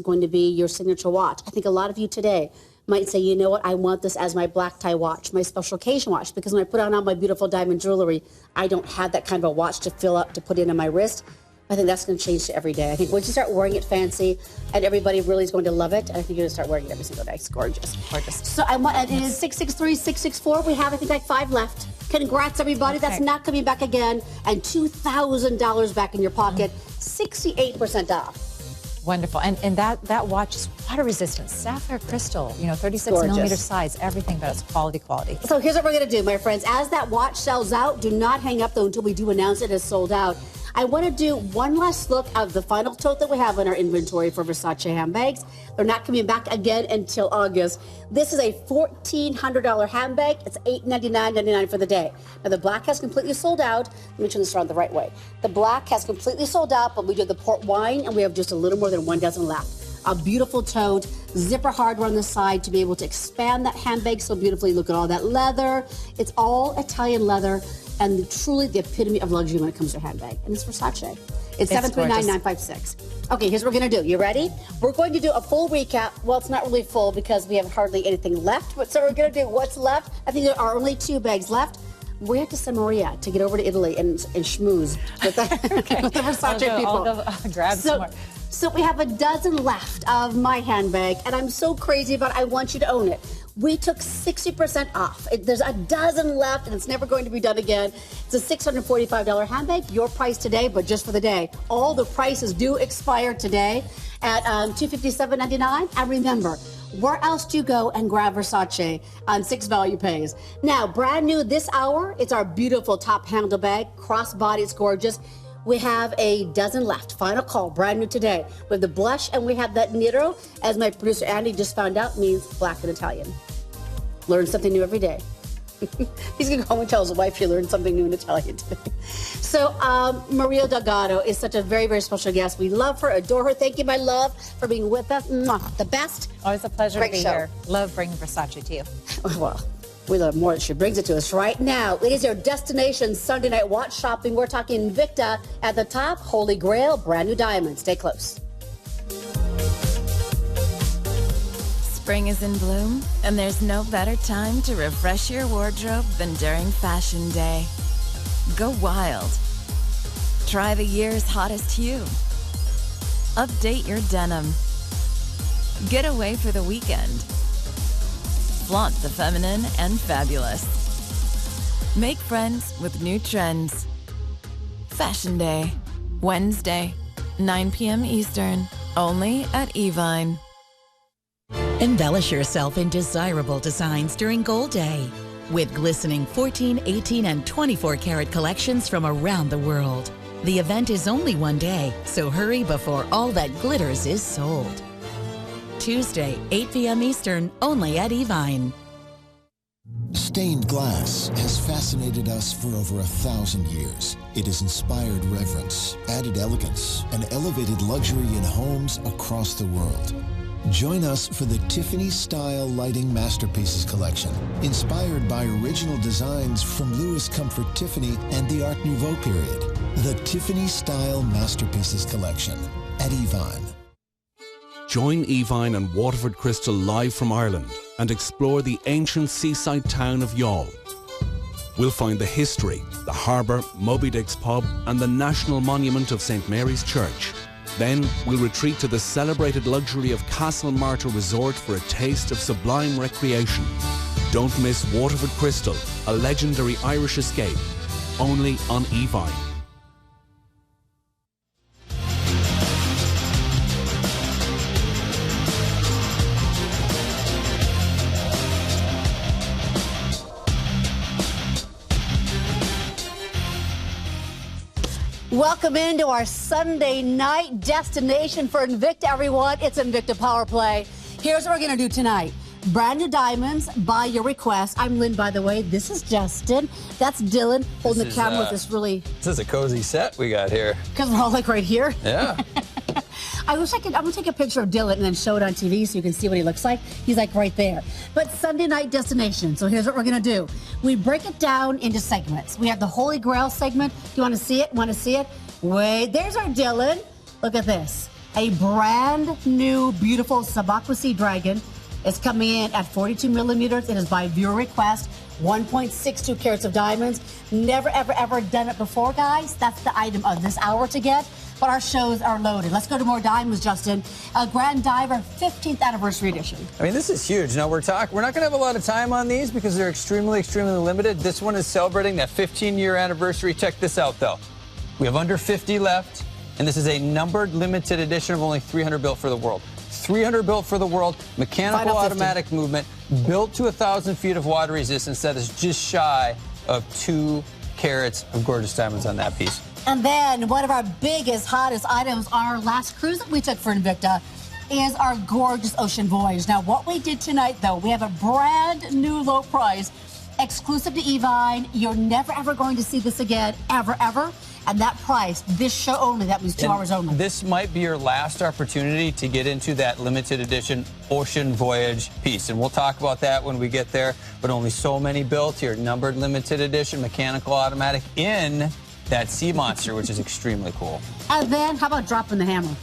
going to be your signature watch. I think a lot of you today might say, you know what, I want this as my black tie watch, my special occasion watch, because when I put on all my beautiful diamond jewelry, I don't have that kind of a watch to fill up, to put in on my wrist. I think that's going to change every day. I think once you start wearing it fancy, and everybody really is going to love it, I think you're going to start wearing it every single day. It's gorgeous. Gorgeous. So I want, it is 663, 664. We have, I think, like 5 left. Congrats, everybody. Okay. That's not coming back again. And $2,000 back in your pocket, 68% off. Wonderful. And that watch is water resistant, sapphire crystal, 36 millimeter size, everything, but it's quality. So here's what we're going to do, my friends. As that watch sells out, do not hang up, though, until we do announce it as sold out. I want to do one last look of the final tote that we have in our inventory for Versace handbags. They're not coming back again until August. This is a $1,400 handbag. It's $899.99 for the day. Now, the black has completely sold out. Let me turn this around the right way. The black has completely sold out, but we do the port wine, and we have just a little more than 1 dozen left. A beautiful tote, zipper hardware on the side to be able to expand that handbag so beautifully. Look at all that leather. It's all Italian leather. And truly the epitome of luxury when it comes to a handbag. And it's Versace. It's $739,956. Okay, here's what we're going to do. You ready? We're going to do a full recap. Well, it's not really full because we have hardly anything left. But so we're going to do what's left. I think there are only 2 bags left. We have to send Maria to get over to Italy and schmooze with the, with the Versace people. I'll go grab some more. So we have a dozen left of my handbag, and I'm so crazy about it. I want you to own it. We took 60% off. There's a dozen left, and it's never going to be done again. It's a $645 handbag, your price today, but just for the day. All the prices do expire today at $257.99. And remember, where else do you go and grab Versace on 6 value pays? Now, brand new this hour, it's our beautiful top handle bag, crossbody, it's gorgeous. We have a dozen left. Final call, brand new today. We have the blush and we have that nero, as my producer Andy just found out, means black and Italian. Learn something new every day. He's going to go home and tell his wife he learned something new in Italian today. So Maria Delgado is such a very, very special guest. We love her, adore her. Thank you, my love, for being with us. Mwah, the best. Always a pleasure to be here. Love bringing Versace to you. Well, we love more that she brings it to us right now. It is your destination Sunday night watch shopping. We're talking Invicta at the top, Holy Grail, brand new diamonds. Stay close. Spring is in bloom, and there's no better time to refresh your wardrobe than during Fashion Day. Go wild. Try the year's hottest hue. Update your denim. Get away for the weekend. Flaunt the feminine and fabulous. Make friends with new trends. Fashion Day, Wednesday, 9 p.m. Eastern, only at Evine. Embellish yourself in desirable designs during Gold Day with glistening 14, 18, and 24 karat collections from around the world. The event is only one day, so hurry before all that glitters is sold. Tuesday, 8 p.m. Eastern, only at Evine. Stained glass has fascinated us for over 1,000 years. It has inspired reverence, added elegance, and elevated luxury in homes across the world. Join us for the Tiffany Style Lighting Masterpieces Collection, inspired by original designs from Louis Comfort Tiffany and the Art Nouveau period. The Tiffany Style Masterpieces Collection at Evine. Join Evine and Waterford Crystal live from Ireland and explore the ancient seaside town of Youghal. We'll find the history, the harbour, Moby Dick's pub and the National Monument of St Mary's Church. Then we'll retreat to the celebrated luxury of Castle Martyr Resort for a taste of sublime recreation. Don't miss Waterford Crystal, a legendary Irish escape, only on Evine. Welcome into our Sunday night destination for Invicta, everyone. It's Invicta Power Play. Here's what we're going to do tonight. Brand new diamonds by your request. I'm Lynn, by the way. This is Justin. That's Dylan holding the camera with this really... This is a cozy set we got here. Because we're all like right here. Yeah. I wish I could, I'm going to take a picture of Dylan and then show it on TV so you can see what he looks like. He's like right there. But Sunday night destination. So here's what we're going to do. We break it down into segments. We have the Holy Grail segment. Do you want to see it? Want to see it? Wait, there's our Dylan. Look at this. A brand new, beautiful Aqua Sea Dragon is coming in at 42 millimeters. It is by viewer request. 1.62 carats of diamonds. Never, ever, ever done it before, guys. That's the item of this hour to get. But our shows are loaded. Let's go to more diamonds, Justin. A Grand Diver 15th anniversary edition. I mean, this is huge. Now, we're not going to have a lot of time on these because they're extremely, extremely limited. This one is celebrating that 15-year anniversary. Check this out, though. We have under 50 left, and this is a numbered limited edition of only 300 built for the world. 300 built for the world, mechanical automatic movement, built to 1,000 feet of water resistance. That is just shy of 2 carats of gorgeous diamonds on that piece. And then one of our biggest, hottest items on our last cruise that we took for Invicta is our gorgeous Ocean Voyage. Now, what we did tonight, though, we have a brand new low price, exclusive to Evine. You're never, ever going to see this again, ever, ever. And that price, this show only, that means 2 hours only. This might be your last opportunity to get into that limited edition Ocean Voyage piece. And we'll talk about that when we get there. But only so many built here. Numbered limited edition, mechanical automatic in that sea monster, which is extremely cool. And then, how about dropping the hammer?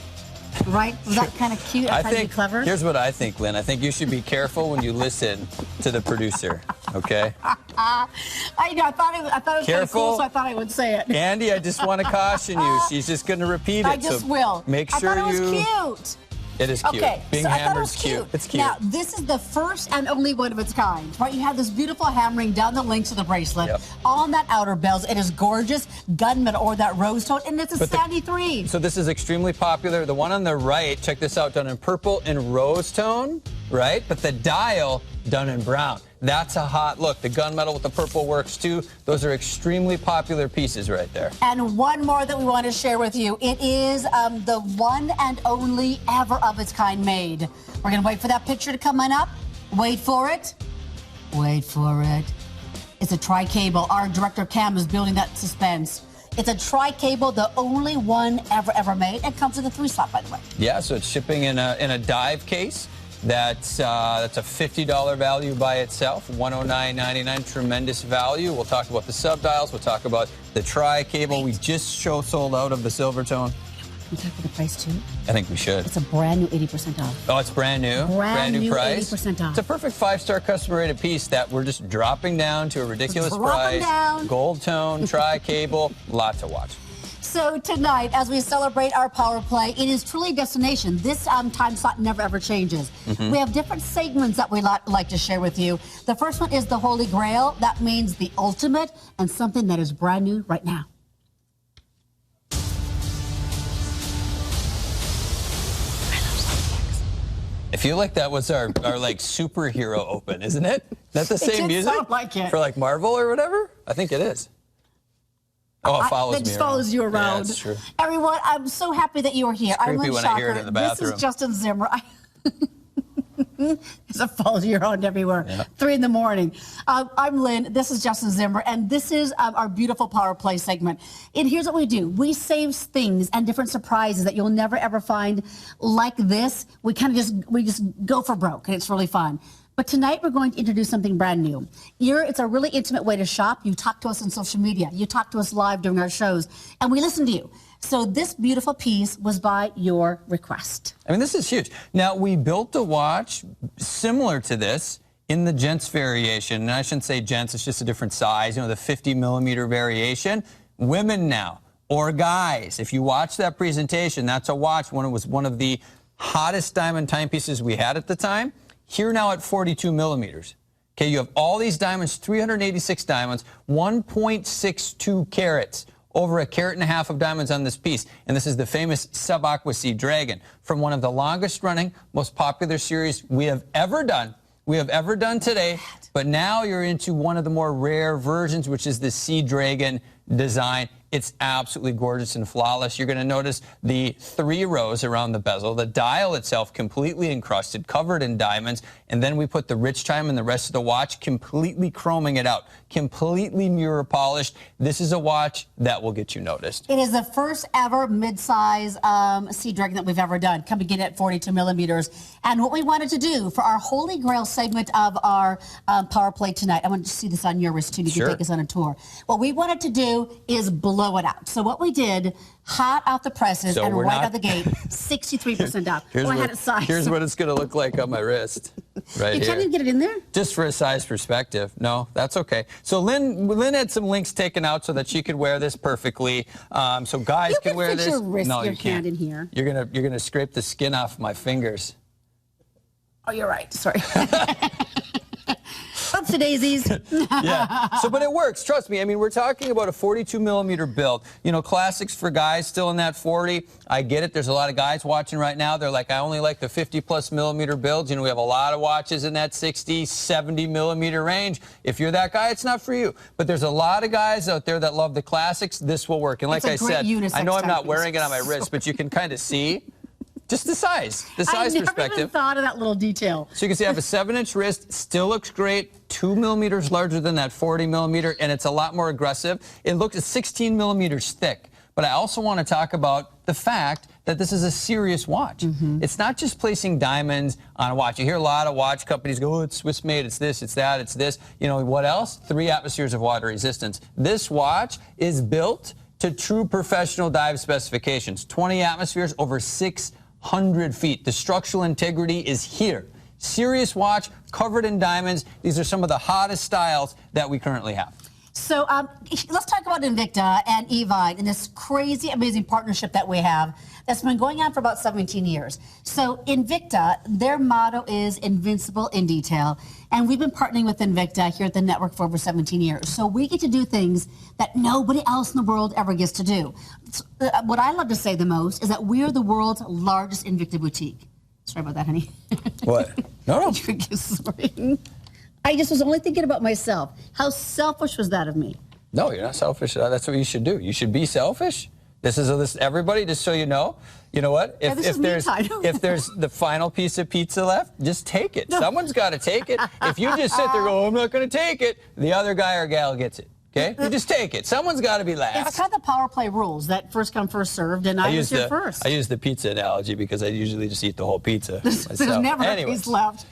Right? Was that kind of cute? I think clever. Here's what I think, Lynn. I think you should be careful when you listen to the producer, okay? I thought it was kind of cool, so I thought I would say it. Andy, I just want to caution you. She's just going to repeat it. I just will. Make sure I thought it was cute. It is cute. Okay, Being so hammered is cute. It's cute. Now, this is the first and only one of its kind, right? You have this beautiful hammering down the links of the bracelet. Yep. On that outer bezel. It is gorgeous. Gunmetal or that rose tone, and it's a sandy 3. So this is extremely popular. The one on the right, check this out, done in purple and rose tone, right? But the dial done in brown. That's a hot look. The gunmetal with the purple works too. Those are extremely popular pieces right there. And one more that we want to share with you. It is the one and only ever of its kind made. We're going to wait for that picture to come on up. Wait for it. Wait for it. It's a tri-cable. Our director Cam is building that suspense. It's a tri-cable, the only one ever made. It comes with a 3-slot, by the way. Yeah, so it's shipping in a dive case. That's a $50 value by itself, $109.99, tremendous value. We'll talk about the subdials. We'll talk about the tri-cable. We just sold out of the silver tone. Can we talk about the price, too? I think we should. It's a brand new 80% off. Oh, it's brand new? Brand new price? 80% off. It's a perfect 5-star customer rated piece that we're just dropping down to a ridiculous price. Down. Gold tone, tri-cable, lot to watch. So tonight, as we celebrate our power play, it is truly a destination. This time slot never, ever changes. We have different segments that we like to share with you. The first one is the Holy Grail. That means the ultimate and something that is brand new right now. I feel like that was our like superhero open, isn't it? That's the same music sound like it. for like Marvel or whatever? I think it is. Oh, it follows me. It just follows you around. Yeah, that's true. Everyone, I'm so happy that you are here. It's creepy when I hear it in the bathroom. This is Justin Zimmer. It's a follows you around everywhere. Yeah. 3 in the morning. I'm Lynn. This is Justin Zimmer, and this is our beautiful power play segment. And here's what we do: we save things and different surprises that you'll never ever find like this. We kind of just go for broke, and it's really fun. But tonight we're going to introduce something brand new. It's a really intimate way to shop. You talk to us on social media. You talk to us live during our shows, and we listen to you. So this beautiful piece was by your request. I mean, this is huge. Now, we built a watch similar to this in the gents variation. And I shouldn't say gents, it's just a different size, you know, the 50 millimeter variation. Women now, or guys, if you watch that presentation, that's a watch when it was one of the hottest diamond timepieces we had at the time. Here now at 42 millimeters. Okay, you have all these diamonds, 386 diamonds, 1.62 carats, over 1.5 carats of diamonds on this piece. And this is the famous Aqua Sea Dragon from one of the longest running, most popular series we have ever done. Today, but now you're into one of the more rare versions, which is the Sea Dragon design. It's absolutely gorgeous and flawless. You're going to notice the 3 rows around the bezel, the dial itself completely encrusted, covered in diamonds, and then we put the rich time and the rest of the watch completely chroming it out, completely mirror polished. This is a watch that will get you noticed. It is the first ever mid-size Sea Dragon that we've ever done, coming in at 42 millimeters. And what we wanted to do for our Holy Grail segment of our power play tonight, I want to see this on your wrist too. You can take us on a tour. What we wanted to do is blend blow it out. So what we did, hot out the presses So and we're right not- out the gate, 63% off. Well, I had it sized. Here's what it's going to look like on my wrist. Right You here. can't even get it in there? Just for a size perspective. No, that's okay. So Lynn had some links taken out so that she could wear this perfectly. So guys You can can wear fit this. your wrist, no, your you can't. hand in here. You're gonna scrape the skin off my fingers. Oh, you're right. Sorry. Oopsie daisies. Yeah. So, but it works. Trust me. I mean, we're talking about a 42 millimeter build. You know, classics for guys still in that 40. I get it. There's a lot of guys watching right now. They're like, I only like the 50+ millimeter builds. You know, we have a lot of watches in that 60, 70 millimeter range. If you're that guy, it's not for you. But there's a lot of guys out there that love the classics. This will work. And like I said, I know I'm not wearing it on my wrist, but you can kind of see. Just the size I never perspective. even thought of that little detail. So you can see I have a 7-inch wrist, still looks great, 2 millimeters larger than that 40 millimeter, and it's a lot more aggressive. It looks 16 millimeters thick. But I also want to talk about the fact that this is a serious watch. It's not just placing diamonds on a watch. You hear a lot of watch companies go, oh, it's Swiss made, it's this, it's that, it's this. You know, what else? 3 atmospheres of water resistance. This watch is built to true professional dive specifications. 20 atmospheres over 600 feet. The structural integrity is here. Serious watch, covered in diamonds. These are some of the hottest styles that we currently have. So let's talk about Invicta and Evine and this crazy, amazing partnership that we have that's been going on for about 17 years. So Invicta, their motto is invincible in detail. And we've been partnering with Invicta here at the network for over 17 years. So we get to do things that nobody else in the world ever gets to do. What I love to say the most is that we're the world's largest Invicta boutique. Sorry about that, honey. What? No. Sorry. I just was only thinking about myself. How selfish was that of me? No, you're not selfish. That's what you should do. You should be selfish. This is everybody, just so you know. You know what? If there's the final piece of pizza left, just take it. No. Someone's got to take it. If you just sit there and go, oh, I'm not going to take it, the other guy or gal gets it. Okay? You just take it. Someone's got to be last. It's kind of the power play rules that first come, first served, and I was here first. I use the pizza analogy because I usually just eat the whole pizza. There's never a piece left.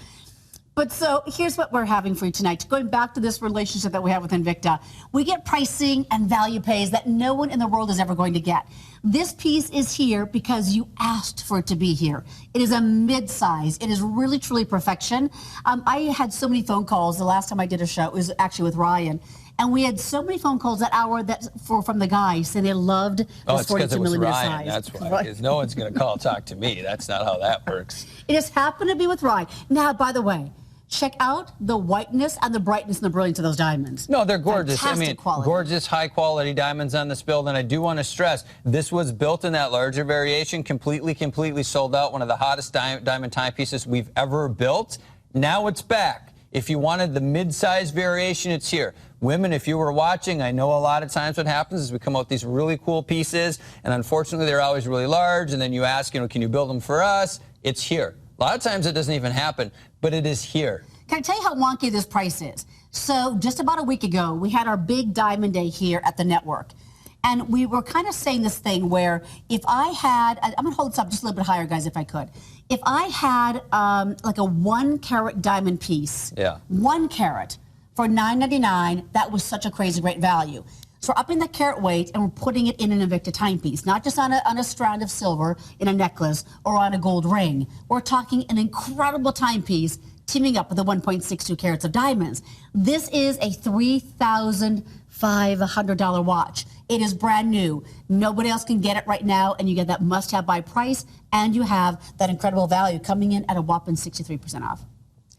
But so here's what we're having for you tonight. Going back to this relationship that we have with Invicta, we get pricing and value pays that no one in the world is ever going to get. This piece is here because you asked for it to be here. It is a mid-size. It is really, truly perfection. I had so many phone calls the last time I did a show. It was actually with Ryan. And we had so many phone calls that hour from the guys saying they loved this 42 millimeter size. That's why. Because no one's going to talk to me. That's not how that works. It just happened to be with Ryan. Now, by the way, check out the whiteness and the brightness and the brilliance of those diamonds. No, they're gorgeous. Fantastic quality. Gorgeous, high-quality diamonds on this build. And I do want to stress, this was built in that larger variation, completely sold out. One of the hottest diamond timepieces we've ever built. Now it's back. If you wanted the mid-size variation, it's here. Women, if you were watching, I know a lot of times what happens is we come out with these really cool pieces, and unfortunately they're always really large, and then you ask, can you build them for us? It's here. A lot of times it doesn't even happen, but it is here. Can I tell you how wonky this price is? So just about a week ago, we had our big diamond day here at the network. And we were kind of saying this thing where if I had, I'm going to hold this up just a little bit higher, guys, if I could. If I had like a 1 carat diamond piece, 1 carat for $9.99, that was such a crazy great value. So we're upping the carat weight and we're putting it in an Invicta timepiece, not just on a strand of silver in a necklace or on a gold ring. We're talking an incredible timepiece teaming up with the 1.62 carats of diamonds. This is a $3,500 watch. It is brand new. Nobody else can get it right now, and you get that must-have by price, and you have that incredible value coming in at a whopping 63% off.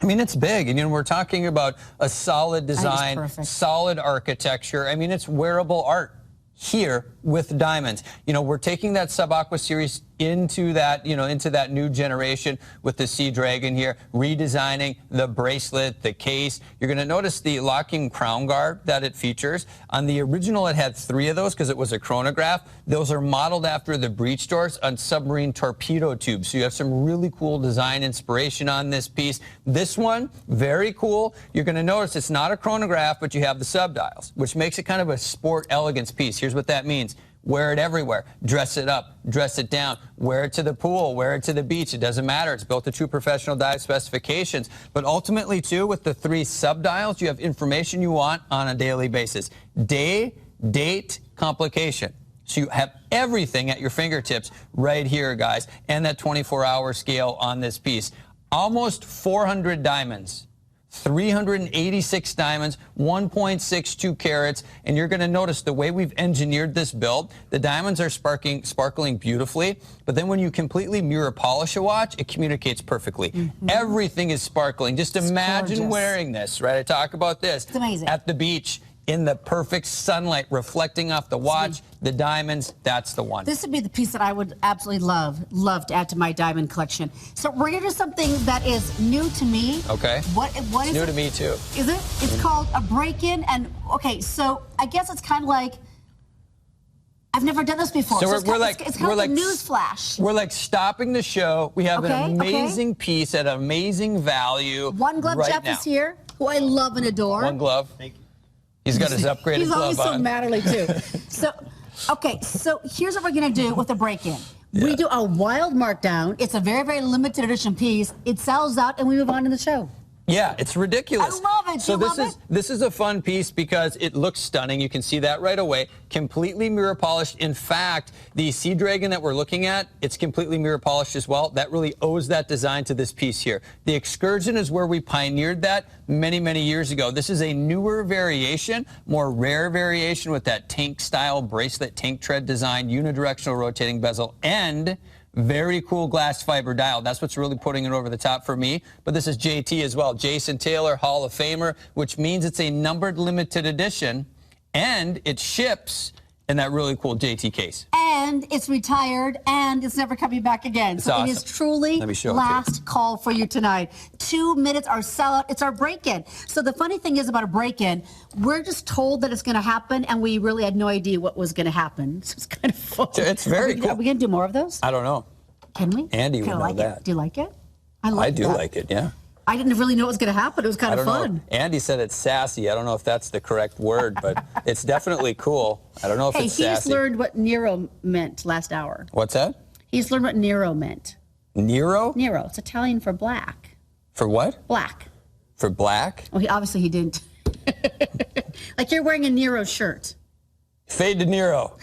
I mean, it's big. And, we're talking about a solid design, solid architecture. I mean, it's wearable art here with diamonds. We're taking that Sub-Aqua series into that, into that new generation with the Sea Dragon here, redesigning the bracelet, the case. You're going to notice the locking crown guard that it features. On the original, it had 3 of those because it was a chronograph. Those are modeled after the breech doors on submarine torpedo tubes. So you have some really cool design inspiration on this piece. This one, very cool. You're going to notice it's not a chronograph, but you have the subdials, which makes it kind of a sport elegance piece. Here's what that means. Wear it everywhere. Dress it up. Dress it down. Wear it to the pool. Wear it to the beach. It doesn't matter. It's built to true professional dive specifications. But ultimately, too, with the 3 subdials, you have information you want on a daily basis. Day, date, complication. So you have everything at your fingertips right here, guys, and that 24-hour scale on this piece. Almost 400 diamonds, 386 diamonds, 1.62 carats, and you're going to notice the way we've engineered this build, the diamonds are sparkling beautifully, but then when you completely mirror polish a watch, it communicates perfectly. Everything is sparkling. Just imagine wearing this, right? I talk about this. It's amazing. At the beach, in the perfect sunlight, reflecting off the watch, the diamonds, that's the one. This would be the piece that I would absolutely love to add to my diamond collection. So we're going to do something that is new to me. Okay. What is new it? to me, too. Is it? It's called a break-in. And, okay, so I guess it's kind of like, I've never done this before. So it's kind of like a news flash. We're like stopping the show. We have an amazing piece at an amazing value. One glove right Jeff now. is here, who I love and adore. One glove. Thank you. He's got his upgraded glove on. He's always so matterly, too. So, okay, so here's what we're going to do with the break-in. We do a wild markdown. It's a very, very limited edition piece. It sells out, and we move on to the show. Yeah, it's ridiculous. I love it. So this is a fun piece because it looks stunning. You can see that right away. Completely mirror polished. In fact, the Sea Dragon that we're looking at, it's completely mirror polished as well. That really owes that design to this piece here. The Excursion is where we pioneered that many, many years ago. This is a newer variation, more rare variation with that tank style bracelet, tank tread design, unidirectional rotating bezel, and very cool glass fiber dial. That's what's really putting it over the top for me. But this is JT as well. Jason Taylor, Hall of Famer, which means it's a numbered limited edition, and it ships in that really cool JT case. And it's retired, and it's never coming back again. So awesome. It is truly last call for you tonight. 2 minutes, our sellout. It's our break-in. So the funny thing is about a break-in, we're just told that it's going to happen, and we really had no idea what was going to happen. So it's kind of fun. It's very cool. Are we going to do more of those? I don't know. Can we? Andy would know like that. It. Do you like it? I do like it, yeah. I didn't really know what was going to happen. It was kind of fun. Know. Andy said it's sassy. I don't know if that's the correct word, but it's definitely cool. I don't know if it's sassy. He's learned what Nero meant last hour. What's that? He's learned what Nero meant. Nero? Nero. It's Italian for black. For what? Black. For black? Well, obviously he didn't. Like you're wearing a Nero shirt. Fade to Nero.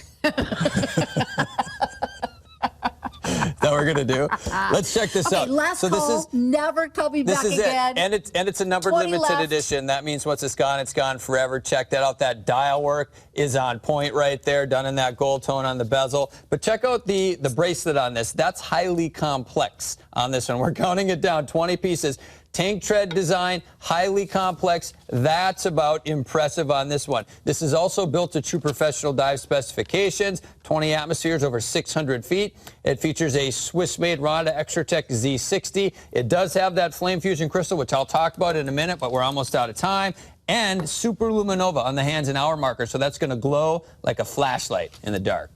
That we're gonna do. Let's check this out. Last call, this is never coming back again. It. And it's a numbered limited edition. That means once it's gone forever. Check that out. That dial work is on point right there, done in that gold tone on the bezel. But check out the bracelet on this. That's highly complex on this one. We're counting it down, 20 pieces. Tank tread design, highly complex. That's about impressive on this one. This is also built to true professional dive specifications, 20 atmospheres over 600 feet. It features a Swiss-made Ronda Extratech Z60. It does have that flame fusion crystal, which I'll talk about in a minute, but we're almost out of time. And Super Luminova on the hands and hour marker, so that's going to glow like a flashlight in the dark.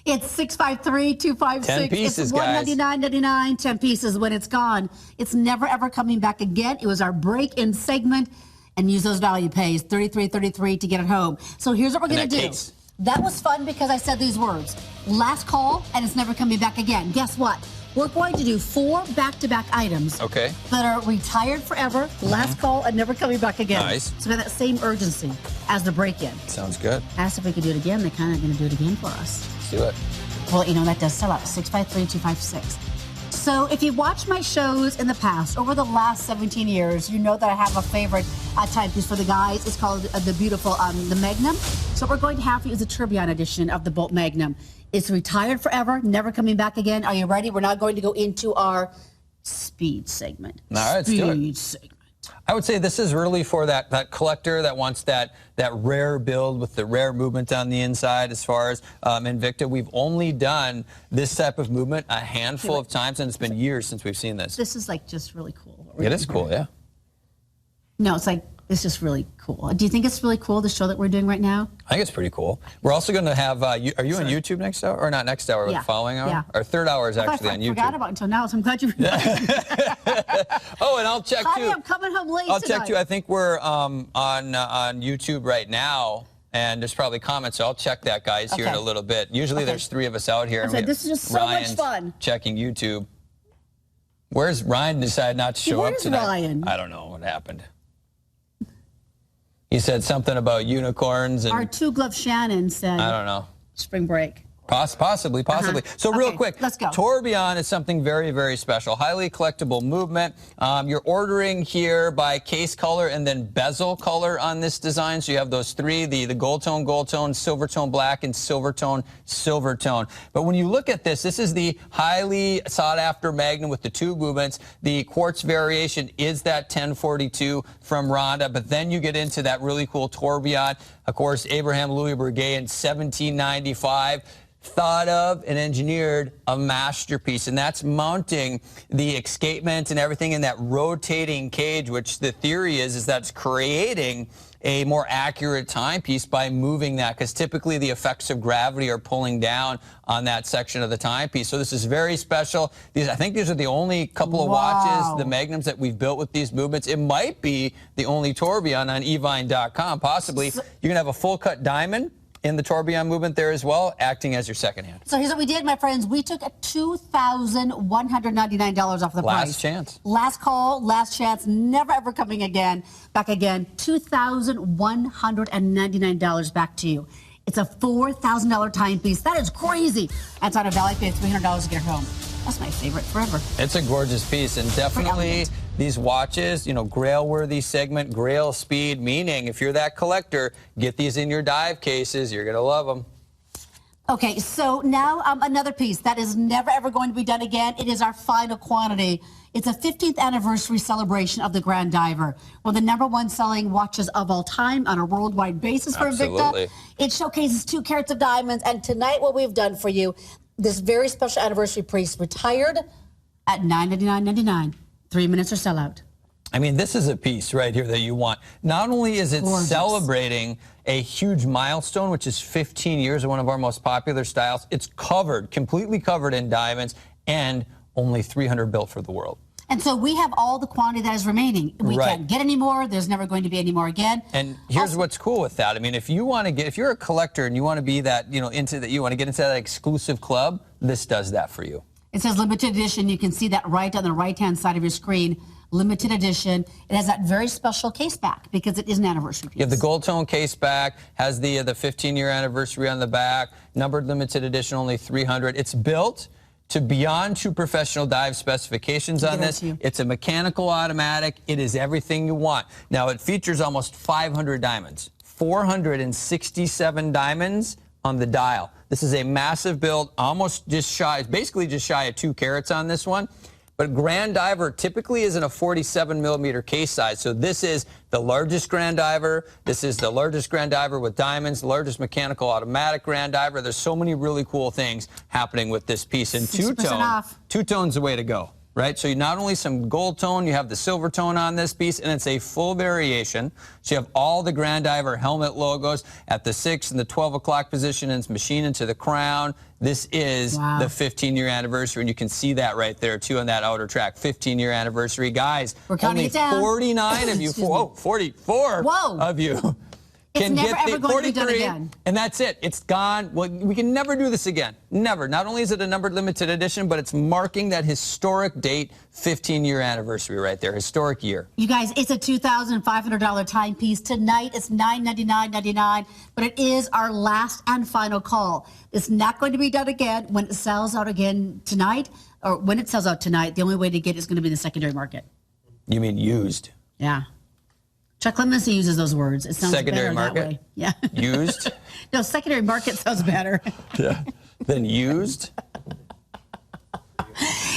It's 653-256. 10 pieces, it's $199.99. 10 pieces. When it's gone, it's never ever coming back again. It was our break-in segment, and use those value pays $33.33 to get it home. So here's what we're going to do. Case. That was fun because I said these words: last call, and it's never coming back again. Guess what? We're going to do 4 back-to-back items that are retired forever, last call, and never coming back again. Nice. So we have that same urgency as the break-in. Sounds good. Asked if we could do it again. They're kind of going to do it again for us. Let's do it. Well, you know, that does sell out, 653-256. So if you've watched my shows in the past, over the last 17 years, you know that I have a favorite timepiece for the guys. It's called the beautiful, the Magnum. So what we're going to have for you is a tourbillon edition of the Bolt Magnum. It's retired forever, never coming back again. Are you ready? We're now going to go into our speed segment. All right, let's do it. Speed segment. I would say this is really for that collector that wants that rare build with the rare movement on the inside. As far as Invicta, we've only done this type of movement a handful of times, and it's been years since we've seen this. This is like just really cool. It is cool, yeah. No, it's just really cool. Do you think it's really cool, the show that we're doing right now? I think it's pretty cool. We're also going to have, are you on YouTube next hour? Or not next hour, yeah. The following hour? Yeah. Our third hour is actually on YouTube. I forgot about it until now, so I'm glad you Oh, and I'll check Honey, too. I'm coming home late I'll tonight. check too. I think we're on YouTube right now. And there's probably comments, so I'll check that, guys, here in a little bit. Usually there's 3 of us out here. This is just so much fun. Checking YouTube. Where's Ryan? Decided not to show up tonight. Where's Ryan? I don't know what happened. He said something about unicorns and Our two-glove Shannon said, I don't know. Spring break. Possibly. So real quick, let's go. tourbillon is something very, very special. Highly collectible movement. You're ordering here by case color and then bezel color on this design. So you have those three, the gold tone, silver tone black, and silver tone. But when you look at this, this is the highly sought after magnum with the two movements. The quartz variation is that 1042 from Rhonda, but then you get into that really cool tourbillon. Of course, Abraham Louis Breguet in 1795. Thought of and engineered a masterpiece, and that's mounting the escapement and everything in that rotating cage, which the theory is that's creating a more accurate timepiece by moving that, because typically the effects of gravity are pulling down on that section of the timepiece. So this is very special. I think these are the only couple of watches, the magnums, that we've built with these movements. It might be the only tourbillon on evine.com, possibly. You're going to have a full cut diamond in the tourbillon movement there as well, acting as your second hand. So here's what we did, my friends. We took $2,199 off the price. Last chance. Last call, last chance, never ever coming again. Back again, $2,199 back to you. It's a $4,000 timepiece. That is crazy. That's on a Valley Pay, $300 to get home. That's my favorite forever. It's a gorgeous piece, and definitely these watches, you know, Grail-worthy segment, Grail speed, meaning if you're that collector, get these in your dive cases. You're going to love them. Okay, so now another piece that is never, ever going to be done again. It is our final quantity. It's a 15th anniversary celebration of the Grand Diver. One of the #1 selling watches of all time on a worldwide basis for Invicta. It showcases 2 carats of diamonds, and tonight what we've done for you, this very special anniversary piece, retired at $999.99. 3 minutes or sell out. I mean, this is a piece right here that you want. Not only is it celebrating a huge milestone, which is 15 years of one of our most popular styles, it's covered, completely covered in diamonds, and only 300 built for the world. And so we have all the quantity that is remaining. We can't get any more. There's never going to be any more again. And here's what's cool with that. I mean, if you want to get, if you're a collector and you want to be that, you know, into that, you want to get into that exclusive club, this does that for you. It says limited edition. You can see that right on the right-hand side of your screen. Limited edition. It has that very special case back because it is an anniversary piece. You have the gold tone case back, has the 15-year anniversary on the back, numbered limited edition, only 300. It's built to beyond true professional dive specifications on this. It's a mechanical automatic. It is everything you want. Now, it features almost 500 diamonds, 467 diamonds on the dial. This is a massive build, almost just shy, basically just shy of 2 carats on this one. But Grand Diver typically is in a 47mm case size. So this is the largest Grand Diver. This is the largest Grand Diver with diamonds, the largest mechanical automatic Grand Diver. There's so many really cool things happening with this piece. And two-tone's the way to go, right? So you not only some gold tone, you have the silver tone on this piece, and it's a full variation. So you have all the Grand Diver helmet logos at the 6 and the 12 o'clock position, and it's machined into the crown. This is the 15-year anniversary, and you can see that right there, too, on that outer track. 15-year anniversary. Guys, we're counting only it down. 49 of you, 44 of you can get the 43, and that's it. It's gone. Well, we can never do this again. Never. Not only is it a numbered limited edition, but it's marking that historic date, 15-year anniversary right there, historic year. You guys, it's a $2,500 timepiece. Tonight, it's $999.99, but it is our last and final call. It's not going to be done again when it sells out again tonight, or when it sells out tonight. The only way to get it is going to be in the secondary market. You mean used? Yeah. Chuck Clemency uses those words. It sounds secondary better market? that way. Yeah. Used? No, secondary market sounds better. Yeah. Then used?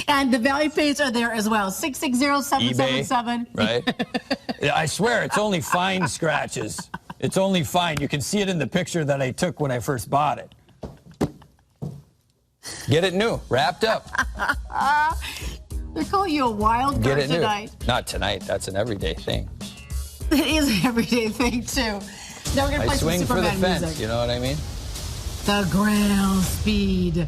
And the value pays are there as well. 660-777. Right? I swear, it's only fine scratches. It's only fine. You can see it in the picture that I took when I first bought it. Get it new, wrapped up. They're calling you a wild card tonight. Not tonight. That's an everyday thing. It is an everyday thing, too. Now we're going to play some Superman fence, music. you know what I mean? The Grail speed.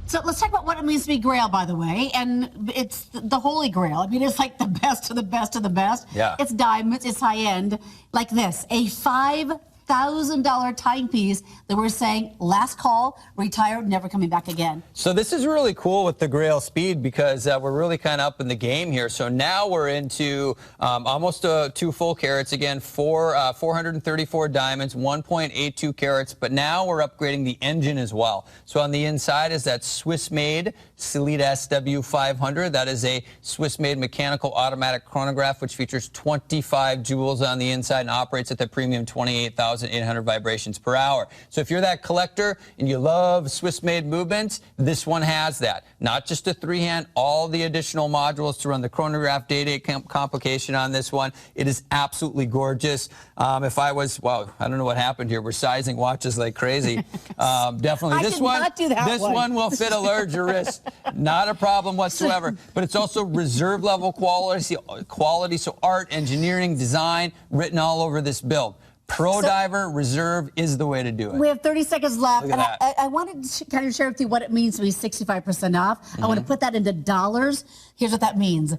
So let's talk about what it means to be Grail, by the way. And it's the Holy Grail. I mean, it's like the best of the best of the best. Yeah. It's diamonds. It's high-end. Like this. A 5 $5,000 timepiece that we're saying last call, retired, never coming back again. So this is really cool with the Grail Speed because we're really kind of up in the game here. So now we're into almost 2 full carats again, 434 diamonds, 1.82 carats. But now we're upgrading the engine as well. So on the inside is that Swiss-made Selita SW500. That is a Swiss-made mechanical automatic chronograph which features 25 jewels on the inside and operates at the premium 28,800 vibrations per hour. So if you're that collector and you love Swiss-made movements, this one has that. Not just a 3-hand, all the additional modules to run the chronograph data complication on this one. It is absolutely gorgeous. If I was, wow, I don't know what happened here. We're sizing watches like crazy. Definitely. This one will fit a larger wrist. Not a problem whatsoever. But it's also reserve level quality, so art, engineering, design, written all over this build. Pro Diver Reserve is the way to do it. We have 30 seconds left, and that. I wanted to kind of share with you what it means to be 65% off. I want to put that into dollars. Here's what that means.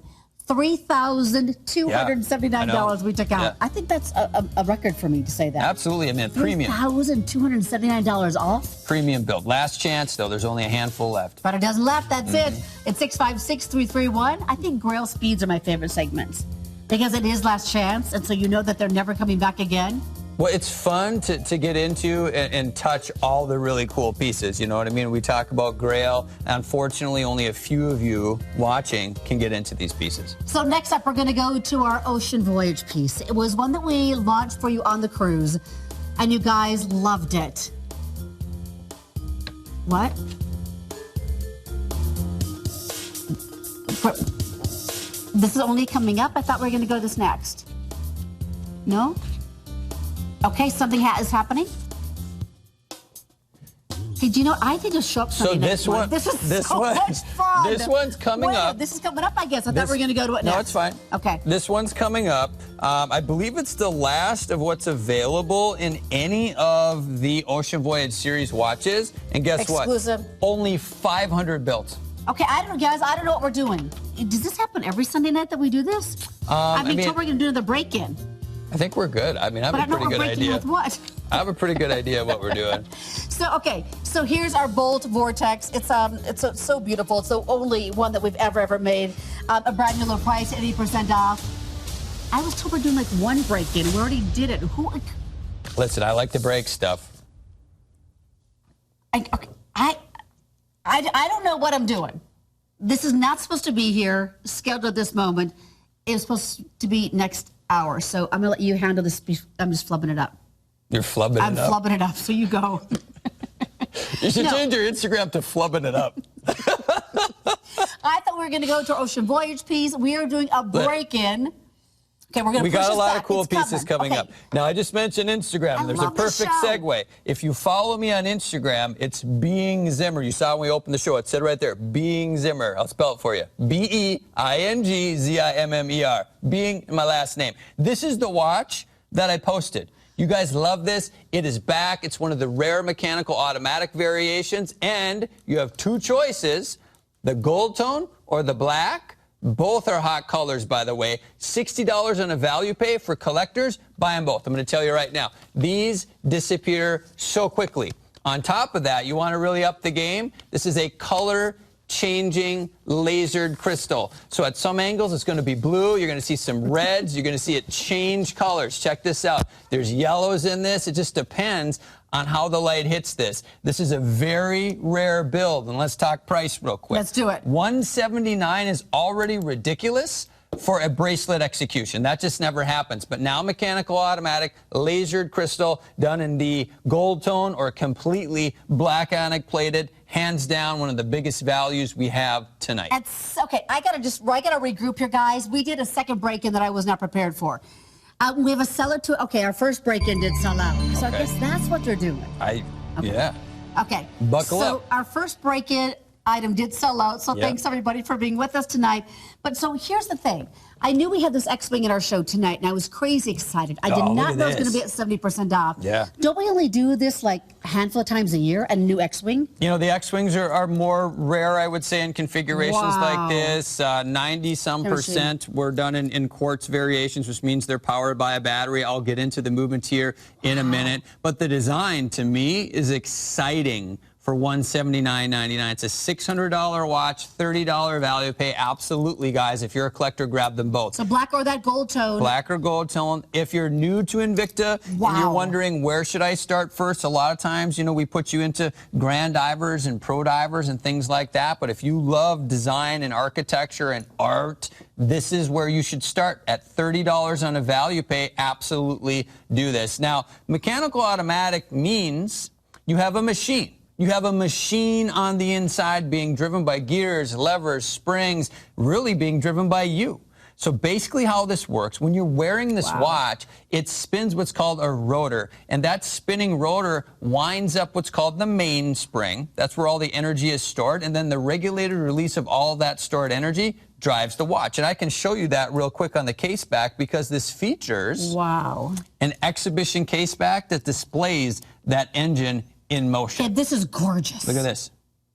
$3,279 we took out. Yeah. I think that's a record for me to say that. Absolutely, I mean, premium. $3,279 off. Premium build. Last chance, though. There's only a handful left. About a dozen left. That's it. It's 656-331. I think Grail Speeds are my favorite segments because it is last chance, and so you know that they're never coming back again. Well, it's fun to get into and touch all the really cool pieces. You know what I mean? We talk about Grail. Unfortunately, only a few of you watching can get into these pieces. So next up, we're going to go to our Ocean Voyage piece. It was one that we launched for you on the cruise, and you guys loved it. What? This is only coming up? I thought we were going to go to this next. No? Okay, something is happening. Hey, do you know, I think it'll show up something next month. This is so much fun. This one's coming up. This is coming up, I guess. I thought we were going to go to it next. No, it's fine. Okay. This one's coming up. I believe it's the last of what's available in any of the Ocean Voyage series watches. And guess Exclusive. what? Only 500 built. Okay, I don't know, guys. I don't know what we're doing. Does this happen every Sunday night that we do this? I mean, we're going to do another break-in. I think we're good. I mean, I have a pretty good idea. With what? I have a pretty good idea of what we're doing. So, okay. So here's our Bolt Vortex. It's so beautiful. It's the only one that we've ever made. A brand new low price, 80% off. I was told we're doing like one break-in. We already did it. Listen, I like to break stuff. I don't know what I'm doing. This is not supposed to be here, scheduled at this moment. It's supposed to be next hour. So I'm going to let you handle this. I'm just flubbing it up. You're flubbing it up? I'm flubbing it up, so you go. You should change your Instagram to flubbing it up. I thought we were going to go to our Ocean Voyage piece. We are doing a break-in. Okay, we're going to push got a lot back. of cool pieces coming up. Now, I just mentioned Instagram. There's a perfect segue. If you follow me on Instagram, it's Being Zimmer. You saw when we opened the show. It said right there, Being Zimmer. I'll spell it for you. B-E-I-N-G-Z-I-M-M-E-R. Being my last name. This is the watch that I posted. You guys love this. It is back. It's one of the rare mechanical automatic variations. And you have 2 choices, the gold tone or the black. Both are hot colors, by the way. $60 on a value pay for collectors. Buy them both. I'm going to tell you right now. These disappear so quickly. On top of that, you want to really up the game. This is a color-changing lasered crystal. So at some angles, it's going to be blue. You're going to see some reds. You're going to see it change colors. Check this out. There's yellows in this. It just depends on how the light hits this. This is a very rare build, and let's talk price real quick. Let's do it. $179 is already ridiculous for a bracelet execution. That just never happens. But now mechanical automatic, lasered crystal, done in the gold tone or completely black onyx plated, hands down one of the biggest values we have tonight. Okay, I gotta regroup here, guys. We did a second break-in that I was not prepared for. We have a seller to, okay, our first break-in did sell out. So I guess that's what they're doing. Yeah. Okay. Buckle up. So our first break-in, item did sell out, so thanks everybody for being with us tonight. But so here's the thing. I knew we had this X-Wing in our show tonight, and I was crazy excited. I did not know it was going to be at 70% off. Yeah. Don't we only do this like a handful of times a year, a new X-Wing? You know, the X-Wings are more rare, I would say, in configurations like this. 90-some% were done in quartz variations, which means they're powered by a battery. I'll get into the movement here in a minute. But the design, to me, is exciting. For $179.99. It's a $600 watch, $30 value pay. Absolutely, guys. If you're a collector, grab them both. So black or that gold tone. Black or gold tone. If you're new to Invicta and you're wondering where should I start first, a lot of times, you know, we put you into grand divers and pro divers and things like that. But if you love design and architecture and art, this is where you should start at $30 on a value pay. Absolutely do this. Now, mechanical automatic means you have a machine. You have a machine on the inside being driven by gears, levers, springs, really being driven by you. So basically how this works, when you're wearing this watch, it spins what's called a rotor. And that spinning rotor winds up what's called the mainspring. That's where all the energy is stored. And then the regulated release of all of that stored energy drives the watch. And I can show you that real quick on the case back because this features an exhibition case back that displays that engine in motion. Yeah, this is gorgeous. Look at this.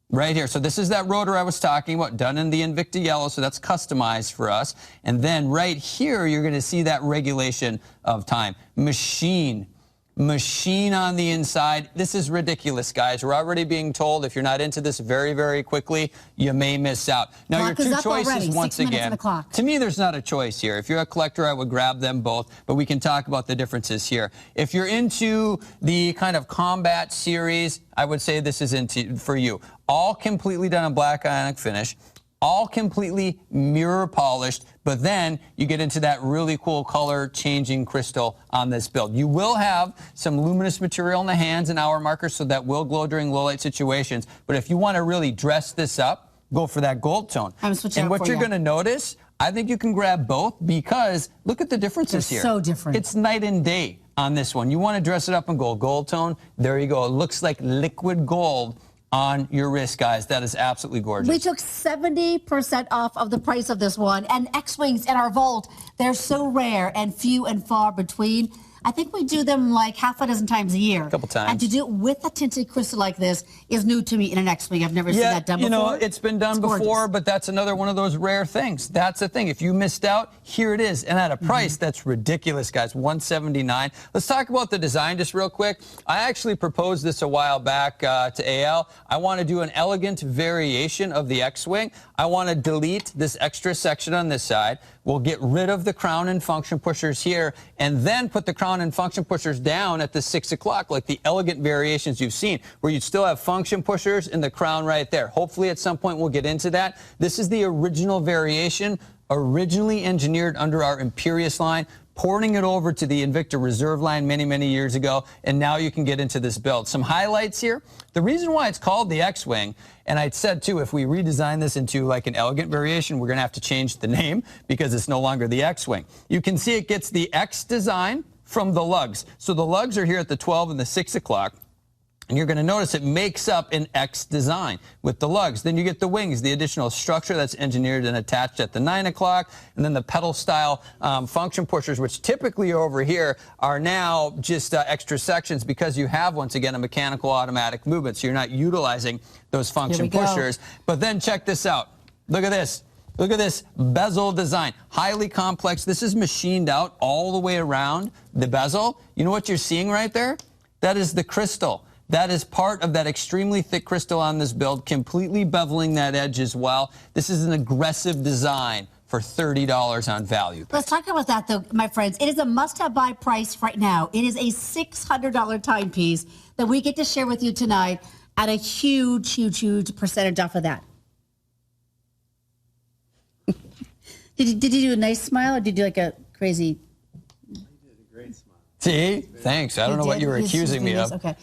Right here. So this is that rotor I was talking about, done in the Invicta yellow, so that's customized for us. And then right here, you're going to see that regulation of time. Machine on the inside. This is ridiculous, guys. We're already being told if you're not into this very, very quickly, you may miss out. Now, your two choices, once again, to me, there's not a choice here. If you're a collector, I would grab them both, but we can talk about the differences here. If you're into the kind of combat series, I would say this is for you. All completely done in black ionic finish, all completely mirror polished, but then you get into that really cool color changing crystal on this build. You will have some luminous material in the hands and hour markers, so that will glow during low light situations. But if you want to really dress this up, go for that gold tone. And what you're going to notice, I think you can grab both because look at the differences here. So different. It's night and day on this one. You want to dress it up in gold tone. There you go. It looks like liquid gold on your wrist, guys. That is absolutely gorgeous. We took 70% off of the price of this one. And X-Wings in our vault, they're so rare and few and far between. I think we do them like half a dozen times a year. A couple times. And to do it with a tinted crystal like this is new to me in an X-Wing. I've never seen that done before. You know, it's been done before, but that's another one of those rare things. That's the thing. If you missed out, here it is. And at a price that's ridiculous, guys, $179. Let's talk about the design just real quick. I actually proposed this a while back to AL. I want to do an elegant variation of the X-Wing. I want to delete this extra section on this side. We'll get rid of the crown and function pushers here, and then put the crown and function pushers down at the 6 o'clock, like the elegant variations you've seen, where you'd still have function pushers and the crown right there. Hopefully at some point we'll get into that. This is the original variation, originally engineered under our Imperious line, porting it over to the Invicta Reserve line many, many years ago, and now you can get into this build. Some highlights here. The reason why it's called the X-Wing, and I said too, if we redesign this into like an elegant variation, we're going to have to change the name because it's no longer the X-Wing. You can see it gets the X design from the lugs. So the lugs are here at the 12 and the 6 o'clock. And you're going to notice it makes up an X design with the lugs. Then you get the wings, the additional structure that's engineered and attached at the 9 o'clock. And then the pedal-style function pushers, which typically over here are now just extra sections because you have, once again, a mechanical automatic movement. So you're not utilizing those function pushers. But then check this out. Look at this. Look at this bezel design. Highly complex. This is machined out all the way around the bezel. You know what you're seeing right there? That is the crystal. That is part of that extremely thick crystal on this build, completely beveling that edge as well. This is an aggressive design for $30 on value. Let's talk about that, though, my friends. It is a must-have buy price right now. It is a $600 timepiece that we get to share with you tonight at a huge, huge, huge percentage off of that. Did you do a nice smile, or did you do like a crazy... See? Thanks. I don't know what you were accusing me of. Okay.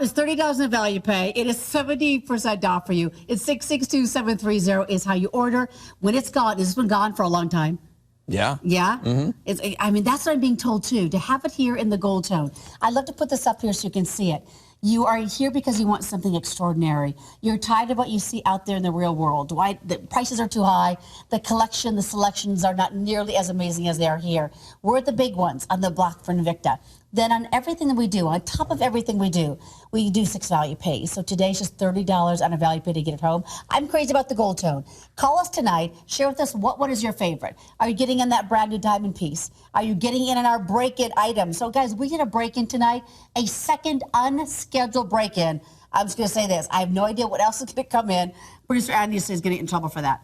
It's $30 in value pay. It is 70% off for you. It's 662-730 is how you order. When it's gone, it's been gone for a long time. Yeah. Yeah? I mean, that's what I'm being told, too, to have it here in the gold tone. I'd love to put this up here so you can see it. You are here because you want something extraordinary. You're tired of what you see out there in the real world. The prices are too high. The collection, the selections are not nearly as amazing as they are here. We're the big ones on the block for Invicta. Then on everything that we do, on top of everything we do 6 value pays. So today's just $30 on a value pay to get it home. I'm crazy about the gold tone. Call us tonight. Share with us what is your favorite. Are you getting in that brand new diamond piece? Are you getting in on our break-in item? So guys, we did a break-in tonight, a second unscheduled break-in. I'm just going to say this. I have no idea what else is going to come in. Producer Andy is going to get in trouble for that.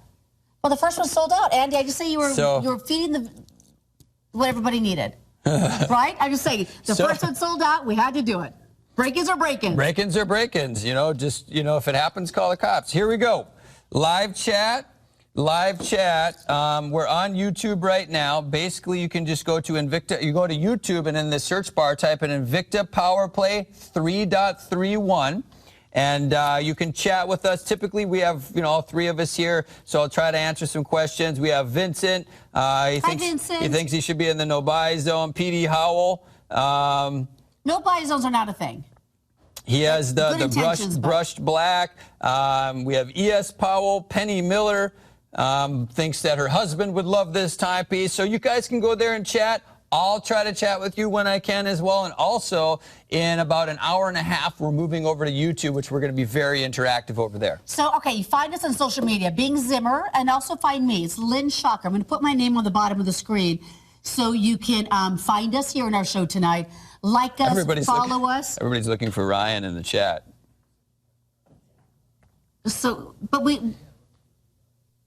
Well, the first one sold out. Andy, I just say you were feeding what everybody needed. Right? I'm just saying, the first one sold out, we had to do it. Break-ins are break-ins. Break-ins are break-ins. If it happens, call the cops. Here we go. Live chat. We're on YouTube right now. Basically, you can just go to Invicta. You go to YouTube, and in the search bar, type in Invicta Power Play 3.31. And you can chat with us. Typically, we have, all three of us here, so I'll try to answer some questions. We have Vincent. Vincent. He thinks he should be in the no-buy zone. PD Howell. No-buy zones are not a thing. He has the brushed black. We have E.S. Powell. Penny Miller thinks that her husband would love this timepiece. So you guys can go there and chat. I'll try to chat with you when I can as well. And also, in about an hour and a half, we're moving over to YouTube, which we're going to be very interactive over there. So, okay, you find us on social media, Bing Zimmer, and also find me. It's Lynn Shocker. I'm going to put my name on the bottom of the screen so you can find us here in our show tonight. Like us, follow us. Everybody's looking for Ryan in the chat. So, but we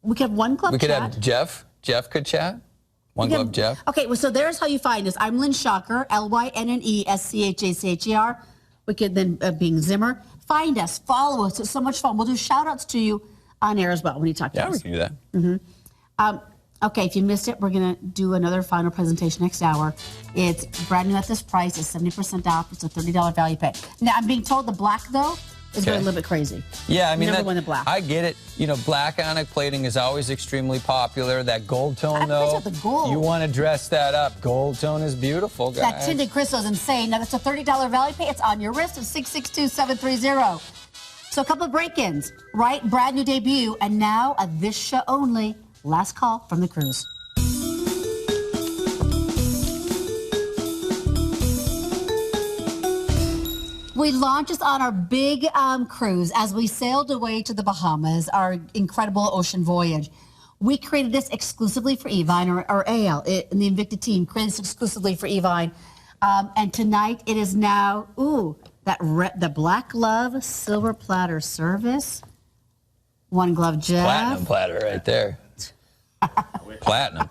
could have one club chat. We could have Jeff. Jeff could chat. One Glove Jeff. Okay, well, so there's how you find us. I'm Lynn Shocker, LYNNESCHACHER. We could then Bing Zimmer. Find us, follow us. It's so much fun. We'll do shout-outs to you on air as well when you talk to us. Yeah, we can do that. Mm-hmm. Okay, if you missed it, we're going to do another final presentation next hour. It's brand new at this price. It's 70% off. It's a $30 value pay. Now, I'm being told the black, though, is going a little bit crazy. Yeah, I mean, never won the black. I get it. Black onyx plating is always extremely popular. That gold tone, though, the gold. You want to dress that up. Gold tone is beautiful, guys. That Tinted Crystal is insane. Now, that's a $30 value pay. It's on your wrist. It's 662-730. So a couple of break-ins, right? Brand new debut. And now, this show only, last call from the cruise. We launched us on our big cruise as we sailed away to the Bahamas, our incredible ocean voyage. We created this exclusively for Evine, or AL, and the Invicta team created this exclusively for Evine. And tonight it is now, the black glove, silver platter service. One glove Jeff. Platinum platter right there. Platinum.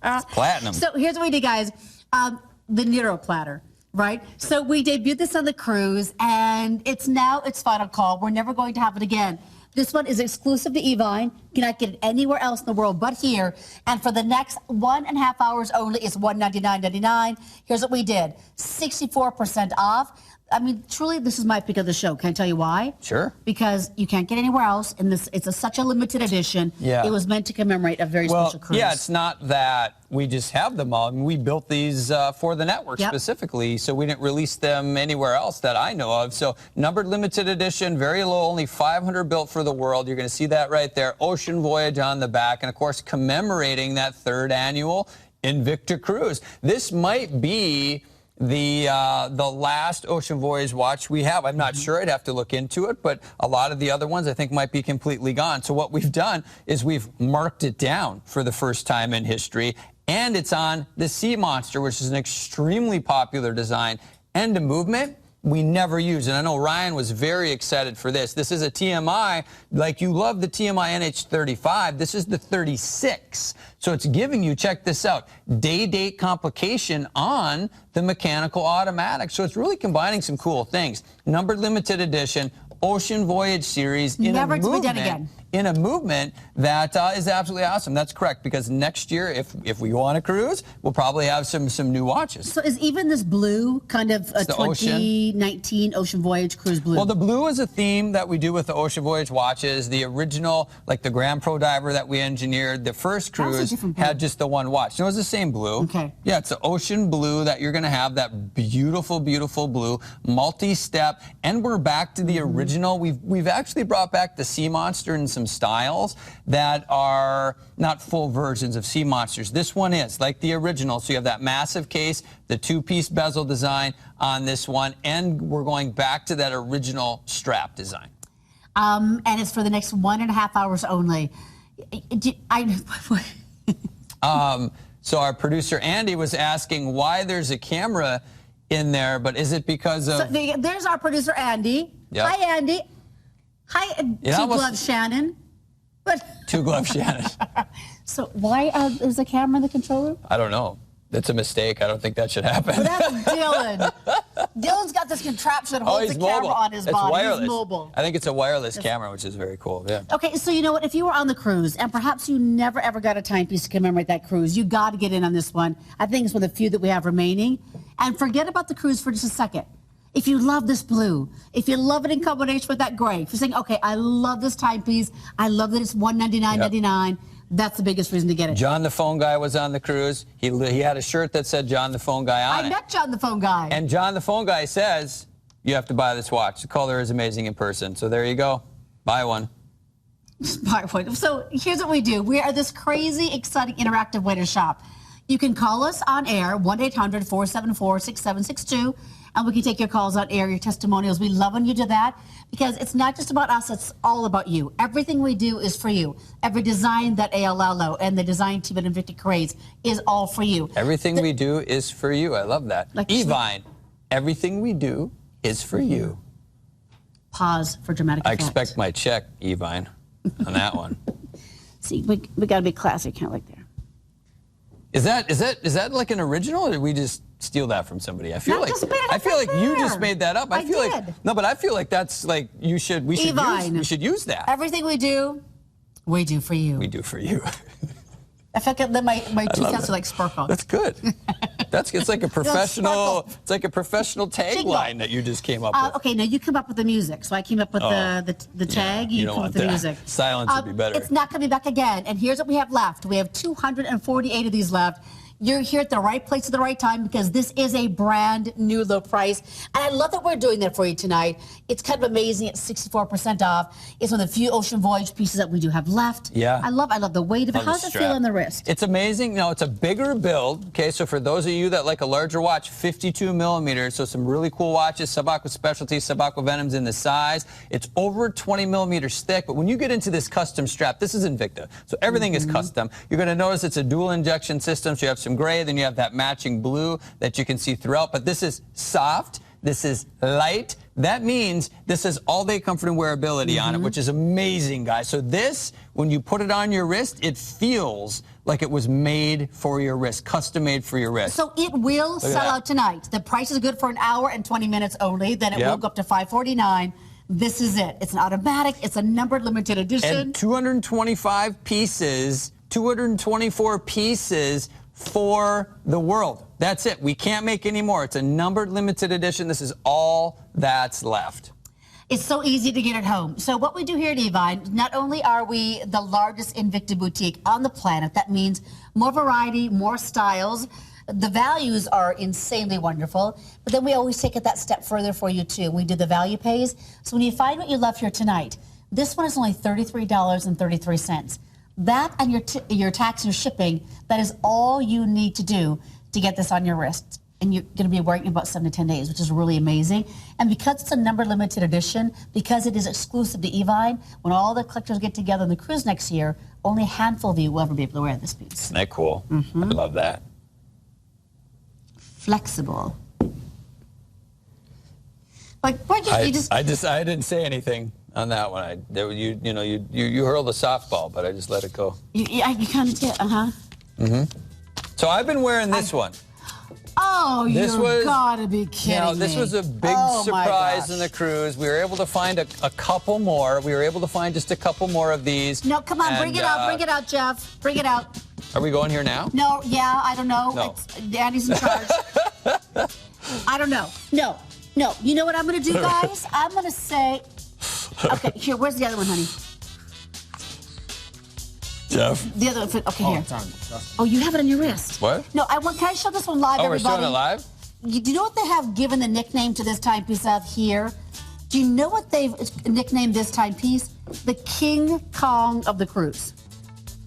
It's platinum. So here's what we did, guys. The Nero platter. Right? So we debuted this on the cruise, and it's now its final call. We're never going to have it again. This one is exclusive to Evine. You cannot get it anywhere else in the world but here. And for the next 1.5 hours only, it's $199.99. Here's what we did. 64% off. I mean, truly, this is my pick of the show. Can I tell you why? Sure. Because you can't get anywhere else, and it's such a limited edition. Yeah. It was meant to commemorate a very special cruise. Yeah, it's not that we just have them all. I mean, we built these for the network specifically, so we didn't release them anywhere else that I know of. So, numbered limited edition, very low, only 500 built for the world. You're going to see that right there. Ocean Voyage on the back, and of course, commemorating that 3rd annual Invicta cruise. This might be the last ocean voyage watch we have. I'm not sure. I'd have to look into it, but a lot of the other ones I think might be completely gone. So what we've done is we've marked it down for the first time in history, and it's on the Sea Monster, which is an extremely popular design. End of movement we never use, and I know Ryan was very excited for this. This is a TMI, like you love the TMI NH35. This is the 36. So it's giving you, check this out, day-date complication on the mechanical automatic. So it's really combining some cool things. Numbered limited edition, Ocean Voyage series in never a to be movement. done again. in a movement that is absolutely awesome. That's correct, because next year, if we go on a cruise, we'll probably have some new watches. So is even this blue kind of a 2019 Ocean Voyage cruise blue? Well, the blue is a theme that we do with the Ocean Voyage watches. The original, like the Grand Pro Diver that we engineered, the first cruise had just the one watch. It was the same blue. Okay. Yeah, it's the ocean blue that you're going to have, that beautiful, beautiful blue, multi-step, and we're back to the original. We've actually brought back the Sea Monster in some styles that are not full versions of Sea Monsters. This one is like the original, so you have that massive case, the two-piece bezel design on this one, and we're going back to that original strap design. And it's for the next 1.5 hours only. So our producer Andy was asking why there's a camera in there, but is it because of... So there's our producer Andy. Yep. Hi, Andy. Hi, Two-Glove Shannon. Two-Glove Shannon. So why is the camera in the control room? I don't know. That's a mistake. I don't think that should happen. Well, that's Dylan. Dylan's got this contraption that holds the camera on his body. Wireless. He's mobile. I think it's a wireless camera, which is very cool. Yeah. Okay, so you know what? If you were on the cruise, and perhaps you never ever got a timepiece to commemorate that cruise, you got to get in on this one. I think it's one of the few that we have remaining. And forget about the cruise for just a second. If you love this blue, if you love it in combination with that gray, if you're saying, okay, I love this timepiece, I love that it's $199.99. That's the biggest reason to get it. John the Phone Guy was on the cruise. He had a shirt that said John the Phone Guy on it. I met John the Phone Guy. And John the Phone Guy says, you have to buy this watch. The color is amazing in person. So there you go. Buy one. Buy one. So here's what we do. We are this crazy, exciting, interactive way to shop. You can call us on air, 1-800-474-6762, and we can take your calls on air, your testimonials. We love when you do that, because it's not just about us, it's all about you. Everything we do is for you. Every design that ALLO and the design team at Invicta creates is all for you. Everything we do is for you. I love that. Like Evine, everything we do is for you. Pause for dramatic effect. I expect my check, Evine, on that one. See, we got to be classy, kind of like there. Is that like an original, or did we just steal that from somebody? I feel like you just made that up. I feel like that's like we should use that. Everything we do for you. We do for you. I feel like my two cents are like sparkle. That's good. It's like a professional tagline that you just came up with. Okay, now you come up with the music. So I came up with the tag. You come up with the music. Silence would be better. It's not coming back again. And here's what we have left. We have 248 of these left. You're here at the right place at the right time, because this is a brand new low price. And I love that we're doing that for you tonight. It's kind of amazing. It's 64% off. It's one of the few Ocean Voyage pieces that we do have left. Yeah. I love the weight of it. How does it feel on the wrist? It's amazing. No, it's a bigger build. Okay, so for those of you that like a larger watch, 52 millimeters. So some really cool watches. Sub-Aqua Specialty, Sub-Aqua Venom's in the size. It's over 20 millimeters thick. But when you get into this custom strap, this is Invicta. So everything is custom. You're going to notice it's a dual injection system. So you have some gray, then you have that matching blue that you can see throughout. But this is soft. This is light. That means this has all-day comfort and wearability on it, which is amazing, guys. So this, when you put it on your wrist, it feels like it was made for your wrist, custom-made for your wrist. So it will sell out tonight. The price is good for an hour and 20 minutes only. Then it will go up to $549. This is it. It's an automatic. It's a numbered limited edition. And 225 pieces, 224 pieces for the world. That's it. We can't make any more. It's a numbered limited edition. This is all that's left. It's so easy to get it home. So what we do here at Evine, not only are we the largest Invicta boutique on the planet, that means more variety, more styles. The values are insanely wonderful, but then we always take it that step further for you too. We do the value pays. So when you find what you love here tonight, this one is only $33.33. That and your tax and your shipping, that is all you need to do to get this on your wrist. And you're going to be wearing it about 7 to 10 days, which is really amazing. And because it's a number limited edition, because it is exclusive to Evine, when all the collectors get together on the cruise next year, only a handful of you will ever be able to wear this piece. Isn't that cool? I love that. Flexible. Like, why you just... I didn't say anything on that one. You hurled a softball, but I just let it go. You kind of did, So I've been wearing this one. Oh, you gotta be kidding me. This was a big surprise in the cruise. We were able to find a couple more. We were able to find just a couple more of these. No, come on, bring it out, Jeff. Bring it out. Are we going here now? No, yeah, I don't know. No. Daddy's in charge. I don't know. No. You know what I'm gonna do, guys? I'm gonna say, okay, here, where's the other one, honey? Jeff. The other one, okay, here. Oh, you have it on your wrist. What? No, can I show this one live, everybody? Oh, we're showing it live? Do you know what they have given the nickname to this timepiece of here? Do you know what they've nicknamed this timepiece? The King Kong of the cruise.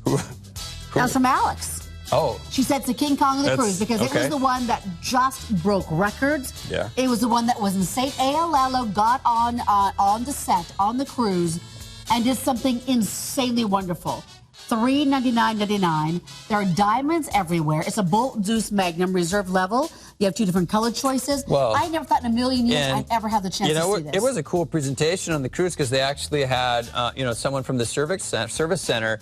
That was from Alex. Oh. She said it's the King Kong of the cruise because it was the one that just broke records. Yeah. It was the one that was in St. Aolello, got on the set, on the cruise, and did something insanely wonderful. $399.99. There are diamonds everywhere. It's a Bolt Zeus Magnum reserve level. You have two different color choices. Well, I never thought in a million years I'd ever have the chance to see this. It was a cool presentation on the cruise because they actually had, someone from the service center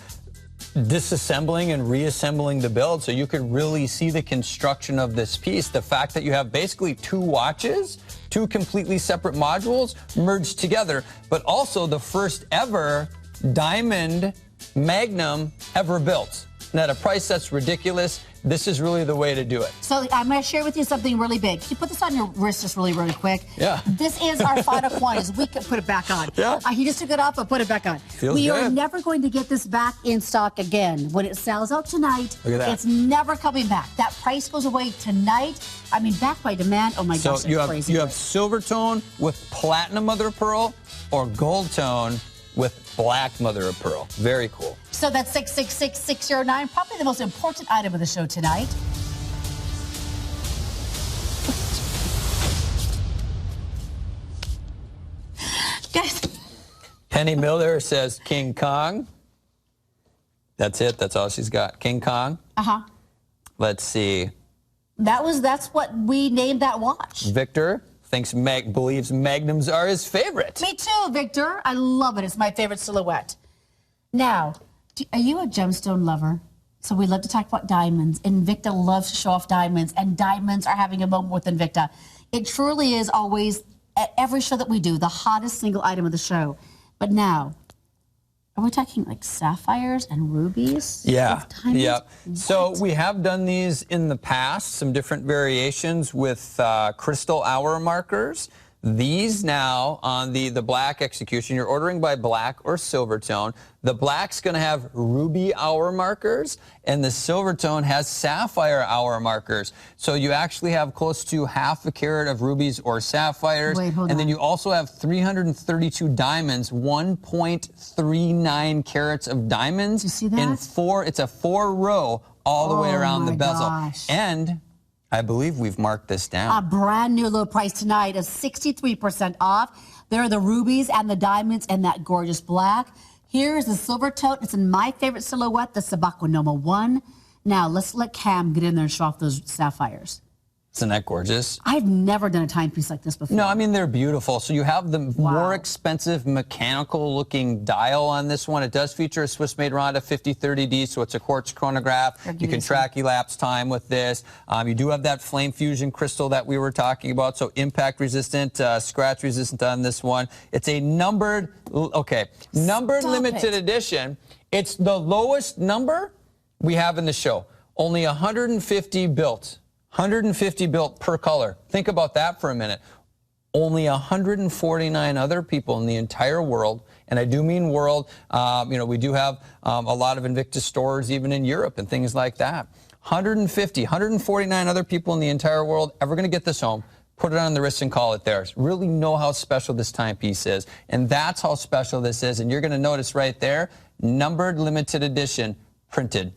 disassembling and reassembling the build, so you could really see the construction of this piece. The fact that you have basically two watches, two completely separate modules merged together, but also the first ever diamond Magnum ever built. And at a price that's ridiculous, this is really the way to do it. So I'm going to share with you something really big. Can you put this on your wrist just really quick? Yeah. This is our final quantities. We can put it back on. Yeah. He just took it off, but put it back on. We are never going to get this back in stock again. When it sells out tonight, it's never coming back. That price goes away tonight. I mean, back by demand. Oh my gosh, you have crazy. You have silver tone with platinum mother of pearl or gold tone with black mother of pearl. Very cool. So that's 666-609, probably the most important item of the show tonight. Guys. Penny Miller says King Kong. That's it. That's all she's got. King Kong. Uh-huh. Let's see. That's what we named that watch. Victor believes magnums are his favorite. Me too, Victor. I love it. It's my favorite silhouette. Now, are you a gemstone lover? So we love to talk about diamonds. Invicta loves to show off diamonds, and diamonds are having a moment with Invicta. It truly is always, at every show that we do, the hottest single item of the show. But now, are we talking like sapphires and rubies? Yeah. So we have done these in the past, some different variations with crystal hour markers. These now on the black execution, you're ordering by black or silver tone. The black's going to have ruby hour markers, and the silver tone has sapphire hour markers. So you actually have close to half a carat of rubies or sapphires. And then you also have 332 diamonds, 1.39 carats of diamonds. You see that? It's a 4-row all the way around the bezel. Gosh. And I believe we've marked this down. A brand new low price tonight of 63% off. There are the rubies and the diamonds and that gorgeous black. Here's the silver tone. It's in my favorite silhouette, the Sabaquanoma 1. Now, let's let Cam get in there and show off those sapphires. Isn't that gorgeous? I've never done a timepiece like this before. No, I mean, they're beautiful. So you have the more expensive mechanical-looking dial on this one. It does feature a Swiss-made Ronda 5030D, so it's a quartz chronograph. You can track elapsed time with this. You do have that flame fusion crystal that we were talking about, so impact-resistant, scratch-resistant on this one. It's a numbered limited edition. It's the lowest number we have in the show. Only 150 built. 150 built per color. Think about that for a minute. Only 149 other people in the entire world, and I do mean world, we do have a lot of Invicta stores even in Europe and things like that. 149 other people in the entire world ever going to get this home, put it on the wrist and call it theirs. Really know how special this timepiece is, and that's how special this is. And you're going to notice right there, numbered limited edition printed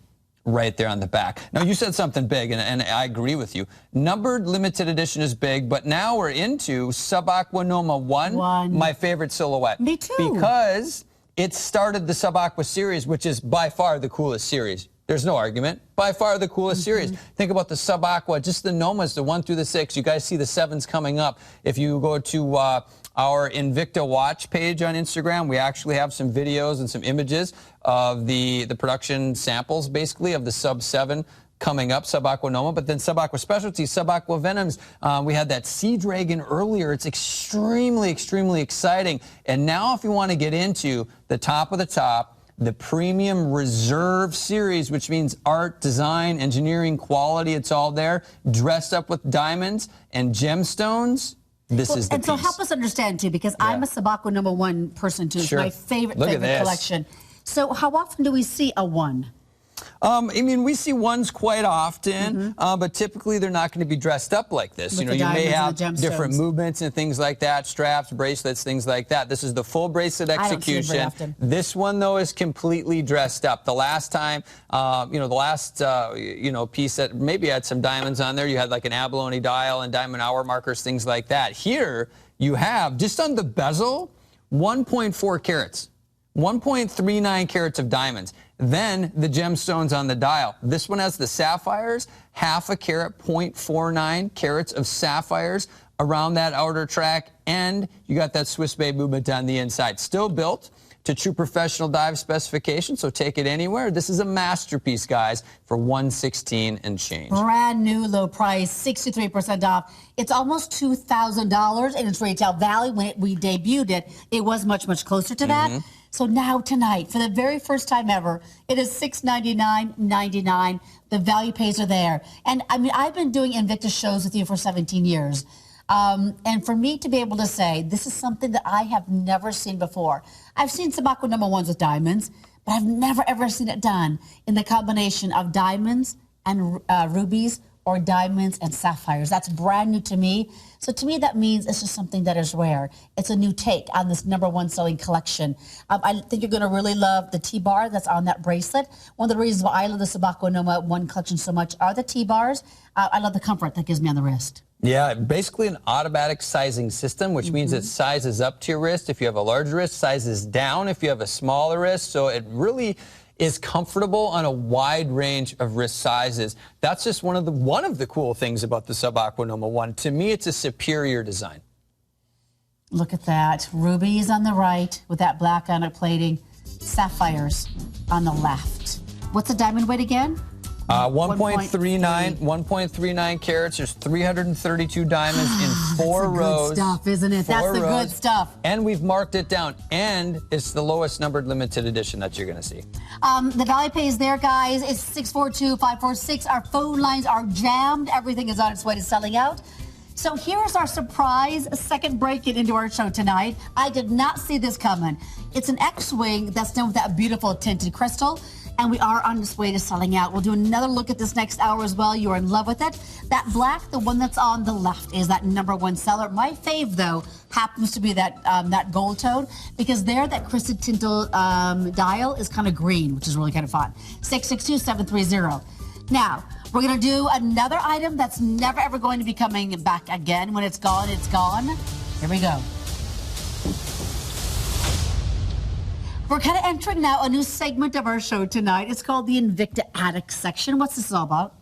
right there on the back. Now, you said something big, and I agree with you. Numbered limited edition is big, but now we're into Subaquanoma 1, my favorite silhouette. Me too. Because it started the Subaqua series, which is by far the coolest series. There's no argument. By far the coolest series. Think about the Subaqua, just the Nomas, the 1 through the 6. You guys see the 7s coming up. If you go to our Invicta Watch page on Instagram, we actually have some videos and some images of the production samples, basically, of the Sub 7 coming up, Sub-Aqua Noma, but then Sub-Aqua Specialty, Sub-Aqua Venoms. We had that Sea Dragon earlier. It's extremely, extremely exciting. And now if you want to get into the top of the top, the Premium Reserve Series, which means art, design, engineering, quality, it's all there, dressed up with diamonds and gemstones. This is the piece. So help us understand, too, because I'm a Sub-Aqua #1 person, too. It's my favorite collection. So how often do we see a 1? I mean, we see ones quite often, but typically they're not going to be dressed up like this. You know, you may have different movements and things like that, straps, bracelets, things like that. This is the full bracelet execution. I don't see it very often. This one, though, is completely dressed up. The last time, you know, the last, piece that maybe had some diamonds on there, you had like an abalone dial and diamond hour markers, things like that. Here, you have, just on the bezel, 1.4 carats. 1.39 carats of diamonds. Then the gemstones on the dial. This one has the sapphires, half a carat, 0.49 carats of sapphires around that outer track, and you got that Swiss Bay movement on the inside. Still built to true professional dive specification, so take it anywhere. This is a masterpiece, guys, for $116 and change. Brand new low price, 63% off. It's almost $2,000 in its retail value. When we debuted it, it was much, much closer to that. So now tonight, for the very first time ever, it is $699.99. The value pays are there. And I mean, I've been doing Invicta shows with you for 17 years. And for me to be able to say, this is something that I have never seen before. I've seen Sub-Aqua #1s with diamonds, but I've never, ever seen it done in the combination of diamonds and rubies or diamonds and sapphires. That's brand new to me. So to me, that means it's just something that is rare. It's a new take on this #1 selling collection. I think you're going to really love the T-bar that's on that bracelet. One of the reasons why I love the Sub-Aqua #1 collection so much are the T-bars. I love the comfort that gives me on the wrist. Yeah, basically an automatic sizing system, which means it sizes up to your wrist. If you have a large wrist, sizes down if you have a smaller wrist. So it really is comfortable on a wide range of wrist sizes. That's just one of the cool things about the Sub-Aqua #1. To me, it's a superior design. Look at that. Rubies on the right with that black on it plating. Sapphires on the left. What's the diamond weight again? 1.39 carats. There's 332 diamonds in 4 rows. Good stuff, isn't it? That's the good stuff. And we've marked it down. And it's the lowest numbered limited edition that you're going to see. The value pays there, guys. It's 642-546. Our phone lines are jammed. Everything is on its way to selling out. So here's our surprise second break-in into our show tonight. I did not see this coming. It's an X-Wing that's done with that beautiful tinted crystal. And we are on its way to selling out. We'll do another look at this next hour as well. You're in love with it. That black, the one that's on the left, is that #1 seller. My fave, though, happens to be that that gold tone, because there, that crystal tinted dial is kind of green, which is really kind of fun. 662-730. Now, we're going to do another item that's never, ever going to be coming back again. When it's gone, it's gone. Here we go. We're kind of entering now a new segment of our show tonight. It's called the Invicta Attic section. What's this all about?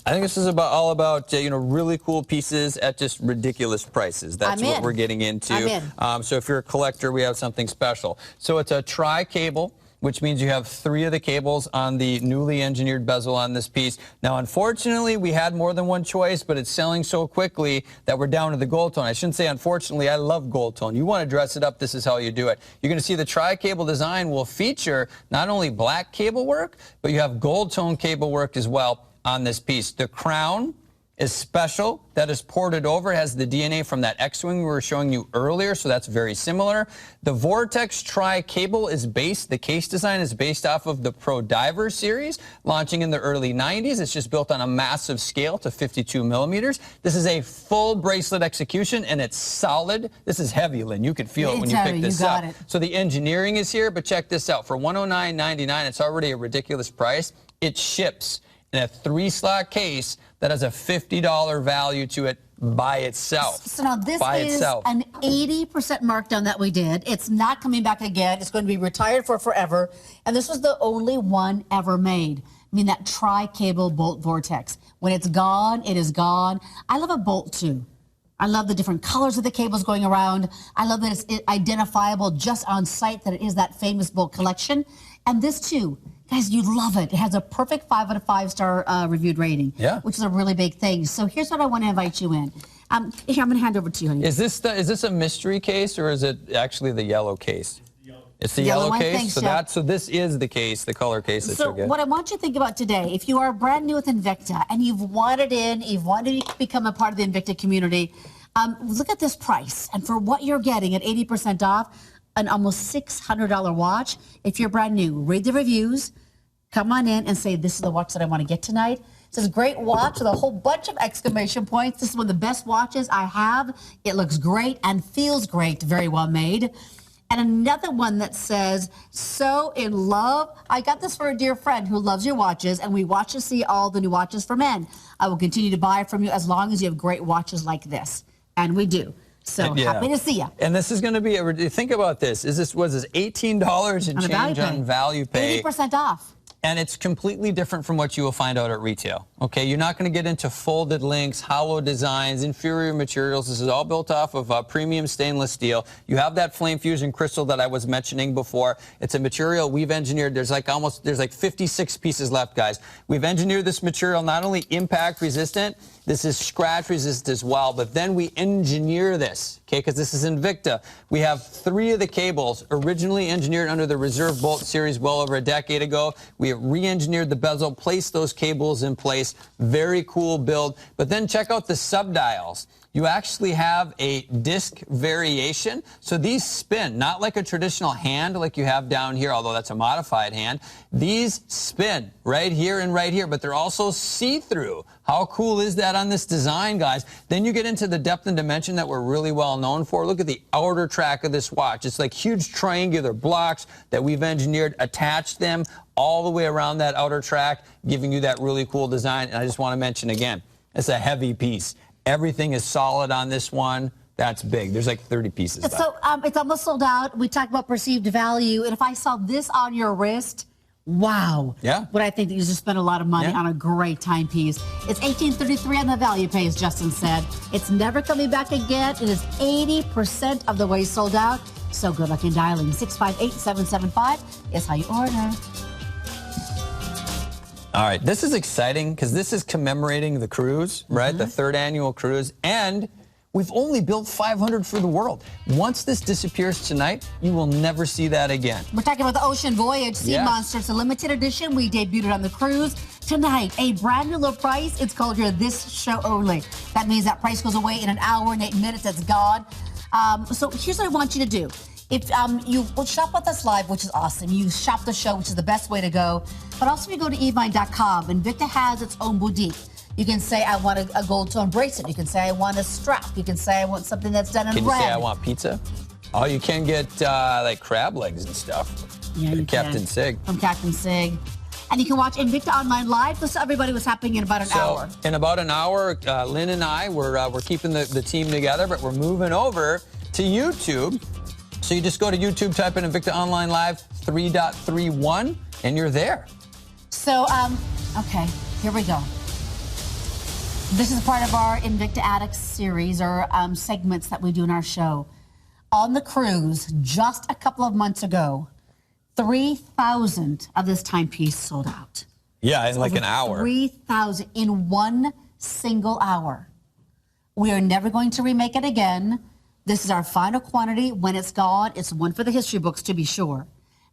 I think this is all about really cool pieces at just ridiculous prices. That's what we're getting into. I'm in. So if you're a collector, we have something special. So it's a tri-cable, which means you have 3 of the cables on the newly engineered bezel on this piece. Now, unfortunately, we had more than one choice, but it's selling so quickly that we're down to the gold tone. I shouldn't say unfortunately, I love gold tone. You want to dress it up, this is how you do it. You're going to see the tri-cable design will feature not only black cable work, but you have gold tone cable work as well on this piece. The crown is special. That is ported over. It has the DNA from that X-Wing we were showing you earlier, so that's very similar. The Vortex Tri-Cable is based, the case design is based off of the Pro Diver series, launching in the early 90s. It's just built on a massive scale to 52 millimeters. This is a full bracelet execution, and it's solid. This is heavy, Lynn. You can feel it when you pick this up. So the engineering is here, but check this out. For $109.99, it's already a ridiculous price. It ships in a 3-slot case that has a $50 value to it by itself. So now this is an 80% markdown that we did. It's not coming back again. It's going to be retired for forever. And this was the only one ever made. I mean, that tri-cable bolt vortex. When it's gone, it is gone. I love a bolt too. I love the different colors of the cables going around. I love that it's identifiable just on site, that it is that famous bolt collection. And this too Guys, you love it. It has a perfect 5 out of 5-star reviewed rating, which is a really big thing. So here's what I want to invite you in. Here, I'm going to hand over to you, honey. Is this a mystery case, or is it actually the yellow case? It's the yellow case. So this is the case, the color case that you'll get. So what I want you to think about today, if you are brand new with Invicta and you've wanted to become a part of the Invicta community, look at this price. And for what you're getting at 80% off, an almost $600 watch. If you're brand new, read the reviews, come on in and say, this is the watch that I want to get tonight. It says, great watch with a whole bunch of exclamation points. This is one of the best watches I have. It looks great and feels great, very well made. And another one that says, so in love. I got this for a dear friend who loves your watches, and we watch to see all the new watches for men. I will continue to buy from you as long as you have great watches like this. And we do. So happy to see you. And this is going to be, think about this. Was this $18 and change on value pay? 80% off. And it's completely different from what you will find out at retail. Okay, you're not going to get into folded links, hollow designs, inferior materials. This is all built off of premium stainless steel. You have that flame fusion crystal that I was mentioning before. It's a material we've engineered. There's like 56 pieces left, guys. We've engineered this material not only impact resistant, this is scratch resistant as well, but then we engineer this, okay, because this is Invicta. We have 3 of the cables originally engineered under the Reserve Bolt series well over a decade ago. We have re-engineered the bezel, placed those cables in place. Very cool build. But then check out the subdials. You actually have a disc variation. So these spin, not like a traditional hand like you have down here, although that's a modified hand. These spin right here and right here, but they're also see-through. How cool is that on this design, guys? Then you get into the depth and dimension that we're really well known for. Look at the outer track of this watch. It's like huge triangular blocks that we've engineered, attached them all the way around that outer track, giving you that really cool design. And I just want to mention again, it's a heavy piece. Everything is solid on this one. That's big. There's like 30 pieces left. So it's almost sold out. We talked about perceived value. And if I saw this on your wrist, wow. Yeah. Would I think that you just spent a lot of money on a great timepiece. It's $18.33 on the value pay, as Justin said. It's never coming back again. It is 80% of the way sold out. So good luck in dialing. 658-775 is how you order. All right, this is exciting because this is commemorating the cruise, right? The 3rd annual cruise. And we've only built 500 for the world. Once this disappears tonight, you will never see that again. We're talking about the Ocean Voyage Sea Monster. It's a limited edition. We debuted it on the cruise. Tonight, a brand new low price. It's called your This Show Only. That means that price goes away in an hour and 8 minutes. It's gone. So here's what I want you to do. If you will shop with us live, which is awesome, you shop the show, which is the best way to go. But also, if you go to evine.com, Invicta has its own boutique. You can say, I want a gold tone bracelet. You can say, I want a strap. You can say, I want something that's done in red. Can you say, I want pizza? Oh, you can get like crab legs and stuff. Yeah, you Captain Sig. From Captain Sig. And you can watch Invicta online live. Let's tell everybody what's happening in about an hour. In about an hour, Lynn and I, we're keeping the team together, but we're moving over to YouTube. So you just go to YouTube, type in Invicta Online Live 3.31, and you're there. So, okay, here we go. This is part of our Invicta Addicts series, or segments that we do in our show. On the cruise, just a couple of months ago, 3,000 of this timepiece sold out. Yeah, in like an hour. 3,000 in one single hour. We are never going to remake it again. This is our final quantity. When it's gone, it's one for the history books, to be sure.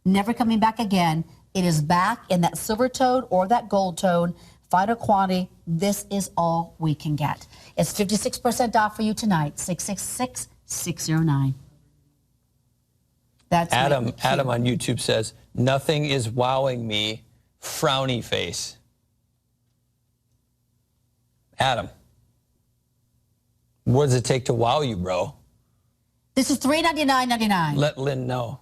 Never coming back again. It is back in that silver tone or that gold tone. Final quantity. This is all we can get. It's 56% off for you tonight. 666-609. That's Adam on YouTube says, nothing is wowing me. Frowny face. Adam, what does it take to wow you, bro? This is $399.99. Let Lynn know.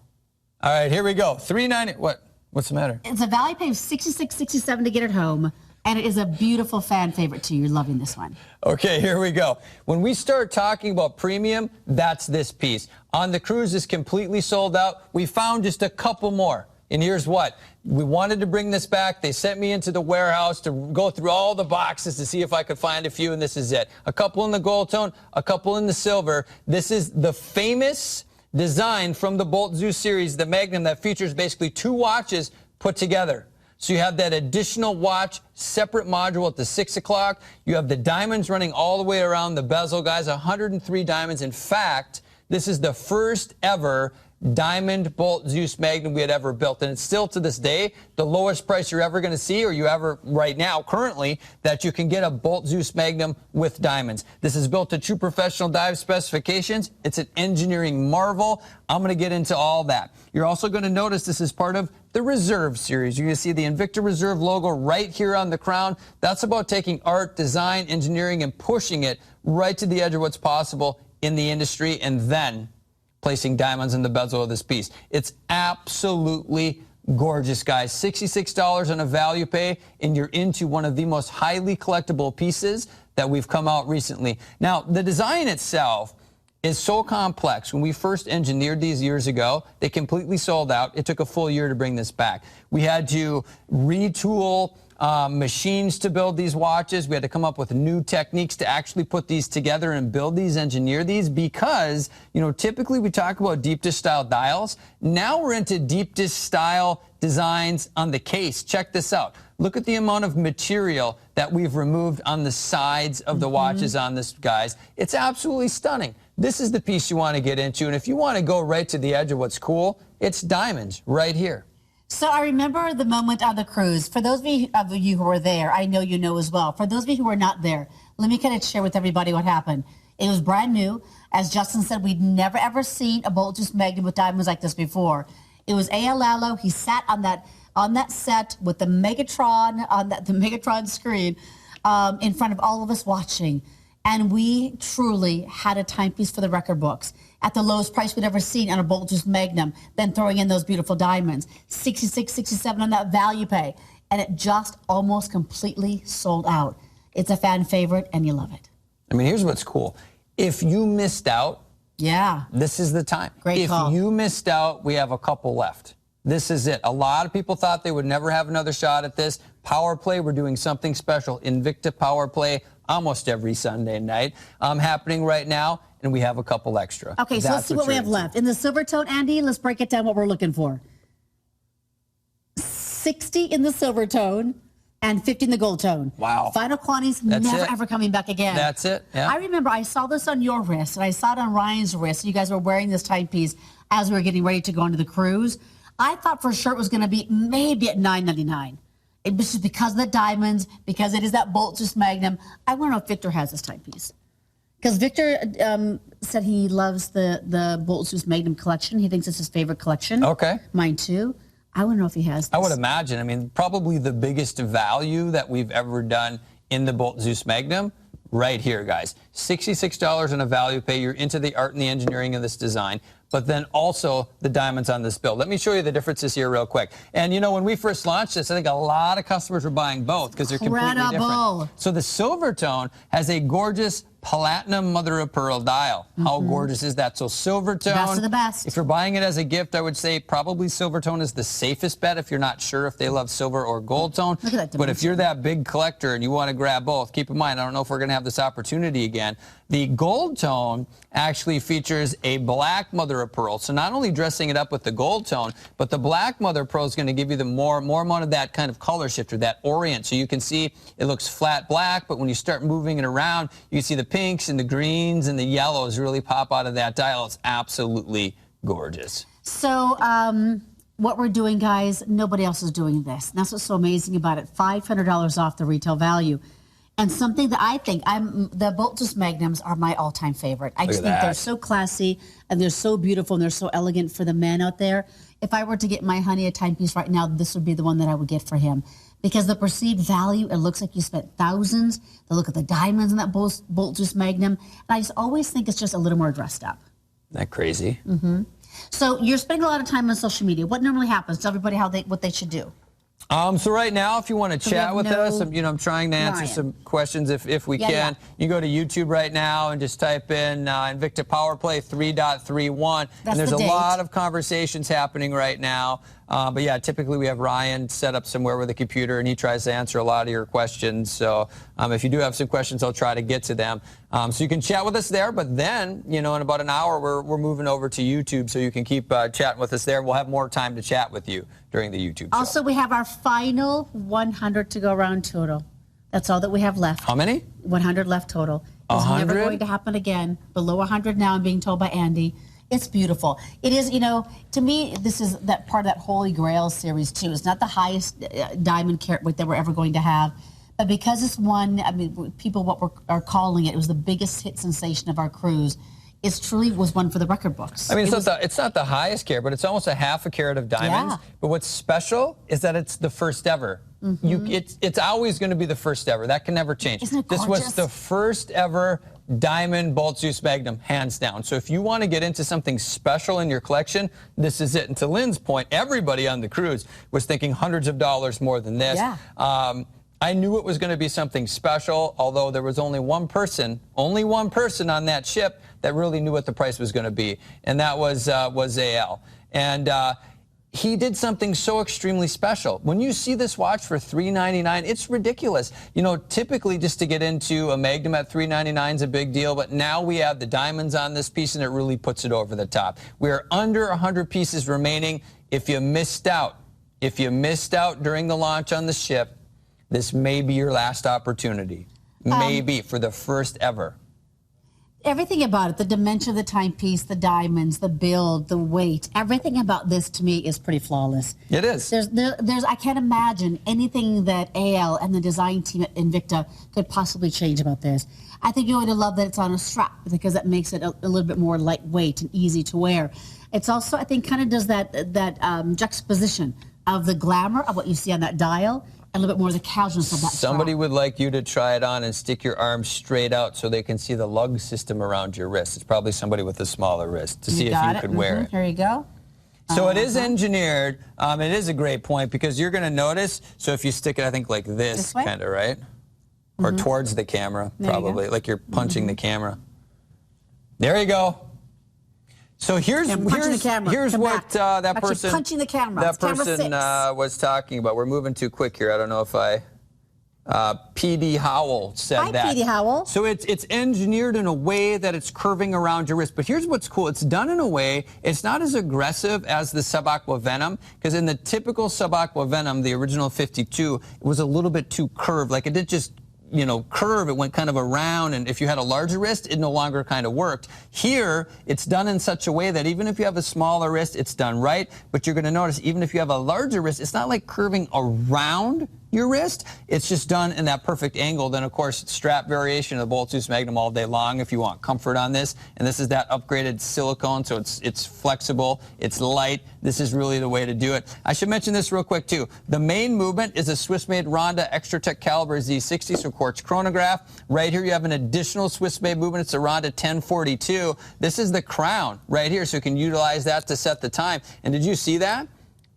All right, here we go. $390. What's the matter? It's a value pay of $66.67 to get it home, and it is a beautiful fan favorite too. You're loving this one. Okay, here we go. When we start talking about premium, that's this piece. On the cruise is completely sold out. We found just a couple more. And here's what. We wanted to bring this back. They sent me into the warehouse to go through all the boxes to see if I could find a few, and this is it. A couple in the gold tone, a couple in the silver. This is the famous design from the Bolt Zoo series, the Magnum, that features basically 2 watches put together. So you have that additional watch, separate module at the 6 o'clock. You have the diamonds running all the way around the bezel, guys, 103 diamonds. In fact, this is the first ever diamond bolt Zeus Magnum we had ever built, and it's still to this day the lowest price you're ever going to see, or you ever right now currently, that you can get a bolt Zeus Magnum with diamonds. This is built to true professional dive specifications. It's an engineering marvel. I'm going to get into all that. You're also going to notice this is part of the Reserve series. You're going to see the Invicta Reserve logo right here on the crown. That's about taking art, design, engineering, and pushing it right to the edge of what's possible in the industry, and then placing diamonds in the bezel of this piece. It's absolutely gorgeous, guys. $66 on a value pay, and you're into one of the most highly collectible pieces that we've come out recently. Now, the design itself is so complex. When we first engineered these years ago, they completely sold out. It took a full year to bring this back. We had to retool machines to build these watches. We had to come up with new techniques to actually put these together and build these, engineer these, because, you know, typically we talk about deep dish style dials. Now we're into deep dish style designs on the case. Check this out. Look at the amount of material that we've removed on the sides of the watches on this, guys. It's absolutely stunning. This is the piece you want to get into, and if you want to go right to the edge of what's cool, it's diamonds right here. So I remember the moment on the cruise. For those of you who were there, I know you know as well. For those of you who were not there, let me kind of share with everybody what happened. It was brand new. As Justin said, we'd never ever seen a bolt Zeus Magnum with diamonds like this before. It was A.L. Lalo. He sat on that set with the Megatron on the Megatron screen in front of all of us watching. And we truly had a timepiece for the record books at the lowest price we'd ever seen on a bolt Zeus Magnum, then throwing in those beautiful diamonds. 66, 67 on that value pay. And it just almost completely sold out. It's a fan favorite, and you love it. I mean, here's what's cool. If you missed out, yeah, this is the time. Great call. If you missed out, we have a couple left. This is it. A lot of people thought they would never have another shot at this. Power Play, we're doing something special. Invicta Power Play, almost every Sunday night, happening right now, and we have a couple extra. Okay, so let's see what we have left. In the silver tone, Andy, let's break it down what we're looking for. 60 in the silver tone and 50 in the gold tone. Wow. Final quantities, never ever coming back again. That's it, yeah. I remember I saw this on your wrist, and I saw it on Ryan's wrist. You guys were wearing this timepiece as we were getting ready to go onto the cruise. I thought for sure it was going to be maybe at $9.99. It was just because of the diamonds, because it is that bolt Zeus Magnum. I want to know if Victor has this timepiece. Because Victor said he loves the bolt Zeus Magnum collection. He thinks it's his favorite collection. Okay. Mine too. I want to know if he has this. I would imagine. I mean, probably the biggest value that we've ever done in the bolt Zeus Magnum, right here, guys. $66 on a value pay. You're into the art and the engineering of this design, but then also the diamonds on this build. Let me show you the differences here real quick. And, you know, when we first launched this, I think a lot of customers were buying both because they're completely different. So the silver tone has a gorgeous platinum mother of pearl dial. How gorgeous is that? So silver tone. Best of the best. If you're buying it as a gift, I would say probably silver tone is the safest bet if you're not sure if they love silver or gold tone. Look at that but if you're that big collector and you want to grab both, keep in mind, I don't know if we're going to have this opportunity again. The gold tone actually features a black mother of pearl. So not only dressing it up with the gold tone, but the black mother of pearl is going to give you the more amount of that kind of color shifter, that orient. So you can see it looks flat black, but when you start moving it around, you can see the pinks and the greens and the yellows really pop out of that dial. It's absolutely gorgeous. So what we're doing, guys, nobody else is doing this. And that's what's so amazing about it. $500 off the retail value. And something that I think, the bolt Zeus Magnums are my all-time favorite. I just think they're so classy, and they're so beautiful, and they're so elegant for the man out there. If I were to get my honey a timepiece right now, this would be the one that I would get for him. Because the perceived value, it looks like you spent thousands. The look at the diamonds in that bolt Zeus Magnum. And I just always think it's just a little more dressed up. Isn't that crazy? So you're spending a lot of time on social media. What normally happens? Tell everybody what they should do. So right now, if you want to chat with us, I'm trying to answer some questions if we can. You go to YouTube right now and just type in Invicta Power Play 3.31. And there's a lot of conversations happening right now But yeah, typically we have Ryan set up somewhere with a computer, and he tries to answer a lot of your questions. So if you do have some questions, I'll try to get to them. So you can chat with us there. But then, in about an hour, we're moving over to YouTube, so you can keep chatting with us there. We'll have more time to chat with you during the YouTube show. Also, we have our final 100 to go around total. That's all that we have left. How many? 100 left total. It's 100? never going to happen again. Below 100 now, I'm being told by Andy. It's beautiful. It is, to me, this is that part of that Holy Grail series, too. It's not the highest diamond carat weight that we're ever going to have. But because it's one, people are calling it, it was the biggest hit sensation of our cruise. It truly was one for the record books. It's not the highest carat, but it's almost a half a carat of diamonds. Yeah. But what's special is that it's the first ever. It's always going to be the first ever. That can never change. Isn't it gorgeous? This was the first ever diamond Bolt Zeus Magnum, hands down. So if you want to get into something special in your collection, this is it. And to Lynn's point, everybody on the cruise was thinking hundreds of dollars more than this. Yeah. I knew it was going to be something special, although there was only one person on that ship that really knew what the price was going to be, and that was AL. And he did something so extremely special. When you see this watch for $399, it's ridiculous. Typically just to get into a Magnum at $399 is a big deal, but now we have the diamonds on this piece, and it really puts it over the top. We are under 100 pieces remaining. If you missed out during the launch on the ship, this may be your last opportunity. Maybe for the first ever. Everything about it, the dimension of the timepiece, the diamonds, the build, the weight, everything about this to me is pretty flawless. It is. I can't imagine anything that AL and the design team at Invicta could possibly change about this. I think you're going to love that it's on a strap because that makes it a little bit more lightweight and easy to wear. It's also, I think, kind of does that juxtaposition of the glamour of what you see on that dial, a little bit more of the casualness of that Somebody strap. would like you to try it on and stick your arms straight out so they can see the lug system around your wrist. It's probably somebody with a smaller wrist to see if you could wear it. Here you go. So it is engineered. It is a great point because you're going to notice, so if you stick it, I think, like this kind of, right? Or towards the camera, probably, like you're punching the camera. There you go. So here's what that person punching the camera. That person was talking about. We're moving too quick here. I don't know if PD Howell said that. Hi, PD Howell. So it's engineered in a way that it's curving around your wrist. But here's what's cool. It's done in a way, it's not as aggressive as the Sub-Aqua Venom, because in the typical Sub-Aqua Venom, the original 52, it was a little bit too curved. Like it did just curve, it went kind of around, and if you had a larger wrist, it no longer kind of worked. Here, it's done in such a way that even if you have a smaller wrist, it's done right, but you're going to notice even if you have a larger wrist, it's not like curving around your wrist. It's just done in that perfect angle. Then, of course, strap variation of the Bolt Zeus Magnum all day long if you want comfort on this. And this is that upgraded silicone, so it's flexible, it's light. This is really the way to do it. I should mention this real quick, too. The main movement is a Swiss-made Ronda Extra Tech Caliber Z60, so quartz chronograph. Right here, you have an additional Swiss-made movement. It's a Ronda 1042. This is the crown right here, so you can utilize that to set the time. And did you see that?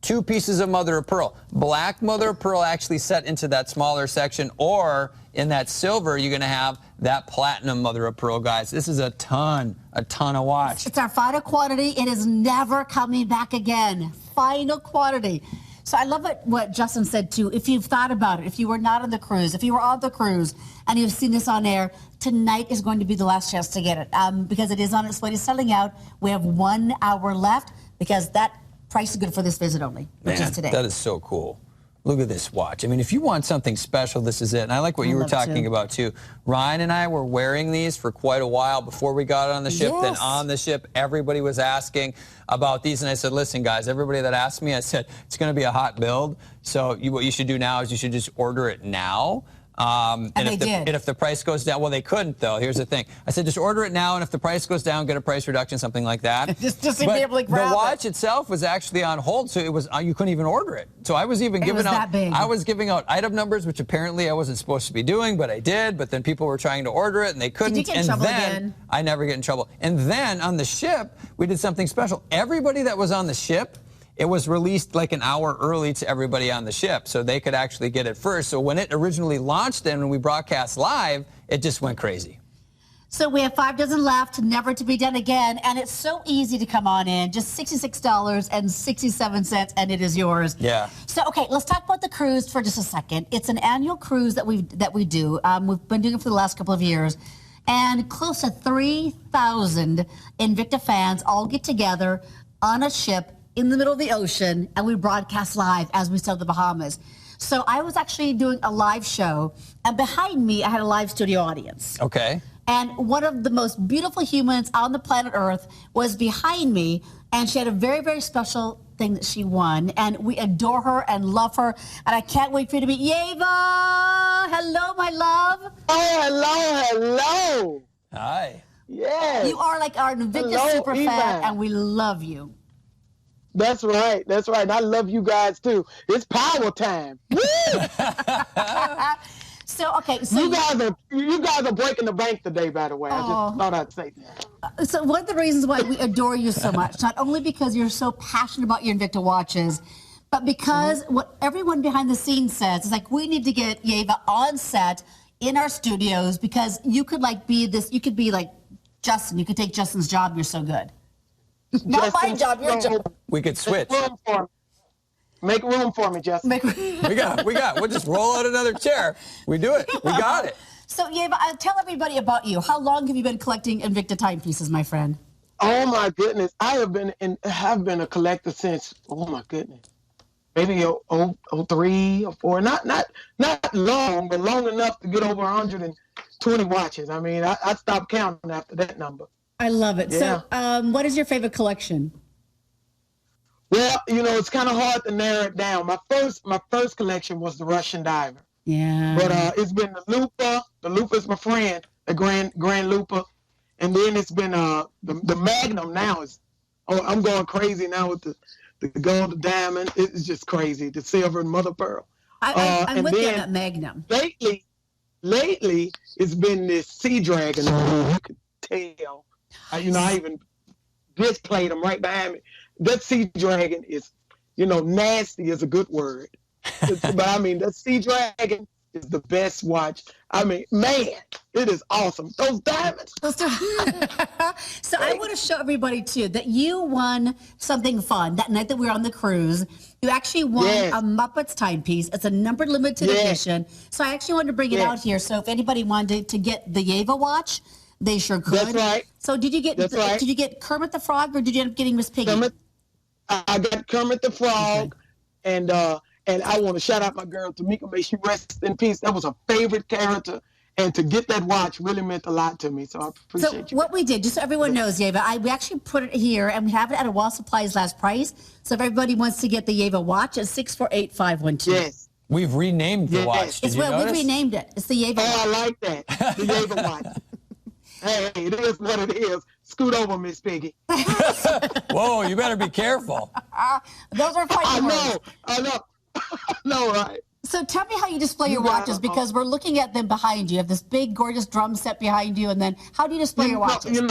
2 pieces of mother of pearl. Black mother of pearl actually set into that smaller section, or in that silver, you're going to have that platinum mother of pearl, guys. This is a ton of watch. It's our final quantity. It is never coming back again. Final quantity. So I love what Justin said, too. If you've thought about it, if you were not on the cruise, if you were on the cruise and you've seen this on air, tonight is going to be the last chance to get it because it is on its way to selling out. We have 1 hour left because that price is good for this visit only, which is today. That is so cool. Look at this watch. I mean, if you want something special, this is it. And I like what you were talking about, too. Ryan and I were wearing these for quite a while before we got on the ship. Yes. Then on the ship, everybody was asking about these. And I said, listen, guys, everybody that asked me, I said, it's going to be a hot build. So what you should do now is you should just order it now. And if the price goes down, well, they couldn't, though. Here's the thing. I said, just order it now, and if the price goes down, get a price reduction, something like that. just to be able to grab the watch itself was actually on hold, so it was you couldn't even order it. So I was even giving out I was giving out item numbers, which apparently I wasn't supposed to be doing, but I did. But then people were trying to order it, and they couldn't. Did you get in trouble again? I never get in trouble. And then on the ship, we did something special. Everybody that was on the ship, it was released like an hour early to everybody on the ship, so they could actually get it first. So when it originally launched and when we broadcast live, it just went crazy. So we have 5 dozen left, never to be done again. And it's so easy to come on in. Just $66.67, and it is yours. Yeah. So, okay, let's talk about the cruise for just a second. It's an annual cruise that we do. We've been doing it for the last couple of years. And close to 3,000 Invicta fans all get together on a ship in the middle of the ocean, and we broadcast live as we sail the Bahamas. So I was actually doing a live show, and behind me, I had a live studio audience. Okay. And one of the most beautiful humans on the planet Earth was behind me, and she had a very, very special thing that she won. And we adore her and love her. And I can't wait for you to meet Yeva. Hello, my love. Oh, hello. Hi. Yes. You are like our Invicta super fan, and we love you. That's right. That's right. And I love you guys, too. It's power time. So, okay. So you guys are breaking the bank today, by the way. I just thought I'd say that. So one of the reasons why we adore you so much, not only because you're so passionate about your Invicta watches, but because what everyone behind the scenes says is like, we need to get Yeva on set in our studios because you could like be this, you could be like Justin. You could take Justin's job. You're so good. Not my job, your job. We could switch. Make room for me, Justin. We got. We'll just roll out another chair. We do it. We got it. So, Yeva, tell everybody about you. How long have you been collecting Invicta timepieces, my friend? Oh my goodness, I have been a collector since. Oh my goodness, maybe 03 or 04. Not long, but long enough to get over 120 watches. I mean, I stopped counting after that number. I love it. Yeah. So, what is your favorite collection? Well, it's kind of hard to narrow it down. My first collection was the Russian Diver. Yeah. But it's been the Lupa. The Lupa is my friend, the Grand Lupa, and then it's been the Magnum. Now I'm going crazy now with the gold, the diamond. It's just crazy. The silver and mother pearl. I'm with you on that Magnum. Lately, it's been this Sea Dragon. You could tell. I even displayed them right behind me. That Sea Dragon is, nasty is a good word. But I mean, that Sea Dragon is the best watch. I mean, man, it is awesome. Those diamonds. So I want to show everybody, too, that you won something fun that night that we were on the cruise. You actually won a Muppets timepiece. It's a numbered limited edition. So I actually wanted to bring it out here. So if anybody wanted to get the Yeva watch, they sure could. That's right. So did you get did you get Kermit the Frog, or did you end up getting Miss Piggy? I got Kermit the Frog, and I want to shout out my girl Tamika. May she rest in peace. That was a favorite character, and to get that watch really meant a lot to me. So I appreciate you. What we did, just so everyone knows, Yeva, we actually put it here, and we have it at a Wall Supply's last price. So if everybody wants to get the Yeva watch, it's 648-512. Yes. We've renamed the watch. Did you notice? We renamed it. It's the Yeva watch. Oh, I like that. The Yeva watch. Hey, it is what it is. Scoot over, Miss Piggy. Whoa, you better be careful. Those are fighting words. I know. No, right. So tell me how you display your watches, because we're looking at them behind you. You have this big, gorgeous drum set behind you, and then how do you display your watches?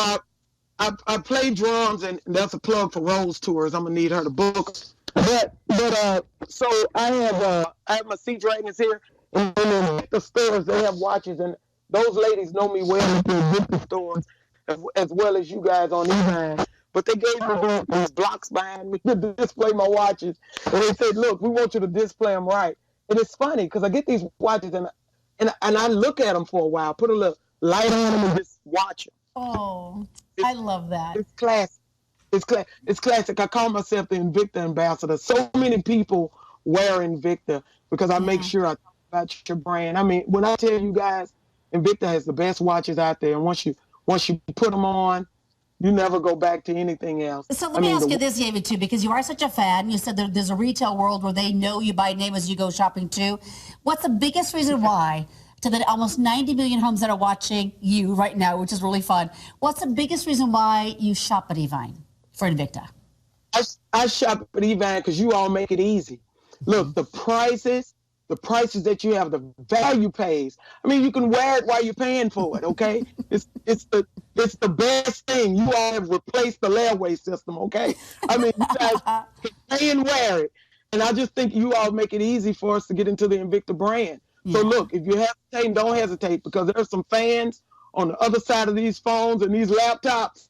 I play drums, and that's a plug for Rose Tours. I'm gonna need her to book. But so I have my Sea Dragons here, and in the stores they have watches, and those ladies know me well in the stores, as well as you guys on eBay. But they gave me these blocks behind me to display my watches. And they said, look, we want you to display them right. And it's funny because I get these watches and I look at them for a while, put a little light on them and just watch them. Oh, I love that. It's classic. It's classic. I call myself the Invicta ambassador. So many people wear Invicta because I make sure I talk about your brand. I mean, when I tell you guys, Invicta has the best watches out there, and once you put them on, you never go back to anything else. So let me ask you this, Yeva, too, because you are such a fan. You said there's a retail world where they know you by name as you go shopping too. What's the biggest reason why, to the almost 90 million homes that are watching you right now, which is really fun, what's the biggest reason why you shop at Evine for Invicta? I shop at Evine because you all make it easy. Look, the prices that you have, the value pays. I mean, you can wear it while you're paying for it, okay? It's the best thing. You all have replaced the layaway system, okay? I mean, you guys can pay and wear it. And I just think you all make it easy for us to get into the Invicta brand. So look, if you hesitate, don't hesitate, because there are some fans on the other side of these phones and these laptops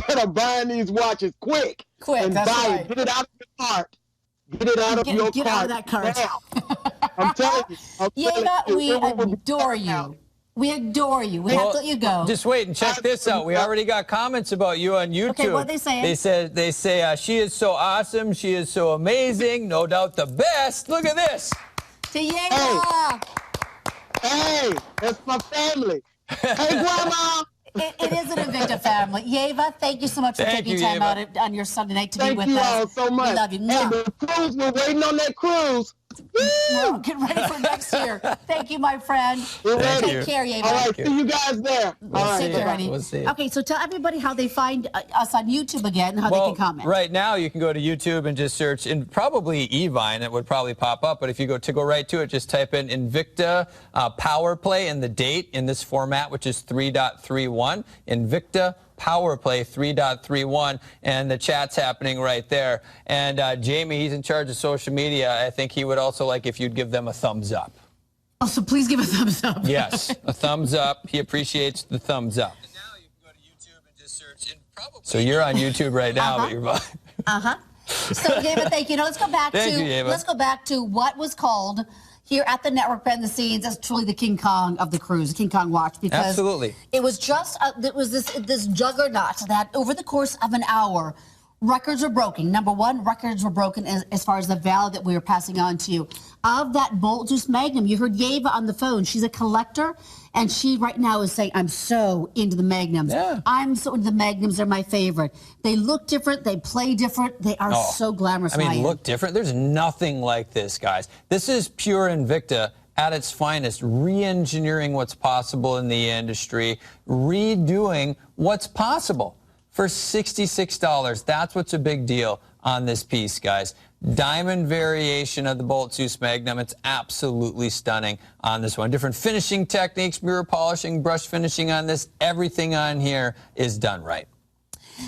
that are buying these watches quick. And that's buy right. it. Get it out of your cart. Get it out of your cart. Get out of that cart. Now. I'm telling you. Yeva, we adore you. We adore you. We have to let you go. Just wait and check this out. We already got comments about you on YouTube. Okay, what are they saying? They say she is so awesome. She is so amazing. No doubt the best. Look at this. To Yeva. Hey, that's my family. Hey, Grandma. It is an Invicta family. Yeva, thank you so much for taking time out on your Sunday night to be with us. Thank you all so much. We love you. Hey, the cruise, we're waiting on that cruise. We're getting ready for next year. Thank you, my friend. Take care, Yeva. All right, see you guys there. All right. We'll see. Okay, so tell everybody how they find us on YouTube again, how they can comment. Right now, you can go to YouTube and just search, and probably Evine, it would probably pop up. But if you go right to it, just type in Invicta Power Play and the date in this format, which is 3.31. Invicta Power Play 3.31, and the chat's happening right there. And Jamie, he's in charge of social media. I think he would also like if you'd give them a thumbs up. Oh, so please give a thumbs up. Yes, a thumbs up. He appreciates the thumbs up. And now you can go to YouTube and just search. So you're on YouTube right now, but you're. So, Yeva, thank you. Now let's go back let's go back to what was called here at the network behind the scenes as truly the King Kong of the cruise, the King Kong watch, because absolutely it was just it was this juggernaut that over the course of an hour, records were broken. Number one, records were broken as far as the value that we were passing on to you. Of that Bolt Juice Magnum, you heard Yeva on the phone. She's a collector, and she right now is saying, I'm so into the Magnums. Yeah. I'm so into the Magnums. They're my favorite. They look different. They play different. They are so glamorous. I mean, look different. There's nothing like this, guys. This is pure Invicta at its finest, re-engineering what's possible in the industry, redoing what's possible. For $66, that's what's a big deal on this piece, guys. Diamond variation of the Bolt Juice Magnum. It's absolutely stunning on this one. Different finishing techniques, mirror polishing, brush finishing on this. Everything on here is done right.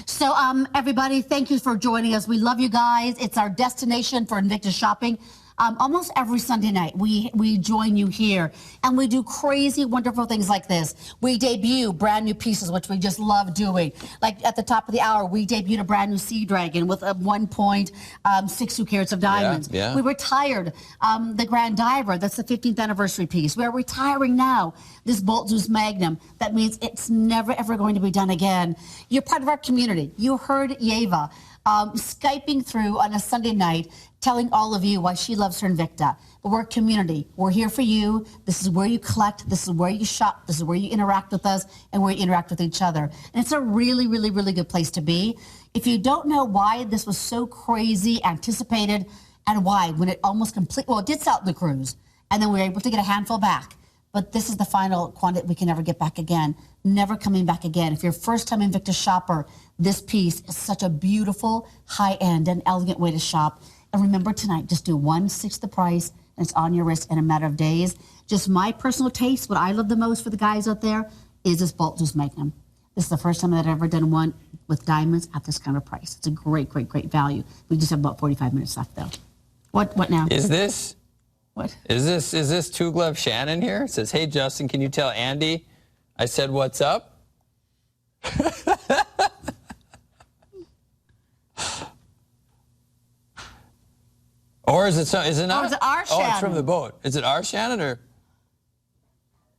So, everybody, thank you for joining us. We love you guys. It's our destination for Invicta shopping. Almost every Sunday night, we join you here, and we do crazy, wonderful things like this. We debut brand new pieces, which we just love doing. Like at the top of the hour, we debuted a brand new Sea Dragon with a 1.62 carats of diamonds. Yeah. We retired the Grand Diver. That's the 15th anniversary piece. We are retiring now this Bolt Juice Magnum. That means it's never, ever going to be done again. You're part of our community. You heard Yeva Skyping through on a Sunday night, telling all of you why she loves her Invicta. But we're a community. We're here for you. This is where you collect. This is where you shop. This is where you interact with us and where you interact with each other. And it's a really, really, really good place to be. If you don't know why this was so crazy, anticipated, and why, when it almost complete, well, it did sell out the cruise, and then we were able to get a handful back. But this is the final quantity we can never get back again. Never coming back again. If you're a first-time Invicta shopper, this piece is such a beautiful, high-end, and elegant way to shop. And remember tonight, just do 1/6 the price, and it's on your wrist in a matter of days. Just my personal taste, what I love the most for the guys out there, is this Bolt Juice Magnum. This is the first time that I've ever done one with diamonds at this kind of price. It's a great, great, great value. We just have about 45 minutes left, though. What now? Is this? What? Is this Two Glove Shannon here? It says, hey, Justin, can you tell Andy I said what's up? Or is it not? Or is it our Shannon? Oh, it's from the boat. Is it our Shannon or?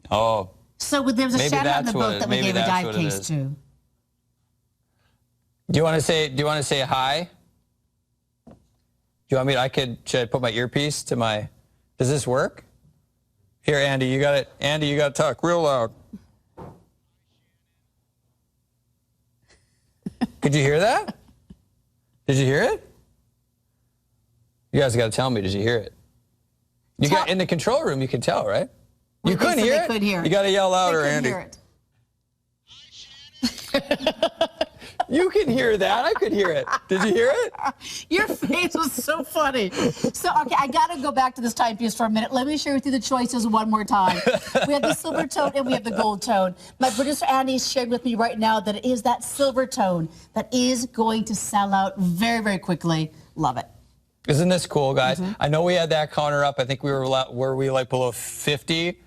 Oh. So there was a Shannon on the boat that we gave a dive case to. Do you want to say hi? Do you want me should I put my earpiece to my, does this work? Here, Andy, you got it. Andy, you got to talk real loud. Could you hear that? Did you hear it? You guys got to tell me, did you hear it? You got in the control room, you could tell, right? You couldn't hear it? Could hear it. You got to yell louder, Andy. Hear it. You can hear that. I could hear it. Did you hear it? Your face was so funny. So, okay, I got to go back to this timepiece for a minute. Let me share with you the choices one more time. We have the silver tone and we have the gold tone. My producer Andy shared with me right now that it is that silver tone that is going to sell out very, very quickly. Love it. Isn't this cool, guys? I know we had that counter up. I think we were like below 50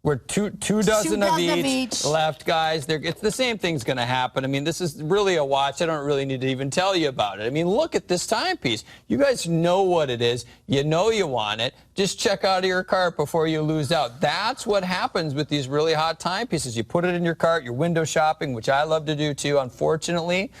We're two dozen of each left, guys. It's the same thing's going to happen. I mean, this is really a watch. I don't really need to even tell you about it. I mean, look at this timepiece. You guys know what it is. You know you want it. Just check out of your cart before you lose out. That's what happens with these really hot timepieces. You put it in your cart, you're window shopping, which I love to do too. Unfortunately,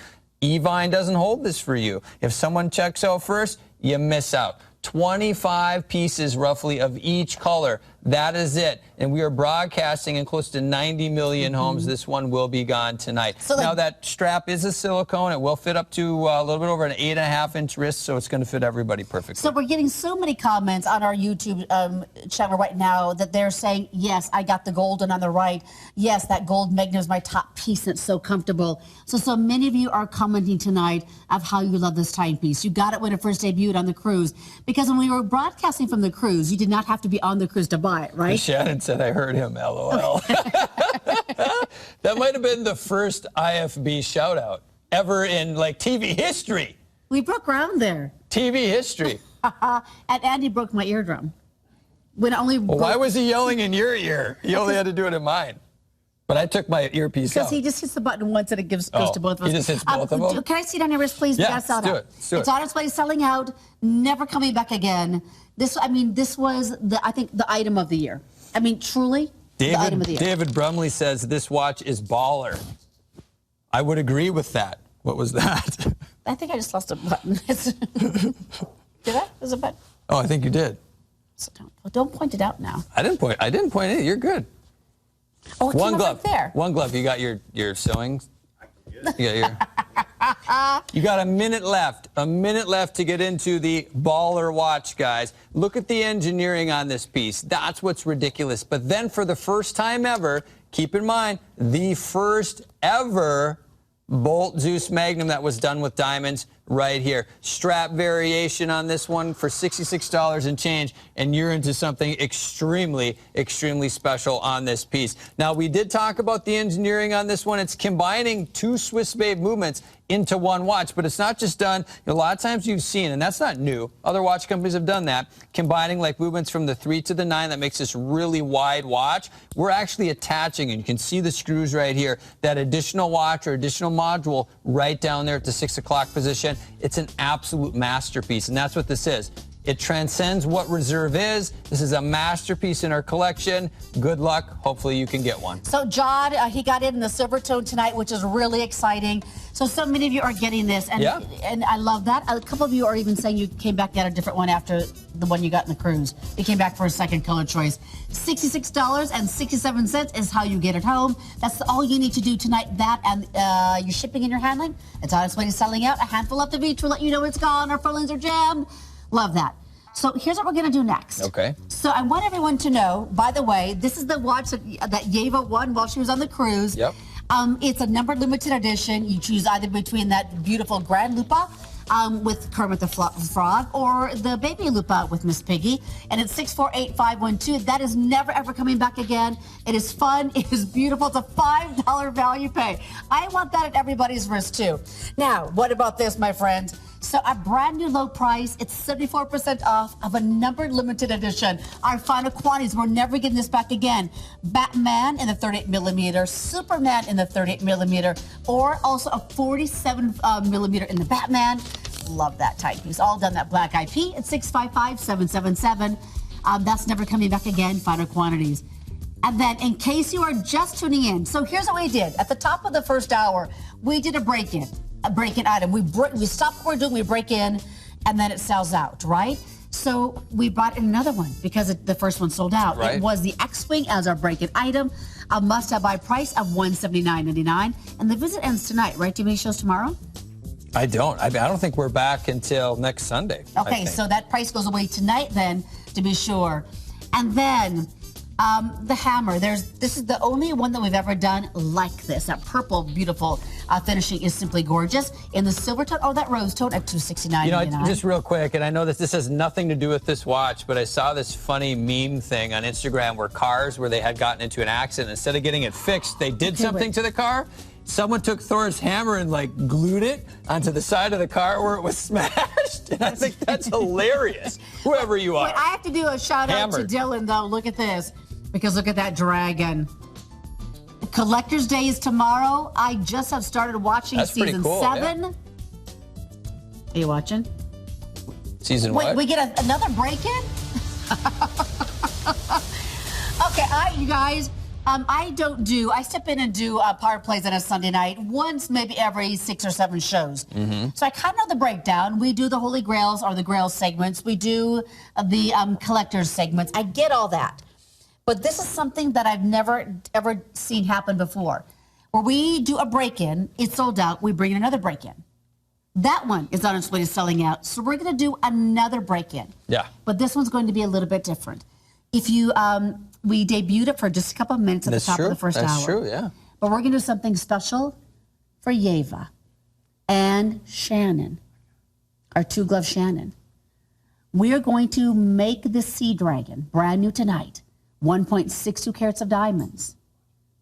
Evine doesn't hold this for you. If someone checks out first, you miss out. 25 pieces roughly of each color. That is it. And we are broadcasting in close to 90 million homes. This one will be gone tonight. So now that strap is a silicone. It will fit up to a little bit over an 8.5-inch wrist, so it's going to fit everybody perfectly. So we're getting so many comments on our YouTube channel right now that they're saying, yes, I got the golden on the right. Yes, that gold magnet is my top piece and it's so comfortable. So many of you are commenting tonight of how you love this timepiece. You got it when it first debuted on the cruise. Because when we were broadcasting from the cruise, you did not have to be on the cruise to buy it, right? Shannon said, I heard him, LOL. That might have been the first IFB shout out ever in like TV history. We broke ground there. TV history. And Andy broke my eardrum. When it only broke. Why was he yelling in your ear? He only had to do it in mine. But I took my earpiece out. Because he just hits the button once and it goes to both of us. He just hits both of them? Can I see it on your wrist, please? Yeah, let's do it. It's on its way to selling out, never coming back again. This was, I think, the item of the year. I mean, truly, the item of the year. David Brumley says this watch is baller. I would agree with that. What was that? I think I just lost a button. Did I? Was a button? Oh, I think you did. So don't point it out now. I didn't point it. You're good. Oh, it one glove. Right there. One glove. You got your sewing. You got a minute left. A minute left to get into the baller watch, guys. Look at the engineering on this piece. That's what's ridiculous. But then for the first time ever, keep in mind, the first ever Bolt Zeus Magnum that was done with diamonds right here. Strap variation on this one for $66 and change, and you're into something extremely, extremely special on this piece. Now, we did talk about the engineering on this one. It's combining two Swiss Babe movements into one watch, but it's not just done. A lot of times you've seen, and that's not new, other watch companies have done that, combining like movements from the 3 to the 9 that makes this really wide watch. We're actually attaching, and you can see the screws right here, that additional watch or additional module right down there at the 6 o'clock position. It's an absolute masterpiece, and that's what this is. It transcends what Reserve is. This is a masterpiece in our collection. Good luck. Hopefully you can get one. So John, he got it in the silver tone tonight, which is really exciting. So many of you are getting this, and I love that. A couple of you are even saying you came back at a different one after the one you got in the cruise. You came back for a second color choice. $66.67 is how you get it home. That's all you need to do tonight. That and your shipping and your handling. It's on its way to selling out. A handful left of each will let you know it's gone. Our phone lines are jammed. Love that. So here's what we're going to do next. Okay. So I want everyone to know, by the way, this is the watch that Yeva won while she was on the cruise. Yep. It's a numbered limited edition. You choose either between that beautiful Grand Lupa with Kermit the Frog or the Baby Lupa with Miss Piggy. And it's 648512. That is never, ever coming back again. It is fun. It is beautiful. It's a $5 value pay. I want that at everybody's wrist, too. Now, what about this, my friends? So a brand new low price, it's 74% off of a numbered limited edition. Our final quantities, we're never getting this back again. Batman in the 38 millimeter, Superman in the 38 millimeter, or also a 47 millimeter in the Batman. Love that timepiece. All done that black IP at 655-777. That's never coming back again, final quantities. And then in case you are just tuning in, so here's what we did. At the top of the first hour, we did a break-in item. We stop what we're doing, we break in, and then it sells out, right? So we brought in another one because the first one sold out. Right. It was the X-Wing as our break-in item, a must-have buy price of $179.99. And the visit ends tonight, right? Do you have any shows tomorrow? I don't. I don't think we're back until next Sunday. Okay, so that price goes away tonight then, to be sure. And then the hammer. This is the only one that we've ever done like this. That purple, beautiful finishing is simply gorgeous. In the silver tone, that rose tone at $269.99. You know, just real quick, and I know that this has nothing to do with this watch, but I saw this funny meme thing on Instagram where they had gotten into an accident. Instead of getting it fixed, they did something to the car. Someone took Thor's hammer and glued it onto the side of the car where it was smashed. And I think that's hilarious. Whoever you are. Wait, I have to do a shout out to Dylan though. Look at this. because look at that dragon. Collector's Day is tomorrow. I just have started watching season 7. Yeah. Are you watching? Season what? Wait, we get another break-in? Okay, you guys, I step in and do power plays on a Sunday night, once maybe every 6 or 7 shows. So I kind of know the breakdown. We do the Holy Grails or the Grail segments. We do the collector's segments. I get all that. But this is something that I've never, ever seen happen before. Where we do a break-in, it's sold out, we bring in another break-in. That one is on its way to selling out, so we're going to do another break-in. Yeah. But this one's going to be a little bit different. If you, we debuted it for just a couple of minutes at the top of the first hour. That's true, yeah. But we're going to do something special for Yeva and Shannon, our two-glove Shannon. We are going to make the Sea Dragon brand new tonight. 1.62 carats of diamonds.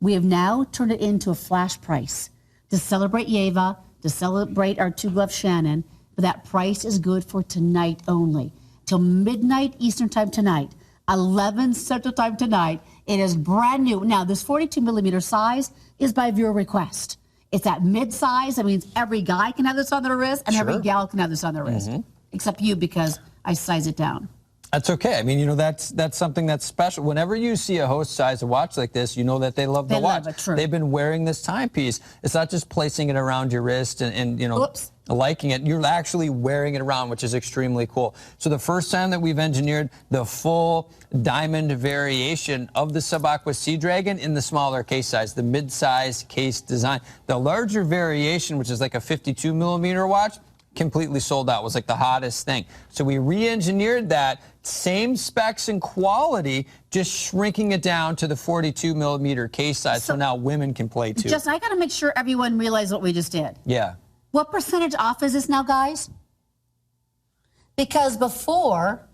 We have now turned it into a flash price to celebrate Yeva, to celebrate our two-glove Shannon, but that price is good for tonight only. Till midnight Eastern time tonight, 11 Central time tonight. It is brand new. Now, this 42 millimeter size is by viewer request. It's that mid-size. That means every guy can have this on their wrist, and every gal can have this on their wrist, except you, because I size it down. That's okay. I mean, you know, that's something that's special. Whenever you see a host size a watch like this, you know that they love the watch. Love it, true. They've been wearing this timepiece. It's not just placing it around your wrist and you know, liking it. You're actually wearing it around, which is extremely cool. So the first time that we've engineered the full diamond variation of the Aqua Sea Dragon in the smaller case size, the mid-size case design. The larger variation, which is like a 52 millimeter watch, completely sold out. It was like the hottest thing. So we re-engineered that, same specs and quality, just shrinking it down to the 42 millimeter case size, so now women can play too. Justin, I got to make sure everyone realizes what we just did. Yeah. What percentage off is this now, guys? Because before,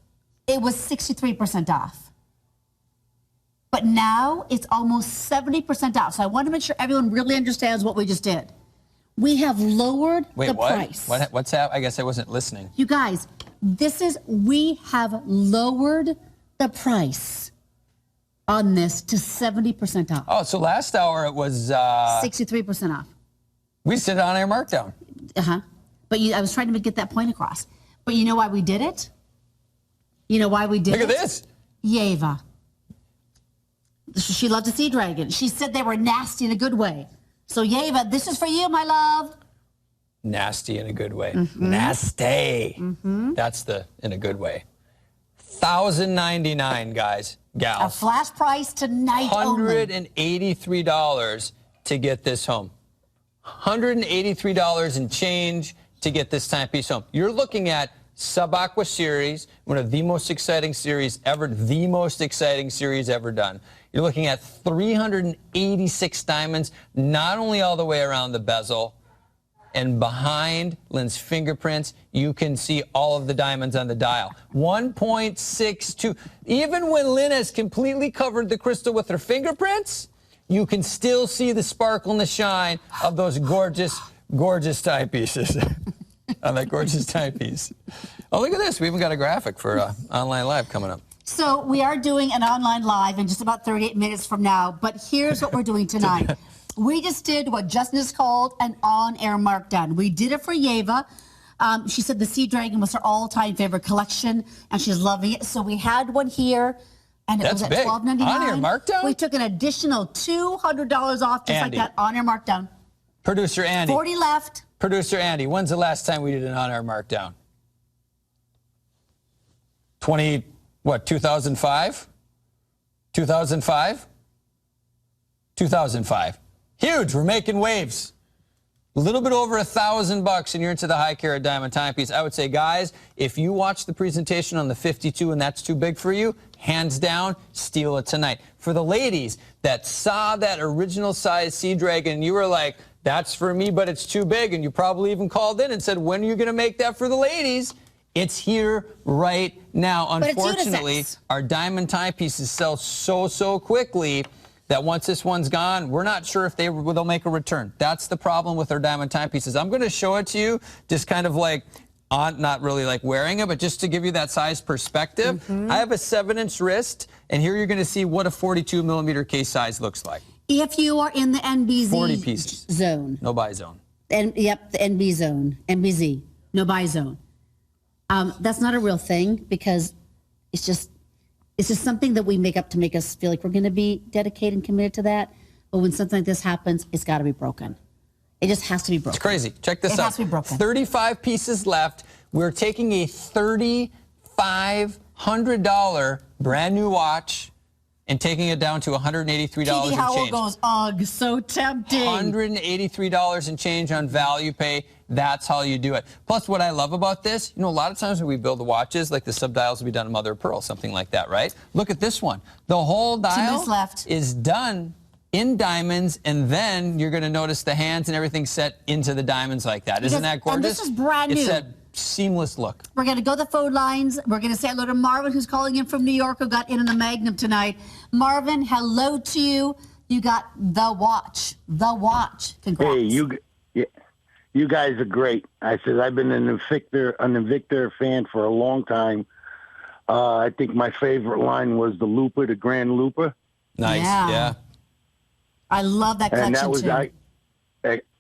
it was 63% off. But now, it's almost 70% off. So I want to make sure everyone really understands what we just did. We have lowered the price. What's that? I guess I wasn't listening. You guys, we have lowered the price on this to 70% off. Oh, so last hour it was 63% off. We sit on our markdown. But I was trying to get that point across. But you know why we did it? You know why we did it? Look at this. Yeva. She loved the Sea Dragon. She said they were nasty in a good way. So, Yeva, this is for you, my love. Nasty in a good way. Nasty. That's in a good way. $1,099, guys, gals. A flash price tonight only. $183 to get this home. $183 and change to get this timepiece home. You're looking at Aqua series, one of the most exciting series ever, done. You're looking at 386 diamonds, not only all the way around the bezel, and behind Lynn's fingerprints, you can see all of the diamonds on the dial. 1.62. Even when Lynn has completely covered the crystal with her fingerprints, you can still see the sparkle and the shine of those gorgeous, gorgeous timepieces. On that gorgeous timepiece. Oh, look at this. We even got a graphic for online live coming up. So we are doing an online live in just about 38 minutes from now, but here's what we're doing tonight. We just did what Justin has called an on-air markdown. We did it for Yeva. She said the Sea Dragon was her all-time favorite collection, and she's loving it. So we had one here, and it was at $12.99. On-air markdown? We took an additional $200 off, just like that on-air markdown. Producer Andy. 40 left. Producer Andy, when's the last time we did an on-air markdown? 2005? 2005? 2005. Huge, we're making waves. A little bit over $1,000 and you're into the high carat diamond timepiece. I would say, guys, if you watch the presentation on the 52 and that's too big for you, hands down, steal it tonight. For the ladies that saw that original size Sea Dragon and you were like, that's for me, but it's too big, and you probably even called in and said, when are you going to make that for the ladies? It's here right now. Unfortunately, our diamond timepieces sell so quickly that once this one's gone, we're not sure if they'll make a return. That's the problem with our diamond timepieces. I'm going to show it to you, just kind of like not really like wearing it, but just to give you that size perspective. I have a 7-inch wrist, And here you're going to see what a 42 millimeter case size looks like. If you are in the NBZ 40 pieces. zone. No buy zone. And yep, the NB zone, NBZ, no buy zone. That's not a real thing because it's just something that we make up to make us feel like we're going to be dedicated and committed to that. But when something like this happens, it's got to be broken. It just has to be broken. It's crazy. Check this out. It has to be broken. 35 pieces left. We're taking a $3,500 brand new watch and taking it down to $183 and TD Howell change. goes, ugh, so tempting. $183 and change on value pay. That's how you do it. Plus, what I love about this, you know, a lot of times when we build the watches, like the subdials will be done in mother of pearl, something like that, right? Look at this one. The whole dial is done in diamonds, and then you're going to notice the hands and everything set into the diamonds like that. Isn't that gorgeous? And this is brand new. It's that seamless look. We're going to go to the phone lines. We're going to say hello to Marvin, who's calling in from New York, who got in on the Magnum tonight. Marvin, hello to you. You got the watch. The watch. Congrats. Hey, you guys are great. I said I've been an Invicta fan for a long time. I think my favorite line was the Looper, the Grand Looper. Nice, yeah. I love that collection, and that was, too.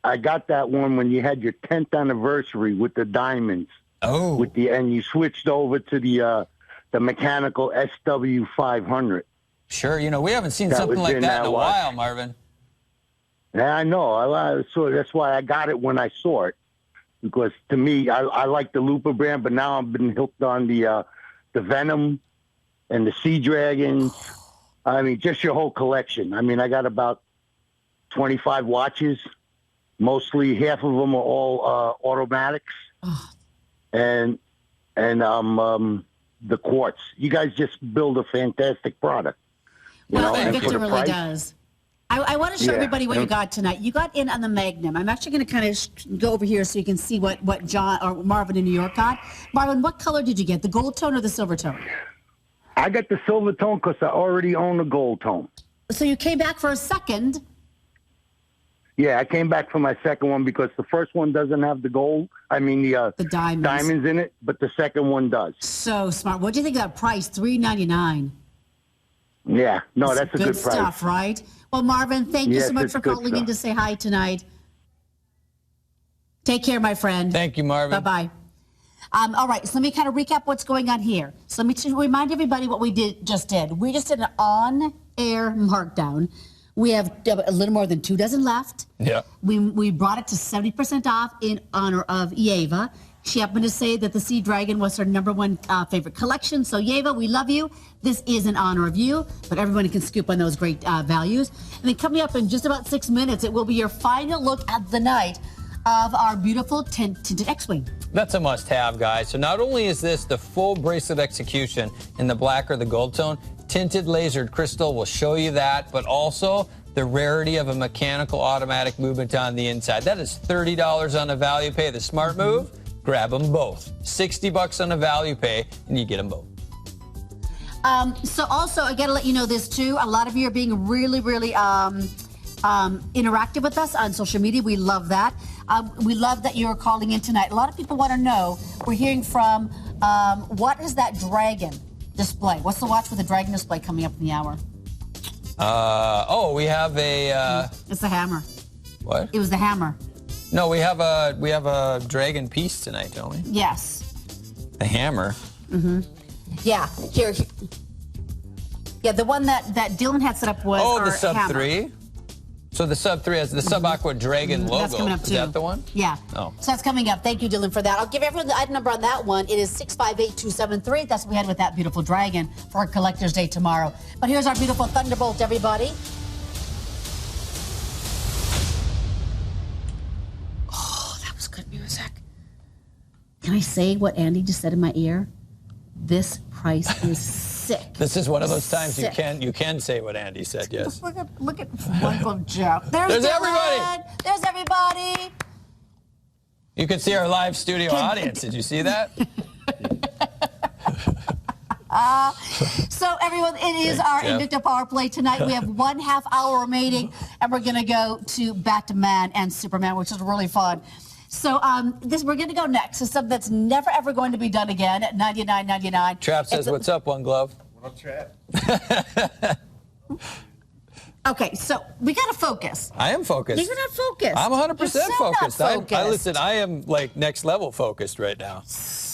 I got that one when you had your 10th anniversary with the diamonds. Oh. And you switched over to the mechanical SW500. Sure, you know, we haven't seen something like that in a while, Marvin. Yeah, I know. So that's why I got it when I saw it. Because to me, I like the Looper brand, but now I've been hooked on the Venom and the Sea Dragon. I mean, just your whole collection. I mean, I got about 25 watches. Mostly, half of them are all automatics, and the quartz. You guys just build a fantastic product. Well, Invicta really does. I want to show everybody what you got tonight. You got in on the Magnum. I'm actually going to kind of go over here so you can see what John or Marvin in New York got. Marvin, what color did you get? The gold tone or the silver tone? I got the silver tone because I already own the gold tone. So you came back for a second. Yeah, I came back for my second one because the first one doesn't have the gold. I mean the diamonds in it, but the second one does. So smart. What do you think of that price? $399. Yeah, no, that's a good price. Good stuff, right? Well, Marvin, thank you so much for calling in to say hi tonight. Take care, my friend. Thank you, Marvin. Bye-bye. All right, so let me kind of recap what's going on here. So let me remind everybody what we just did. We just did an on-air markdown. We have a little more than 24 left. Yeah. We brought it to 70% off in honor of Yeva. She happened to say that the Sea Dragon was her #1 favorite collection. So Yeva, we love you. This is in honor of you, but everyone can scoop on those great values. And then coming up in just about 6 minutes, it will be your final look at the night of our beautiful tinted X-Wing. That's a must-have, guys. So not only is this the full bracelet execution in the black or the gold tone, tinted lasered crystal will show you that, but also the rarity of a mechanical automatic movement on the inside. That is $30 on a value pay. The smart move, grab them both. $60 on a value pay, and you get them both. So also, I got to let you know this too. A lot of you are being really, really interactive with us on social media. We love that. We love that you're calling in tonight. A lot of people want to know. We're hearing from what is that dragon display? What's the watch with the dragon display coming up in the hour? We have a. It's the hammer. What? It was the hammer. No, we have a dragon piece tonight, don't we? Yes. The hammer. Mm-hmm. Yeah. Here. Yeah, the one that Dylan had set up was. Oh, the sub hammer. 3. So the sub 3 has the sub Aqua Dragon logo. That's coming up too. Is that the one? Yeah. Oh. So that's coming up. Thank you, Dylan, for that. I'll give everyone the item number on that one. It is 658273. That's what we had with that beautiful dragon for our Collector's Day tomorrow. But here's our beautiful Thunderbolt, everybody. Oh, that was good music. Can I say what Andy just said in my ear? This price is sick. This is one of those times you can say what Andy said. Yes. Look at Uncle Jeff. There's everybody. There's everybody. You can see our live studio audience. Did you see that? So everyone, it is our Invicta Power Play tonight. We have 1/2 hour remaining, and we're going to go to Batman and Superman, which is really fun. So we're going to go next to something that's never, ever going to be done again at $99.99. Trap says, what's up, One Glove? I'll try. Okay, so we got to focus. I am focused. You're not focused. I'm 100% You're so focused. not focused. I listen, I am like next level focused right now.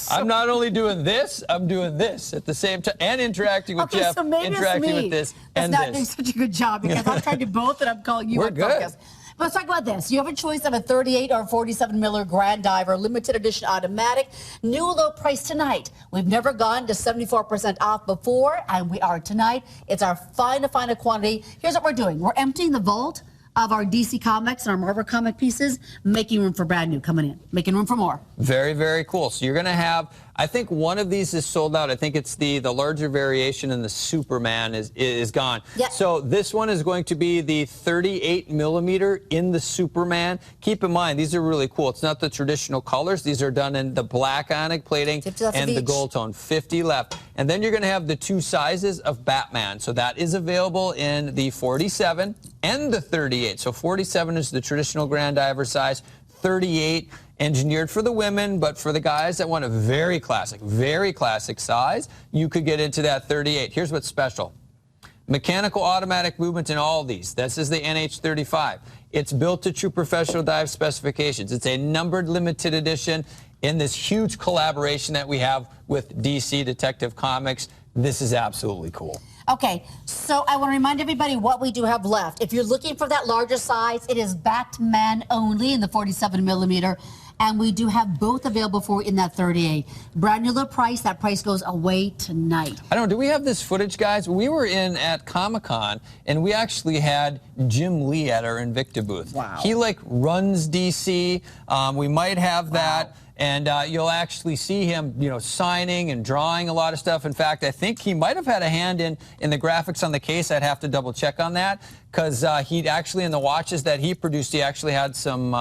I'm not only doing this, I'm doing this at the same time and interacting with Jeff, so maybe interacting it's me with this that's and not this. doing such a good job because I'm trying to do both and I'm calling you We're unfocused. But let's talk about this. You have a choice of a 38 or 47 miller Grand Diver limited edition automatic. New low price tonight. We've never gone to 74% off before, and we are tonight. It's our final quantity. Here's what we're doing. We're emptying the vault of our DC Comics and our Marvel comic pieces, making room for brand new coming in, making room for more. Very, very cool. So you're going to have, I think one of these is sold out. I think it's the larger variation, and the Superman is gone. Yep. So this one is going to be the 38 millimeter in the Superman. Keep in mind, these are really cool. It's not the traditional colors. These are done in the black ionic plating and the gold tone. 50 left. And then you're going to have the two sizes of Batman. So that is available in the 47 and the 38. So 47 is the traditional Grand Diver size. 38 engineered for the women, but for the guys that want a very classic size, you could get into that 38. Here's what's special. Mechanical automatic movement in all of these. This is the NH35. It's built to true professional dive specifications. It's a numbered limited edition in this huge collaboration that we have with DC Detective Comics. This is absolutely cool. Okay, so I want to remind everybody what we do have left. If you're looking for that larger size, it is Batman only in the 47 millimeter, and we do have both available for you in that 38. Brand new low price. That price goes away tonight. I don't know, do we have this footage, guys? We were in at Comic-Con, and we actually had Jim Lee at our Invicta booth. Wow. He, like, runs DC. We might have that. Wow. And you'll actually see him, you know, signing and drawing a lot of stuff. In fact, I think he might have had a hand in the graphics on the case. I'd have to double check on that, because he'd actually, in the watches that he produced, he actually had some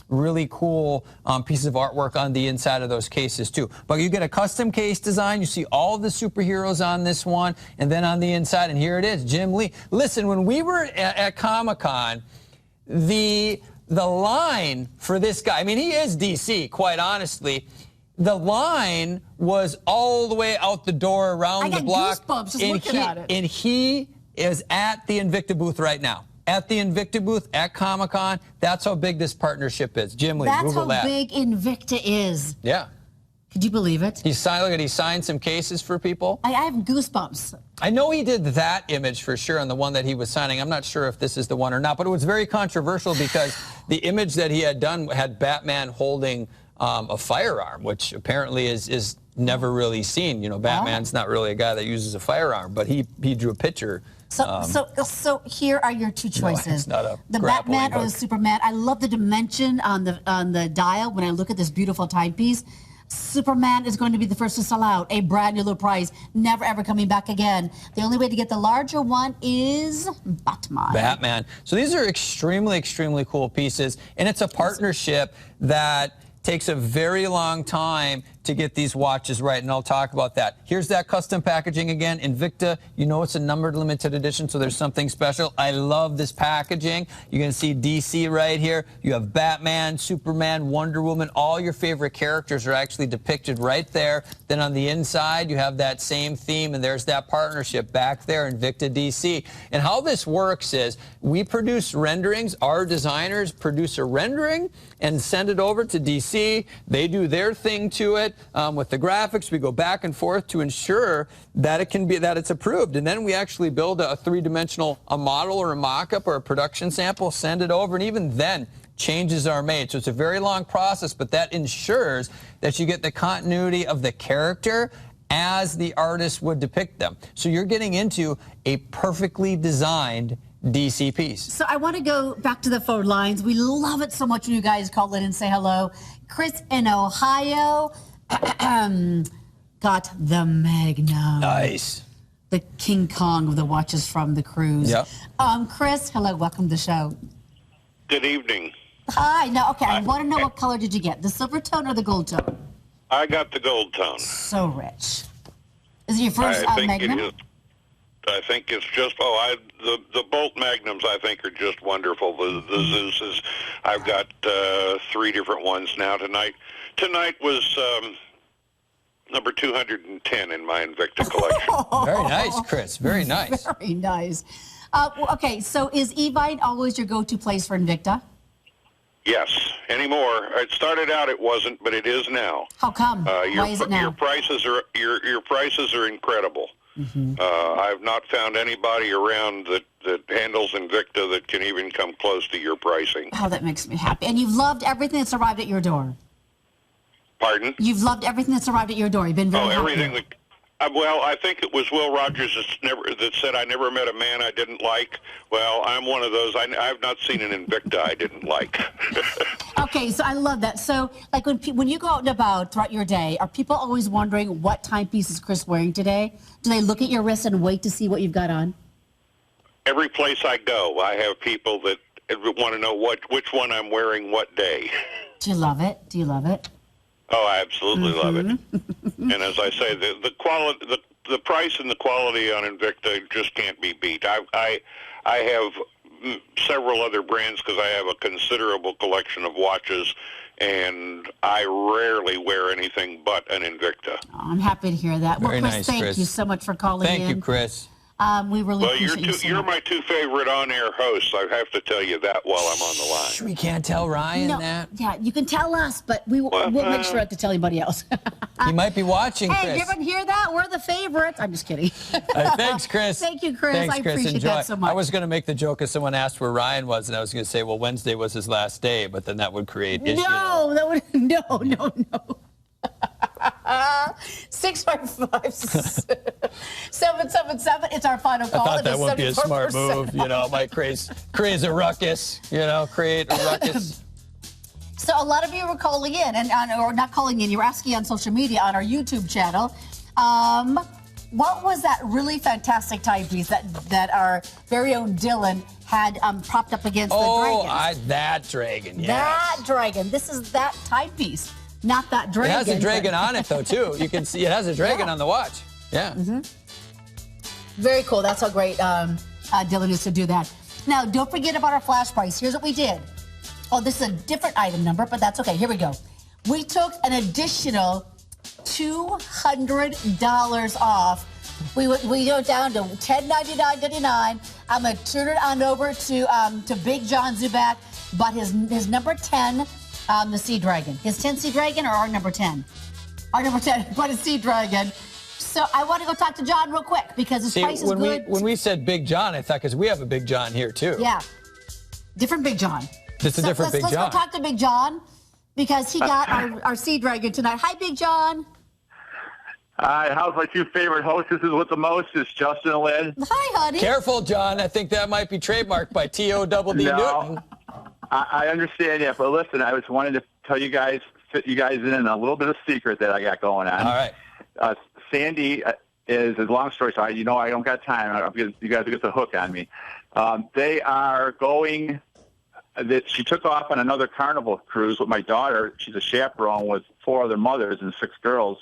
really cool pieces of artwork on the inside of those cases too. But you get a custom case design. You see all of the superheroes on this one, and then on the inside, and here it is, Jim Lee. Listen, when we were at Comic-Con, the line for this guy, I mean, he is DC, quite honestly. The line was all the way out the door around the block. I got goosebumps just looking at it. And he is at the Invicta booth right now. At the Invicta booth at Comic-Con. That's how big this partnership is. Jim Lee, Google that. That's how big Invicta is. Yeah. Could you believe it? He signed some cases for people. I have goosebumps. I know he did that image for sure, on the one that he was signing. I'm not sure if this is the one or not, but it was very controversial because the image that he had done had Batman holding a firearm, which apparently is never really seen. You know, Batman's not really a guy that uses a firearm, but he drew a picture. So here are your two choices. No, it's not a the Batman or the Superman. I love the dimension on the dial when I look at this beautiful timepiece. Superman is going to be the first to sell out. A brand new low price, never ever coming back again. The only way to get the larger one is Batman. So these are extremely, extremely cool pieces, and it's a partnership that takes a very long time to get these watches right, and I'll talk about that. Here's that custom packaging again. Invicta, you know it's a numbered limited edition, so there's something special. I love this packaging. You're going to see DC right here. You have Batman, Superman, Wonder Woman. All your favorite characters are actually depicted right there. Then on the inside, you have that same theme, and there's that partnership back there, Invicta DC. And how this works is we produce renderings. Our designers produce a rendering and send it over to DC. They do their thing to it. With the graphics, we go back and forth to ensure that it's approved, and then we actually build a three-dimensional model or a mock-up or a production sample, send it over, and even then changes are made. So it's a very long process, but that ensures that you get the continuity of the character as the artist would depict them. So you're getting into a perfectly designed DC piece. So I want to go back to the phone lines. We love it so much when you guys call in and say hello. Chris in Ohio got the Magnum. Nice. The King Kong of the watches from the cruise. Yep. Chris, hello, welcome to the show. Good evening. Hi. Now, okay, I want to know what color did you get, the silver tone or the gold tone? I got the gold tone. So rich. Is it your first Magnum? I think it's just, the Bolt Magnums I think are just wonderful. The Zeus's, I've got 3 different ones now tonight. Tonight was, number 210 in my Invicta collection. Very nice, Chris. Very nice. Very nice. Okay, so is Evine always your go-to place for Invicta? Yes, anymore. It started out it wasn't, but it is now. How come? Why is it now? Your prices are incredible. I've not found anybody around that handles Invicta that can even come close to your pricing. Oh, that makes me happy. And you've loved everything that's arrived at your door. Pardon? You've loved everything that's arrived at your door. You've been very happy. Everything that. Well, I think it was Will Rogers that said, "I never met a man I didn't like." Well, I'm one of those. I've not seen an Invicta I didn't like. Okay, so I love that. So, like when you go out and about throughout your day, are people always wondering what timepiece is Chris wearing today? Do they look at your wrist and wait to see what you've got on? Every place I go, I have people that want to know which one I'm wearing what day. Do you love it? Do you love it? Oh, I absolutely love it. And as I say, the quality, the price and the quality on Invicta just can't be beat. I have several other brands because I have a considerable collection of watches, and I rarely wear anything but an Invicta. Oh, I'm happy to hear that. Very well, Chris, nice, thank you so much for calling in. Thank you, Chris. We really appreciate you so you're much. my two favorite on-air hosts. I have to tell you that while I'm on the line. We can't tell Ryan that. Yeah, you can tell us, but we'll make sure not to tell anybody else. He might be watching, Hey, Chris. you ever hear that? We're the favorites. I'm just kidding. Thanks, Chris. Thank you, Chris. Thanks, I Chris. appreciate Enjoy. that so much. I was going to make the joke if someone asked where Ryan was, and I was going to say, well, Wednesday was his last day, but then that would create issues. No, that would no. 655-777. It's our final call. I thought that would be a smart move. You know, might create a ruckus. You know, create a ruckus. So a lot of you were calling in, or not calling in. You were asking on social media on our YouTube channel. What was that really fantastic timepiece that our very own Dylan had propped up against the dragon? That dragon. Yes. That dragon. This is that timepiece, not that dragon. It has a dragon on it, though, too. You can see it has a dragon on the watch. Yeah. Very cool. That's how great Dylan is to do that. Now, don't forget about our flash price. Here's what we did. Oh, this is a different item number, but that's okay. Here we go. We took an additional $200 off. We go down to $1099.99. I'm gonna turn it on over to Big John Zuback, but his number 10, the Sea Dragon. His 10 Sea Dragon or our number 10? Our number 10, but a Sea Dragon. So I want to go talk to John real quick because his price is good. When we said Big John, I thought because we have a Big John here too. Yeah, different Big John. This is a different Big John. Let's go talk to Big John because he got our Sea Dragon tonight. Hi, Big John. Hi, how's my two favorite hostesses with the most? It's Justin and Lynn. Hi, honey. Careful, John. I think that might be trademarked by T.O.D.D. Newton. I understand that, but listen, I just wanted to tell you guys, fit you guys in a little bit of secret that I got going on. All right. Sandy is a long story, so I don't got time. You guys will get the hook on me. They are going. She took off on another Carnival cruise with my daughter. She's a chaperone with 4 other mothers and 6 girls.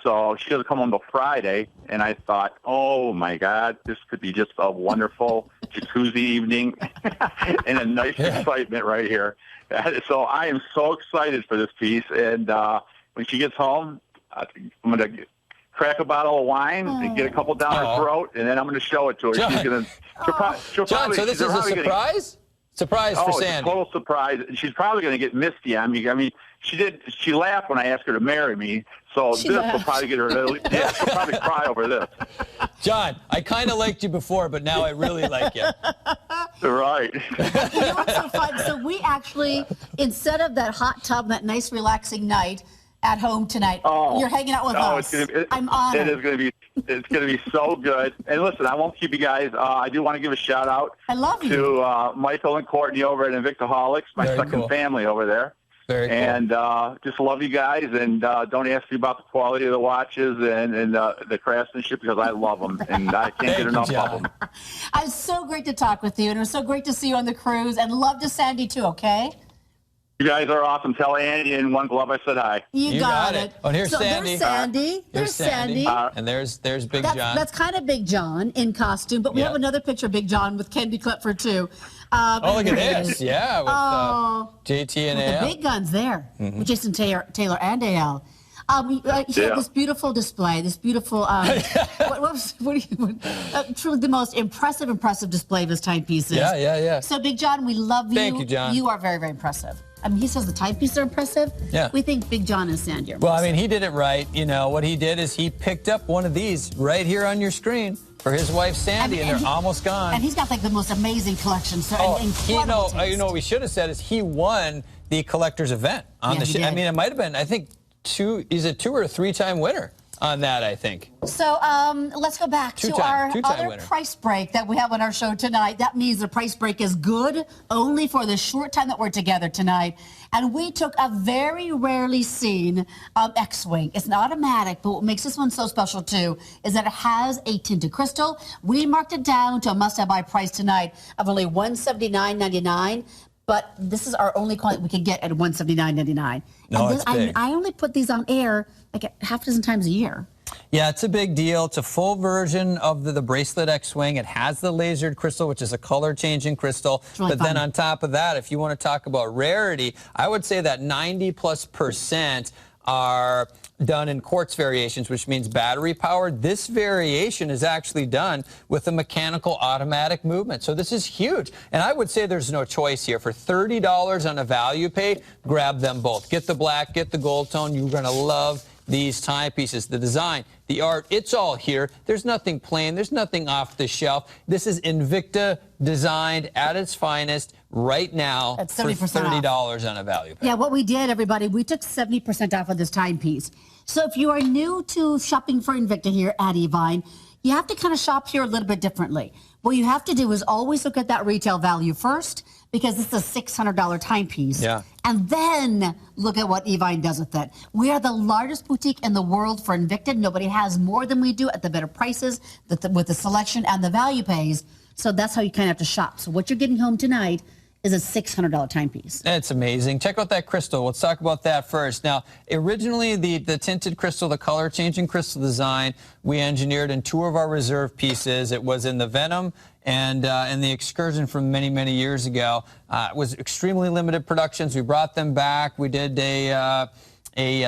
So she doesn't come home till Friday, and I thought, oh my God, this could be just a wonderful jacuzzi evening and a nice excitement right here. So I am so excited for this piece, and when she gets home, I'm going to crack a bottle of wine and get a couple down her throat, and then I'm going to show it to her. John, She's going to. John, so this is a surprise? Surprise for Sandy. It's a total surprise. She's probably going to get misty on me. I mean, she laughed when I asked her to marry me, so this will probably get her. Yeah, she'll probably cry over this. John, I kind of liked you before, but now I really like you. Right. You know what's so fun? So we actually, instead of that hot tub, that nice relaxing night at home tonight, you're hanging out with us. I'm honored. It's going to be so good. And listen, I won't keep you guys. I do want to give a shout out to Michael and Courtney over at Invictaholics, my second family over there. Very cool. And just love you guys. And don't ask me about the quality of the watches and the craftsmanship because I love them. And I can't get enough of them. It's so great to talk with you. And it was so great to see you on the cruise. And love to Sandy, too, okay? You guys are awesome. Tell Andy in one glove I said hi. You got it. Oh, here's Sandy. There's Sandy. There's Sandy. And there's Big John. That's kind of Big John in costume, but we have another picture of Big John with Candy Clipford, too. Look at this. Yeah, with JT and AL. The big guns there with Jason Taylor and AL. He had this beautiful display, this beautiful, truly the most impressive display of his timepieces. Yeah. So, Big John, we love you. Thank you, John. You are very, very impressive. I mean, he says the timepieces are impressive. Yeah. We think Big John and Sandy are impressive. Well, I mean, he did it right. You know, what he did is he picked up one of these right here on your screen for his wife, Sandy, and they're almost gone. And he's got like the most amazing collection. So you know what we should have said is he won the collector's event on the show. I mean, it might have been, I think, he's a 2 or 3 time winner on that, I think. So let's go back to our other price break that we have on our show tonight. That means the price break is good only for the short time that we're together tonight. And we took a very rarely seen X-Wing. It's an automatic, but what makes this one so special too is that it has a tinted crystal. We marked it down to a must-have buy price tonight of only $179.99. But this is our only quality we can get at $179.99. No, and it's big. I only put these on air like half a dozen times a year. Yeah, it's a big deal. It's a full version of the Bracelet X-Wing. It has the lasered crystal, which is a color-changing crystal. Really but then on top of that, if you want to talk about rarity, I would say that 90+% are done in quartz variations, which means battery powered. This variation is actually done with a mechanical automatic movement. So this is huge. And I would say there's no choice here. For $30 on a value pay, grab them both. Get the black, get the gold tone. You're going to love these timepieces. The design, the art, it's all here. There's nothing plain. There's nothing off the shelf. This is Invicta designed at its finest right now for $30 on a value pay. Yeah, what we did, everybody, we took 70% off of this timepiece. So if you are new to shopping for Invicta here at Evine, you have to kind of shop here a little bit differently. What you have to do is always look at that retail value first, because this is a $600 timepiece. Yeah. And then look at what Evine does with it. We are the largest boutique in the world for Invicta. Nobody has more than we do at the better prices, with the selection and the value pays. So that's how you kind of have to shop. So what you're getting home tonight is a $600 timepiece. It's amazing. Check out that crystal. Let's talk about that first. Now, originally, the tinted crystal, the color-changing crystal design, we engineered in 2 of our reserve pieces. It was in the Venom and the Excursion from many, many years ago. It was extremely limited productions. We brought them back. We did a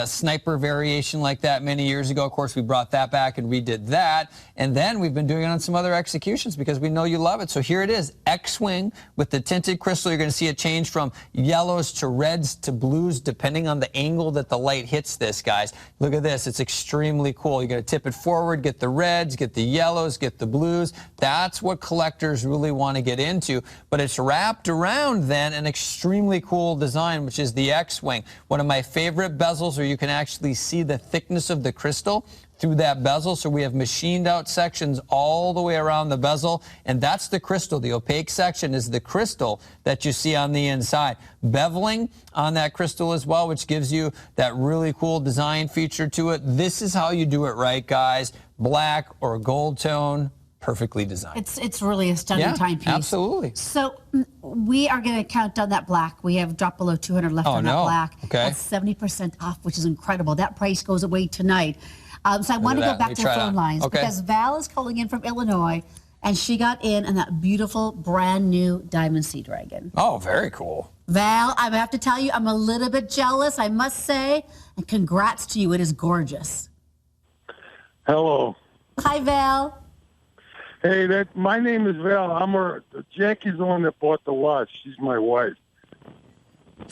sniper variation like that many years ago. Of course, we brought that back and redid that. And then we've been doing it on some other executions because we know you love it. So here it is, X-Wing with the tinted crystal. You're going to see it change from yellows to reds to blues depending on the angle that the light hits this, guys. Look at this. It's extremely cool. You're going to tip it forward, get the reds, get the yellows, get the blues. That's what collectors really want to get into. But it's wrapped around then an extremely cool design, which is the X-Wing. One of my favorite bezels where you can actually see the thickness of the crystal through that bezel. So we have machined out sections all the way around the bezel, and that's the crystal. The opaque section is the crystal that you see on the inside. Beveling on that crystal as well, which gives you that really cool design feature to it. This is how you do it right, guys. Black or gold tone, perfectly designed. It's really a stunning timepiece. Absolutely. So we are going to count down that black. We have dropped below 200 left on that black. Okay. That's 70% off, which is incredible. That price goes away tonight. So I want to go back to the phone lines because Val is calling in from Illinois, and she got in that beautiful brand new Diamond Sea Dragon. Oh, very cool. Val, I have to tell you, I'm a little bit jealous, I must say, and congrats to you. It is gorgeous. Hello. Hi, Val. Hey, my name is Val. Jackie's the one that bought the watch. She's my wife.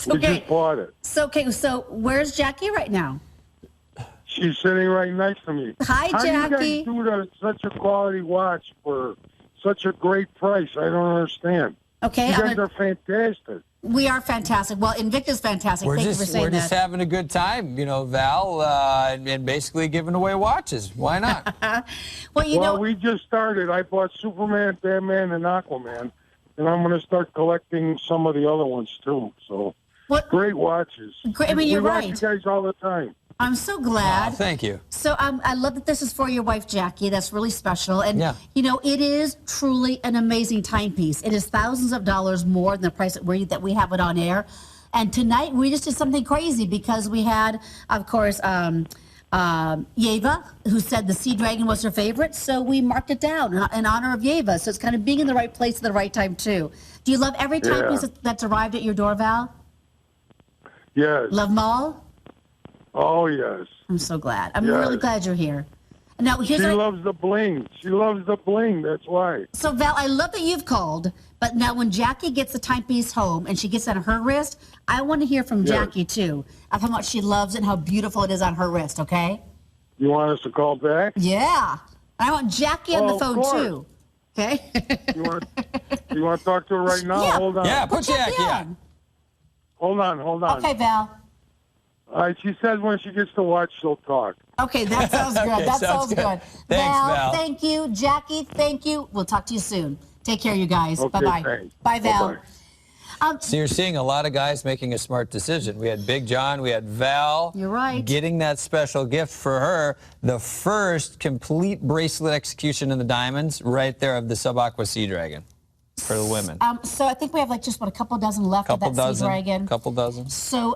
We just bought it. So where's Jackie right now? She's sitting right next to me. Hi, Jackie. How do you guys do such a quality watch for such a great price? I don't understand. Okay. You guys are fantastic. We are fantastic. Well, Invicta's fantastic. Thank you for saying that. We're just having a good time, Val, and basically giving away watches. Why not? Well, we just started. I bought Superman, Batman, and Aquaman, and I'm going to start collecting some of the other ones, too. So, great watches. I mean, you're right. We watch you guys all the time. I'm so glad. Oh, thank you. So I love that this is for your wife, Jackie. That's really special. And, it is truly an amazing timepiece. It is thousands of dollars more than the price that we have it on air. And tonight we just did something crazy because we had, of course, Yeva, who said the Sea Dragon was her favorite. So we marked it down in honor of Yeva. So it's kind of being in the right place at the right time, too. Do you love every timepiece that's arrived at your door, Val? Yes. Love them all? Oh, yes. I'm so glad. I'm really glad you're here. Now, She loves the bling. She loves the bling. That's why. So, Val, I love that you've called, but now when Jackie gets the timepiece home and she gets it on her wrist, I want to hear from Jackie, too, of how much she loves it and how beautiful it is on her wrist, okay? You want us to call back? Yeah. I want Jackie on the phone, too. Okay? You want to talk to her right now? Yeah. Hold on. Yeah, put Jackie on. Hold on. Okay, Val. All right, she says when she gets to watch, she'll talk. Okay, that sounds good. Okay, that sounds good. Thanks, Val. Thank you. Jackie, thank you. We'll talk to you soon. Take care, you guys. Okay, Bye-bye. thanks. Bye, Val. Bye-bye. So you're seeing a lot of guys making a smart decision. We had Big John, we had Val. You're right. Getting that special gift for her, the first complete bracelet execution in the diamonds, right there of the Aqua Sea Dragon for the women. So I think we have like just a couple dozen left of that Sea Dragon. Couple dozen. So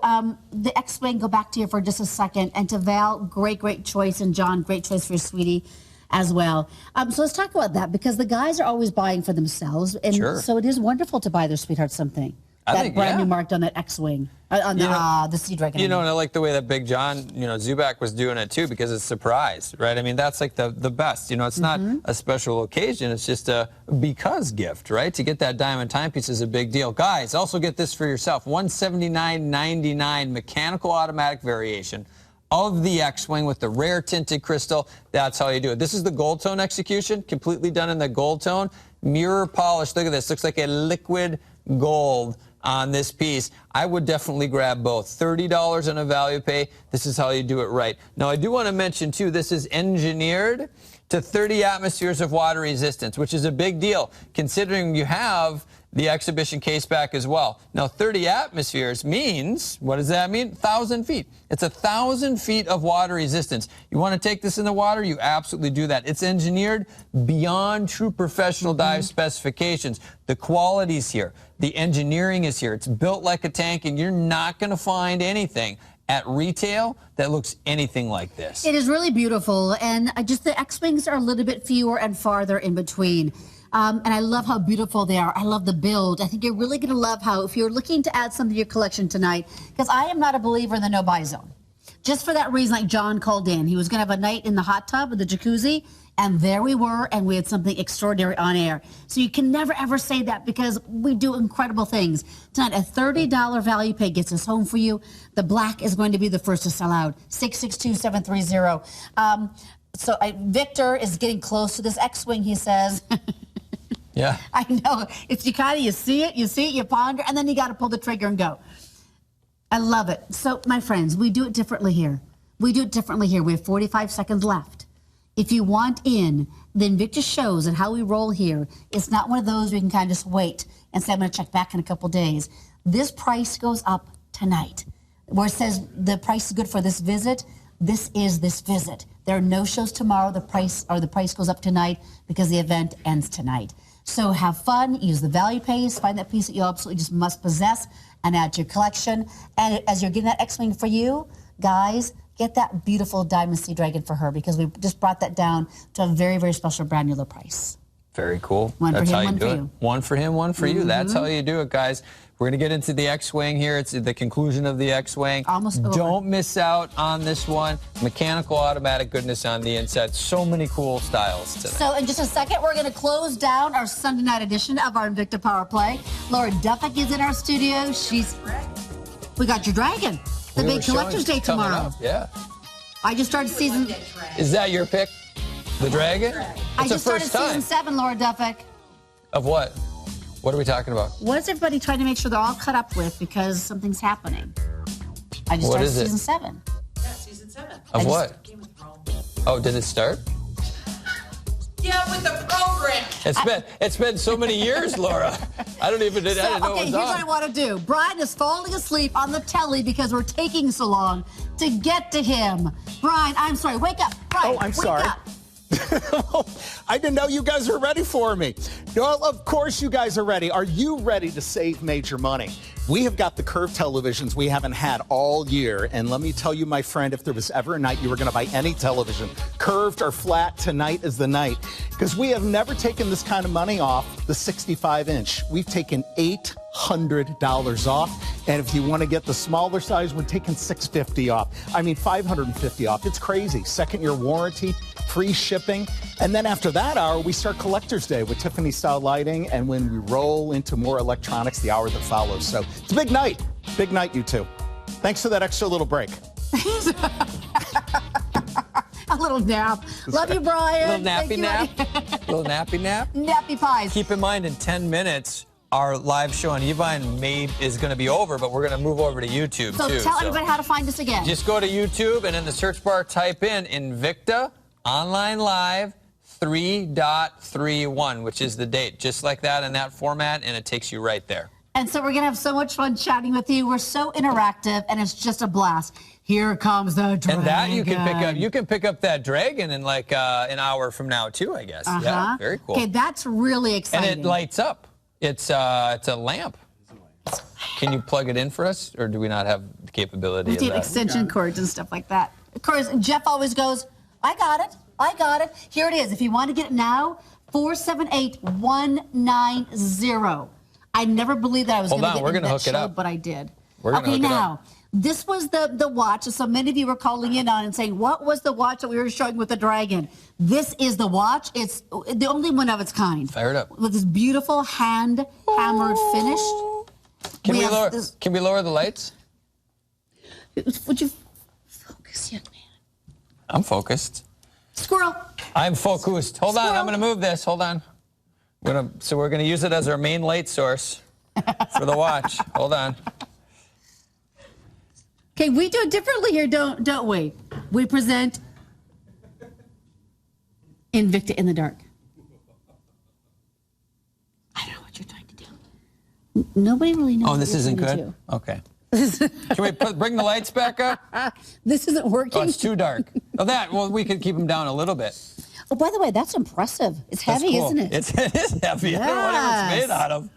the X-Wing, go back to you for just a second. And to Val, great choice. And John, great choice for your sweetie as well. So let's talk about that because the guys are always buying for themselves. And so it is wonderful to buy their sweetheart something. I think brand new marked on that X-Wing, on the Sea Dragon. You know, and I like the way that Big John, Zubak was doing it too because it's a surprise, right? I mean, that's like the best. It's not a special occasion. It's just a because gift, right? To get that diamond timepiece is a big deal. Guys, also get this for yourself. $179.99 mechanical automatic variation of the X-Wing with the rare tinted crystal. That's how you do it. This is the gold tone execution, completely done in the gold tone. Mirror polish. Look at this. Looks like a liquid gold on this piece. I would definitely grab both. $30 on a value pay. This is how you do it right. Now, I do want to mention, too, this is engineered to 30 atmospheres of water resistance, which is a big deal, considering you have the exhibition case back as well. Now, 30 atmospheres means, what does that mean? 1,000 feet. It's 1,000 feet of water resistance. You want to take this in the water? You absolutely do that. It's engineered beyond true professional dive specifications. The quality's here. The engineering is here. It's built like a tank, and you're not going to find anything at retail that looks anything like this. It is really beautiful, and just the X-Wings are a little bit fewer and farther in between. And I love how beautiful they are. I love the build. I think you're really going to love how, if you're looking to add something to your collection tonight, because I am not a believer in the no-buy zone. Just for that reason, like John called in. He was going to have a night in the hot tub with the jacuzzi, and there we were, and we had something extraordinary on air. So you can never, ever say that because we do incredible things. Tonight, a $30 value pay gets us home for you. The black is going to be the first to sell out. 662-730. So Victor is getting close to this X-Wing, he says. Yeah. I know. It's you see it, you ponder, and then you got to pull the trigger and go. I love it. So, my friends, we do it differently here. We have 45 seconds left. If you want in, the Invicta shows and how we roll here, it's not one of those we can kind of just wait and say, I'm going to check back in a couple days. This price goes up tonight. Where it says the price is good for this visit, this is this visit. There are no shows tomorrow. The price goes up tonight because the event ends tonight. So have fun, use the value pays, find that piece that you absolutely just must possess and add to your collection. And as you're getting that X-Wing for you, guys, get that beautiful diamond Sea Dragon for her because we just brought that down to a very, very special brand new low price. Very cool. One That's for him, how you one do for it. you. One for him, one for you. That's how you do it, guys. We're going to get into the X-Wing here. It's the conclusion of the X-Wing. Almost over. Don't miss out on this one. Mechanical, automatic goodness on the inside. So many cool styles today. So in just a second, we're going to close down our Sunday night edition of our Invicta Power Play. Laura Duffick is in our studio. We got your dragon. The big collector's day tomorrow. Yeah. I just started season. Is that your pick? The dragon? I just started season 7, Laura Duffick. Of what? What are we talking about? What is everybody trying to make sure they're all cut up with because something's happening? I just started season 7. Yeah, season 7. Of what? Game of Thrones. Oh, did it start? Yeah, with the program. It's been so many years, Laura. I didn't know it was on. Here's what I want to do. Brian is falling asleep on the telly because we're taking so long to get to him. Brian, I'm sorry. Wake up. Brian, I'm sorry. Wake up. I didn't know you guys were ready for me. Well, of course you guys are ready. Are you ready to save major money? We have got the curved televisions we haven't had all year. And let me tell you, my friend, if there was ever a night you were going to buy any television, curved or flat, tonight is the night. Because we have never taken this kind of money off the 65-inch. We've taken $800 off. And if you want to get the smaller size, we're taking $650 off. I mean, $550 off. It's crazy. Second-year warranty, free shipping. And then after that hour, we start Collector's Day with Tiffany-style lighting. And when we roll into more electronics, the hour that follows. So it's a big night. Big night, you two. Thanks for that extra little break. A little nap. Love you, Brian. Little nappy nap. Little nappy nap. Nappy pies. Keep in mind, in 10 minutes, our live show on Evine is going to be over, but we're going to move over to YouTube, too. So tell everybody how to find us again. Just go to YouTube, and in the search bar, type in Invicta Online Live 3.31, which is the date. Just like that in that format, and it takes you right there. And so we're going to have so much fun chatting with you. We're so interactive, and it's just a blast. Here comes the dragon. And that you can pick up. You can pick up that dragon in like an hour from now, too, I guess. Yeah, very cool. Okay, that's really exciting. And it lights up. It's a lamp. Can you plug it in for us, or do we not have the capability of that? Extension cords and stuff like that. Of course, Jeff always goes, I got it. I got it. Here it is. If you want to get it now, 478-190. I never believed that I was going to get into that show, but I did. Okay, now, this was the watch. So many of you were calling in on and saying, what was the watch that we were showing with the dragon? This is the watch. It's the only one of its kind. Fire it up. With this beautiful hand-hammered finish. Can we lower the lights? Would you focus, young man? I'm focused. Squirrel. I'm focused. Hold on, I'm going to move this. Hold on. So we're going to use it as our main light source for the watch. Hold on. Okay, we do it differently here, don't we? We present Invicta in the dark. I don't know what you're trying to do. Nobody really knows. Oh, this isn't good? Okay. Can we bring the lights back up? This isn't working. Oh, it's too dark. Well, we could keep them down a little bit. Oh, by the way, that's impressive. It's heavy, cool. isn't it? It is heavy. Yes. I don't know what it's made out of.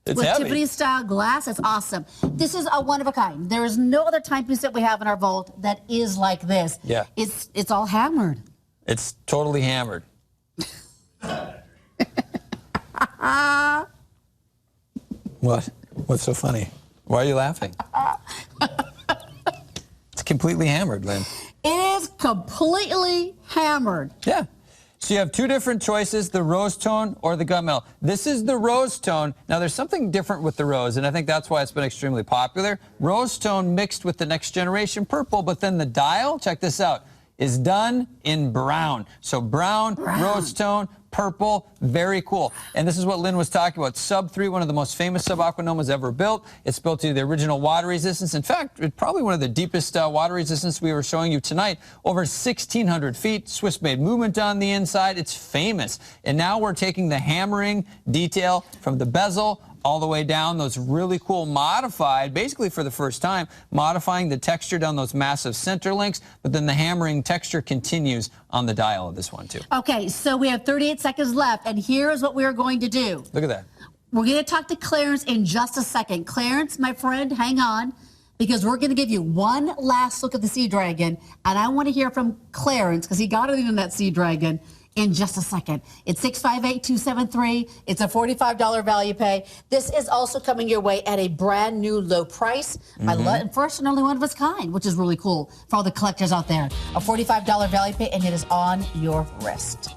It's with heavy. Tiffany-style glass, it's awesome. This is a one of a kind. There is no other timepiece that we have in our vault that is like this. Yeah. It's all hammered. It's totally hammered. What? What's so funny? Why are you laughing? It's completely hammered, Lynn. It is completely hammered. Yeah. So you have two different choices, the rose tone or the gunmetal. This is the rose tone. Now, there's something different with the rose, and I think that's why it's been extremely popular. Rose tone mixed with the next generation purple, but then the dial, check this out, is done in brown. So brown, rose tone, purple, very cool. And this is what Lynn was talking about. Sub 3, one of the most famous sub-aquanomas ever built. It's built to the original water resistance. In fact, it's probably one of the deepest water resistance we were showing you tonight. Over 1,600 feet, Swiss-made movement on the inside. It's famous. And now we're taking the hammering detail from the bezel all the way down, those really cool modified, basically for the first time, modifying the texture down those massive center links, but then the hammering texture continues on the dial of this one, too. Okay, so we have 38 seconds left, and here's what we're going to do. Look at that. We're going to talk to Clarence in just a second. Clarence, my friend, hang on, because we're going to give you one last look at the Sea Dragon, and I want to hear from Clarence, because he got it in that Sea Dragon, in just a second. It's 658-273. It's a $45 value pay. This is also coming your way at a brand new low price. First and only one of its kind, which is really cool for all the collectors out there. A $45 value pay, and it is on your wrist.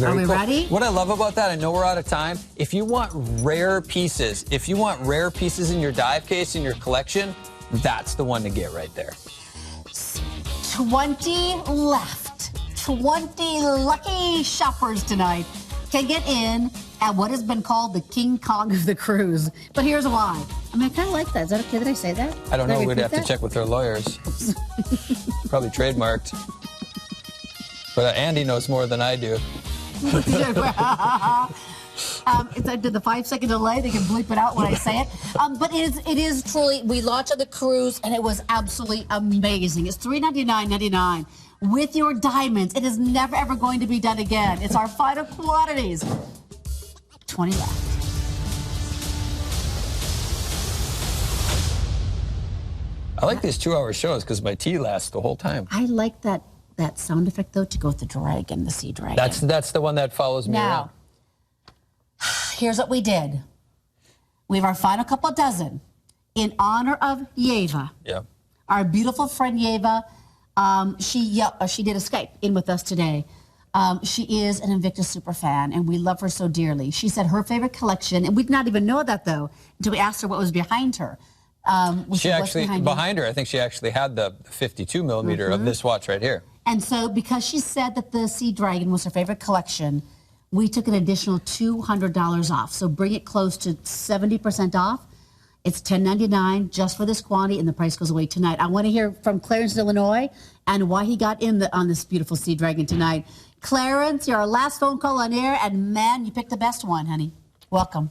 Are we ready? What I love about that, I know we're out of time. If you want rare pieces, in your dive case, in your collection, that's the one to get right there. 20 left. 20 lucky shoppers tonight can get in at what has been called the King Kong of the cruise. But here's why. I mean, I kind of like that. Is that okay that I say that? I don't know. We'd have to check with their lawyers. Probably trademarked. But Andy knows more than I do. If I did the 5-second delay, they can bleep it out when I say it. But it is truly, we launched on the cruise, and it was absolutely amazing. It's $399.99. with your diamonds. It is never, ever going to be done again. It's our final quantities. 20 left. I like these 2-hour shows because my tea lasts the whole time. I like that sound effect, though, to go with the dragon, the sea dragon. That's the one that follows me around. Here's what we did. We have our final couple dozen in honor of Yeva. Yeah. Our beautiful friend Yeva. She did a Skype in with us today. She is an Invicta super fan, and we love her so dearly. She said her favorite collection, and we did not even know that, though, until we asked her what was behind her. She actually, behind her, I think she actually had the 52 millimeter of this watch right here. And so because she said that the Sea Dragon was her favorite collection, we took an additional $200 off. So bring it close to 70% off. It's $10.99 just for this quantity, and the price goes away tonight. I want to hear from Clarence, Illinois, and why he got in on this beautiful Sea Dragon tonight. Clarence, you're our last phone call on air, and man, you picked the best one, honey. Welcome.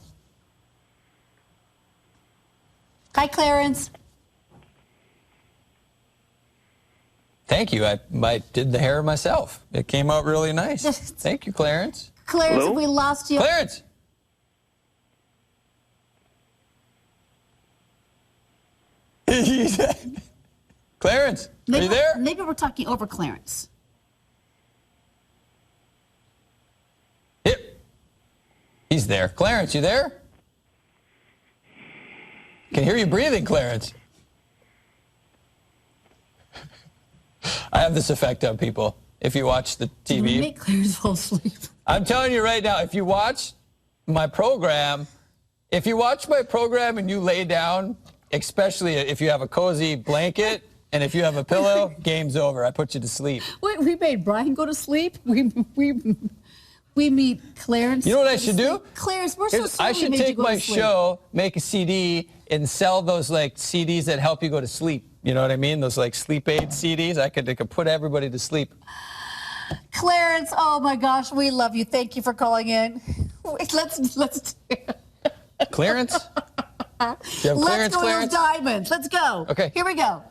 Hi, Clarence. Thank you. I did the hair myself. It came out really nice. Thank you, Clarence. Clarence, we lost you. Clarence! Clarence, are you there? Maybe we're talking over Clarence. Yep. He's there. Clarence, you there? Can hear you breathing, Clarence. I have this effect on people. If you watch the TV. You make Clarence fall asleep. I'm telling you right now, if you watch my program and you lay down, especially if you have a cozy blanket and if you have a pillow, game's over. I put you to sleep. Wait, we made Brian go to sleep? We meet Clarence. You know what I should do? Clarence, we're so sorry. I should take my show, make a CD, and sell those like CDs that help you go to sleep. You know what I mean? Those like sleep aid CDs. I could put everybody to sleep. Clarence, oh my gosh, we love you. Thank you for calling in. Wait, let's Clarence? You have Let's Clarence, go Clarence? to those diamonds. Let's go. Okay. Here we go.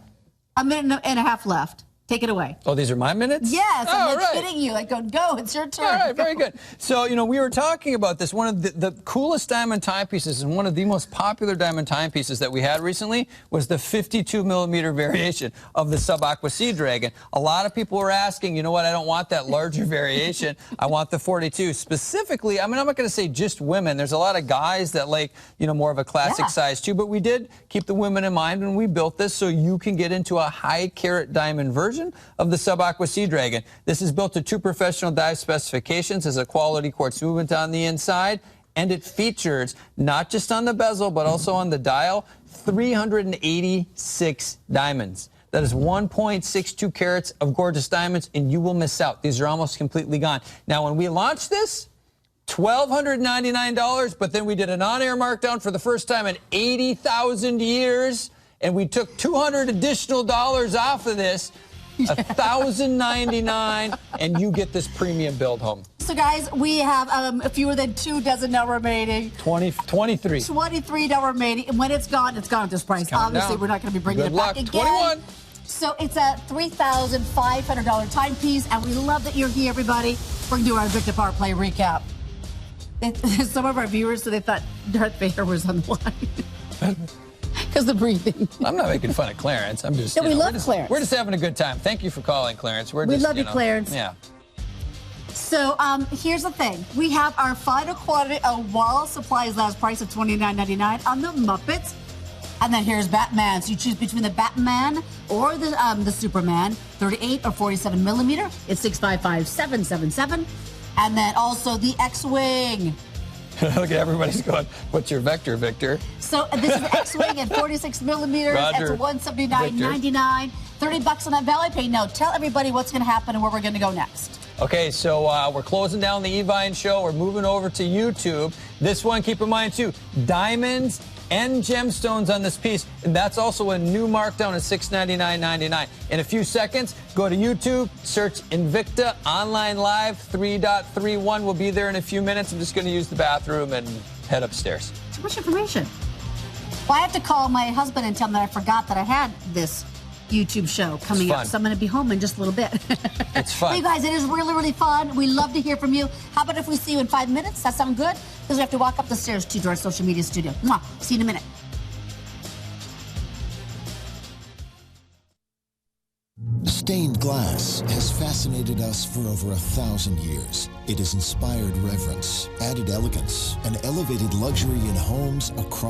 A minute and a half left. Take it away. Oh, these are my minutes? Yes, Oh, I'm right. hitting you. Like, go, it's your turn. All right, very good. So, we were talking about this. One of the coolest diamond timepieces and one of the most popular diamond timepieces that we had recently was the 52 millimeter variation of the Aqua Sea Dragon. A lot of people were asking, you know what, I don't want that larger variation. I want the 42. Specifically, I'm not going to say just women. There's a lot of guys that like, more of a classic size too, but we did keep the women in mind when we built this so you can get into a high carat diamond version of the Aqua Sea Dragon. This is built to 2 professional dive specifications, has a quality quartz movement on the inside, and it features, not just on the bezel, but also on the dial, 386 diamonds. That is 1.62 carats of gorgeous diamonds, and you will miss out. These are almost completely gone. Now, when we launched this, $1,299, but then we did an on-air markdown for the first time in 80,000 years, and we took $200 additional off of this, $1,099, and you get this premium build home. So, guys, we have fewer than 2 dozen now remaining. 23. 23 now remaining. And when it's gone at this price. Obviously, we're not going to be bringing it back again. 21. So it's a $3,500 timepiece, and we love that you're here, everybody. We're going to do our Invicta Power Play recap. Some of our viewers, so they thought Darth Vader was on the line. Because the breathing. I'm not making fun of Clarence. I'm just. No, we love Clarence. We're just having a good time. Thank you for calling, Clarence. We love you, Clarence. Yeah. So here's the thing. We have our final quantity of while supplies last price of $29.99 on the Muppets. And then here's Batman. So you choose between the Batman or the Superman, 38 or 47 millimeter. It's 655-777. And then also the X-Wing. Look at everybody's going, what's your vector, Victor? So this is the X-Wing at 46 millimeters. Roger. That's $179.99. $30 on that Valley Pay. Now tell everybody what's going to happen and where we're going to go next. Okay, so we're closing down the Evine show. We're moving over to YouTube. This one, keep in mind too, diamonds and gemstones on this piece. And that's also a new markdown of $699.99. In a few seconds, go to YouTube, search Invicta Online Live 3.31. We'll be there in a few minutes. I'm just going to use the bathroom and head upstairs. Too much information. Well, I have to call my husband and tell him that I forgot that I had this YouTube show coming up. fun. So I'm going to be home in just a little bit. It's fun. Hey, guys, it is really, really fun. We love to hear from you. How about if we see you in 5 minutes? That sound good? Because we have to walk up the stairs to our social media studio. Mwah. See you in a minute. Stained glass has fascinated us for over 1,000 years. It has inspired reverence, added elegance, and elevated luxury in homes across